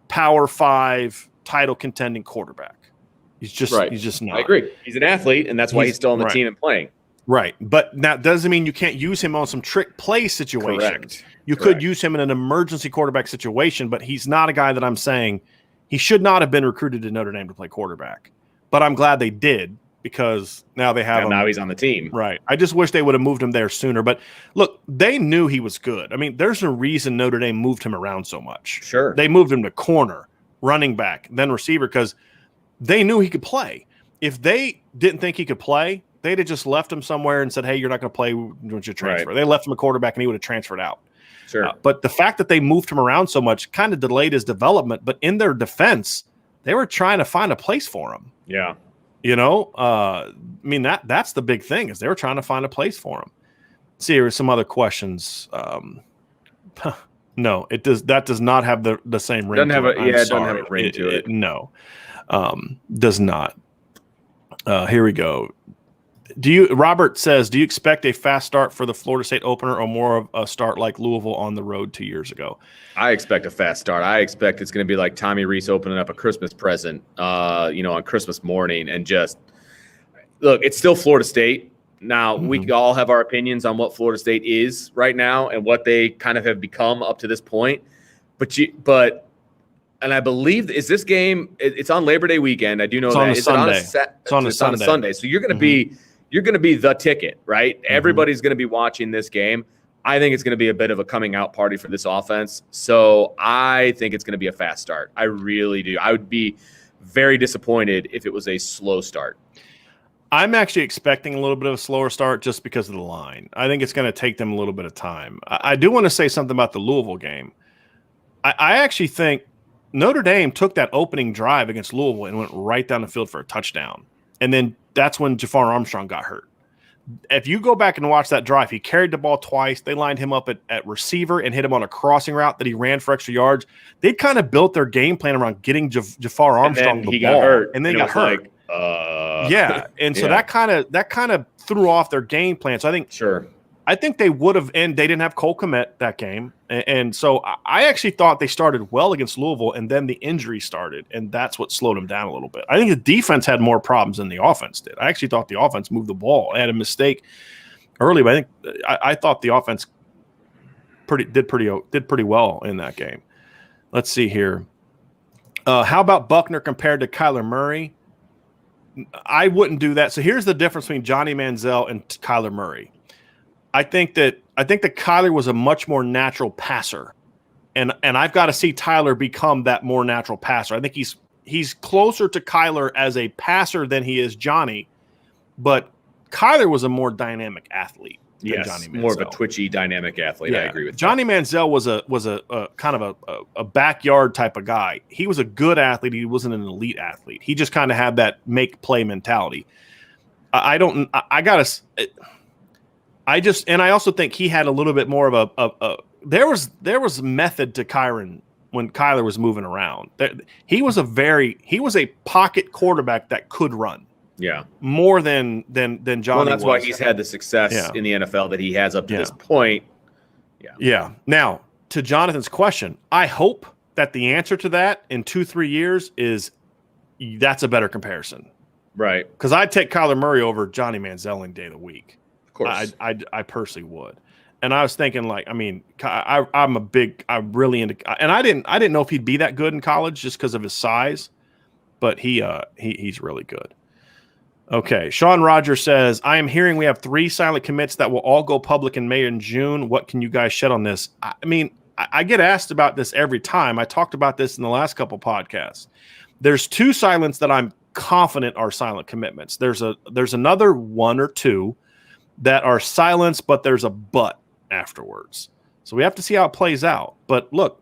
Power 5 title contending quarterback. He's just not. I agree. He's an athlete, and that's why he's still on the team and playing. Right. But that doesn't mean you can't use him on some trick play situations. Correct. You could use him in an emergency quarterback situation, but he's not a guy that I'm saying he should not have been recruited to Notre Dame to play quarterback. But I'm glad they did because now they have him. Now he's on the team. Right. I just wish they would have moved him there sooner. But look, they knew he was good. I mean, there's a reason Notre Dame moved him around so much. Sure. They moved him to corner, running back, then receiver because they knew he could play. If they didn't think he could play, they'd have just left him somewhere and said, hey, you're not going to play once you transfer. Right. They left him a quarterback and he would have transferred out. Sure. But the fact that they moved him around so much kind of delayed his development. But in their defense, they were trying to find a place for him. Yeah. I mean, that's the big thing is they were trying to find a place for him. Let's see, here are some other questions. No, it does. That does not have the same ring. Doesn't have a ring to it. No, does not. Here we go. Robert says, do you expect a fast start for the Florida State opener or more of a start like Louisville on the road 2 years ago? I expect a fast start. I expect it's going to be like Tommy Reese opening up a Christmas present, on Christmas morning and just look, it's still Florida State. Now we all have our opinions on what Florida State is right now and what they kind of have become up to this point. And I believe is this game, it's on Labor Day weekend. I do know that. It's on a Sunday. So you're going to be, the ticket, right? Everybody's going to be watching this game. I think it's going to be a bit of a coming out party for this offense. So I think it's going to be a fast start. I really do. I would be very disappointed if it was a slow start. I'm actually expecting a little bit of a slower start just because of the line. I think it's going to take them a little bit of time. I do want to say something about the Louisville game. I actually think Notre Dame took that opening drive against Louisville and went right down the field for a touchdown. And then that's when Jafar Armstrong got hurt. If you go back and watch that drive, he carried the ball twice. They lined him up at receiver and hit him on a crossing route that he ran for extra yards. They kind of built their game plan around getting Jafar Armstrong the ball. Got hurt. And then he got hurt. Yeah. And so that kind of threw off their game plan. So I think they would have, and they didn't have Cole Kmet that game. And so I actually thought they started well against Louisville, and then the injury started, and that's what slowed them down a little bit. I think the defense had more problems than the offense did. I actually thought the offense moved the ball. I had a mistake early, but I thought the offense did pretty well in that game. Let's see here. How about Buckner compared to Kyler Murray? I wouldn't do that. So here's the difference between Johnny Manziel and Kyler Murray. I think that Kyler was a much more natural passer, and I've got to see Tyler become that more natural passer. I think he's closer to Kyler as a passer than he is Johnny, but Kyler was a more dynamic athlete than Johnny Manziel. More of a twitchy, dynamic athlete. Yeah. I agree with Johnny Manziel was a kind of a backyard type of guy. He was a good athlete. He wasn't an elite athlete. He just kind of had that make play mentality. I also think he had a little bit more of there was method to Kyron when Kyler was moving around. He was a pocket quarterback that could run. Yeah. More than Johnny. Well, that's was. why he's had the success in the NFL that he has up to this point. Yeah. Now, to Jonathan's question, I hope that the answer to that in 2-3 years is that's a better comparison. Right. Because I'd take Kyler Murray over Johnny Manziel any day of the week. Of course. I personally would. And I was thinking, like, I mean, I'm really into, and I didn't know if he'd be that good in college just because of his size, but he's really good. Okay. Sean Rogers says, I am hearing we have 3 silent commits that will all go public in May and June. What can you guys shed on this? I mean, I get asked about this every time. I talked about this in the last couple podcasts. There's 2 silents that I'm confident are silent commitments. There's another 1 or 2 that are silence, but there's a but afterwards. So we have to see how it plays out. But look,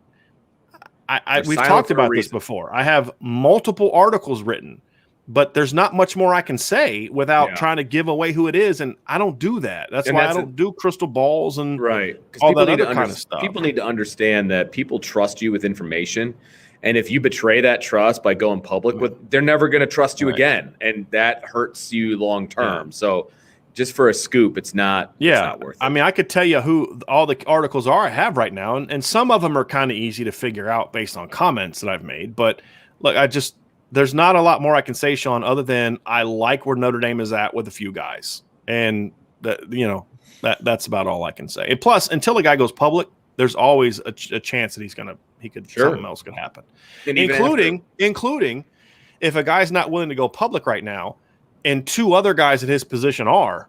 we've talked about this before. I have multiple articles written, but there's not much more I can say without trying to give away who it is, and I don't do that. That's why I don't do crystal balls and all that other kind of stuff. People need to understand that people trust you with information, and if you betray that trust by going public with, they're never going to trust you again, and that hurts you long term. So just for a scoop, it's not worth it. I mean, I could tell you who all the articles are I have right now, and some of them are kind of easy to figure out based on comments that I've made. But look, there's not a lot more I can say, Sean, other than I like where Notre Dame is at with a few guys, and that's about all I can say. And plus, until the guy goes public, there's always a chance that something else could happen, including if a guy's not willing to go public right now, and 2 other guys at his position are,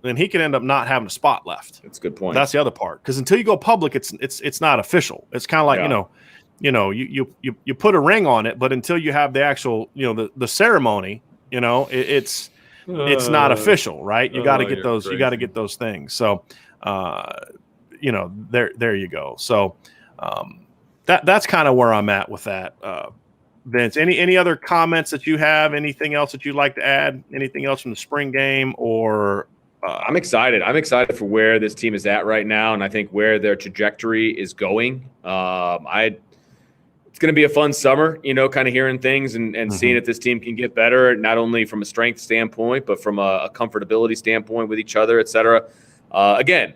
then he could end up not having a spot left. That's a good point. That's the other part, because until you go public, it's not official. It's kind of like you put a ring on it, but until you have the actual the ceremony, it's not official, right? You got to get those. Crazy. You got to get those things. So, there you go. So, that's kind of where I'm at with that. Vince, any other comments that you have? Anything else that you'd like to add? Anything else from the spring game? Or I'm excited. I'm excited for where this team is at right now, and I think where their trajectory is going. It's going to be a fun summer, kind of hearing things and seeing if this team can get better, not only from a strength standpoint, but from a comfortability standpoint with each other, et cetera. Again,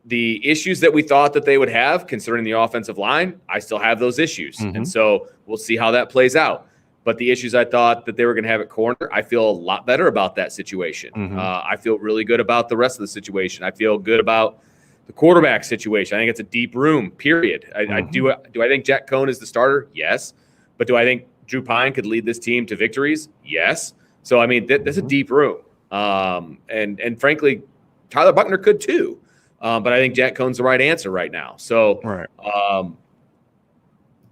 the issues that we thought that they would have concerning the offensive line, I still have those issues. And so we'll see how that plays out. But the issues I thought that they were going to have at corner, I feel a lot better about that situation. I feel really good about the rest of the situation. I feel good about the quarterback situation. I think it's a deep room, period. Do I think Jack Cohn is the starter? Yes. But do I think Drew Pine could lead this team to victories? Yes. So, I mean, that's a deep room. And frankly, Tyler Buckner could too. But I think Jack Cohn's the right answer right now. So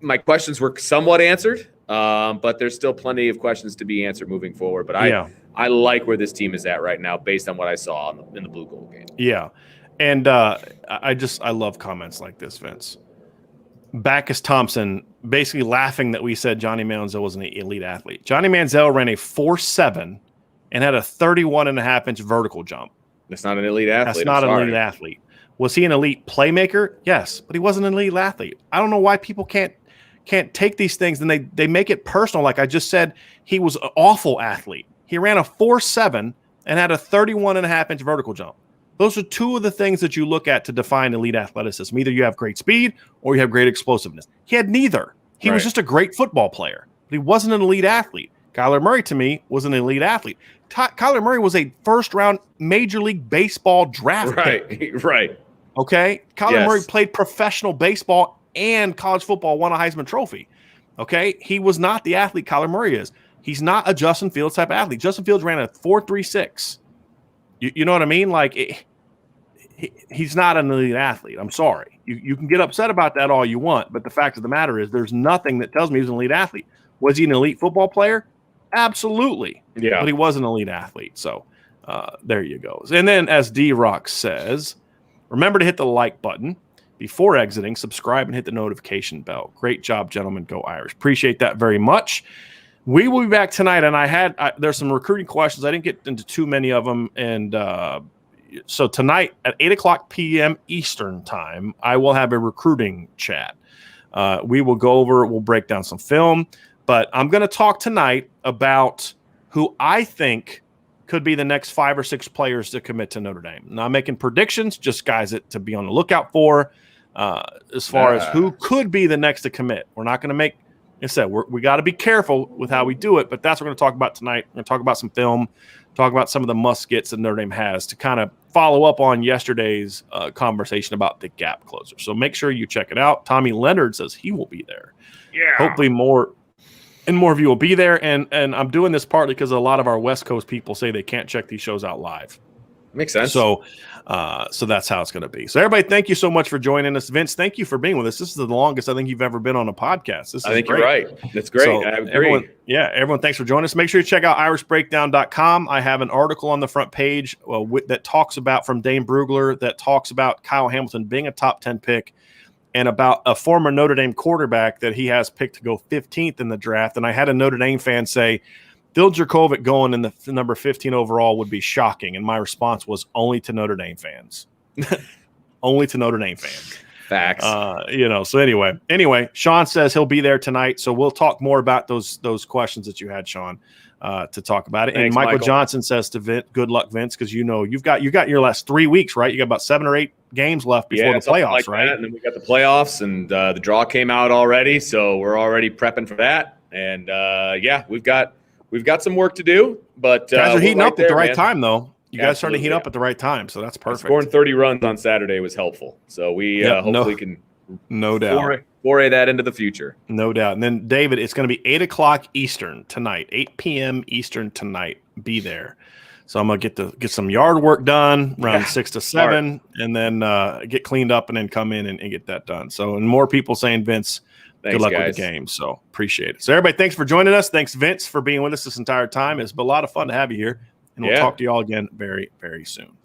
my questions were somewhat answered, but there's still plenty of questions to be answered moving forward. But I like where this team is at right now based on what I saw in the Blue-Gold game. Yeah. And I love comments like this, Vince. Backus Thompson basically laughing that we said Johnny Manziel was an elite athlete. Johnny Manziel ran a 4.7 and had a 31.5-inch vertical jump. That's not an elite athlete. That's not an elite athlete. Was he an elite playmaker? Yes, but he wasn't an elite athlete. I don't know why people can't take these things and they make it personal. Like I just said, he was an awful athlete. He ran a 4.7 and had a 31.5-inch vertical jump. Those are 2 of the things that you look at to define elite athleticism. Either you have great speed or you have great explosiveness. He had neither. He was just a great football player, but he wasn't an elite athlete. Kyler Murray, to me, was an elite athlete. Kyler Murray was a first-round Major League Baseball draft pick. Right. Okay? Kyler Murray played professional baseball and college football, won a Heisman Trophy. Okay? He was not the athlete Kyler Murray is. He's not a Justin Fields type athlete. Justin Fields ran a 4.36. You know what I mean? Like, he's not an elite athlete. I'm sorry. You can get upset about that all you want, but the fact of the matter is there's nothing that tells me he's an elite athlete. Was he an elite football player? Absolutely. Yeah. But he was an elite athlete. So there you go. And then as D-Rock says, remember to hit the like button before exiting, subscribe, and hit the notification bell. Great job, gentlemen. Go Irish. Appreciate that very much. We will be back tonight, and there's some recruiting questions. I didn't get into too many of them, and so tonight at 8:00 p.m. Eastern time, I will have a recruiting chat. We'll break down some film, but I'm going to talk tonight about who I think could be the next 5 or 6 players to commit to Notre Dame. Not making predictions, just guys to be on the lookout for as far as who could be the next to commit. We're not going to make, like I said, we got to be careful with how we do it, but that's what we're going to talk about tonight. We're going to talk about some film, talk about some of the must-gets that Notre Dame has to kind of follow up on yesterday's conversation about the gap closer. So make sure you check it out. Tommy Leonard says he will be there. Yeah. Hopefully more of you will be there. And I'm doing this partly because a lot of our West Coast people say they can't check these shows out live. Makes sense. So that's how it's going to be. So everybody, thank you so much for joining us. Vince, thank you for being with us. This is the longest I think you've ever been on a podcast. I think you're right. That's great. So I agree. Everyone, thanks for joining us. Make sure you check out irishbreakdown.com. I have an article on the front page that talks about, from Dane Brugler, that talks about Kyle Hamilton being a top 10 pick and about a former Notre Dame quarterback that he has picked to go 15th in the draft. And I had a Notre Dame fan say, Phil Jurkovec going in the number 15 overall would be shocking. And my response was, only to Notre Dame fans. Only to Notre Dame fans. Facts. So anyway, Sean says he'll be there tonight. So we'll talk more about those questions that you had, Sean, to talk about it. Thanks, and Michael Johnson says to Vince, good luck, Vince, because you've got your last 3 weeks, right? You got about 7 or 8 games left before the playoffs, like right? That. And then we got the playoffs, and the draw came out already, so we're already prepping for that. And we've got some work to do, but guys are heating up at the right man. time, though. You guys started to heat up at the right time, so that's perfect. Scoring 30 runs on Saturday was helpful, so we hopefully can no doubt foray that into the future. No doubt. And then David, it's going to be 8:00 Eastern tonight, 8 p.m. Eastern tonight. Be there. So I'm gonna get some yard work done around 6 to 7, and then get cleaned up, and then come in and get that done. So, and more people saying, Vince, good luck with the game. So appreciate it. So everybody, thanks for joining us. Thanks, Vince, for being with us this entire time. It's been a lot of fun to have you here, and we'll talk to you all again very, very soon.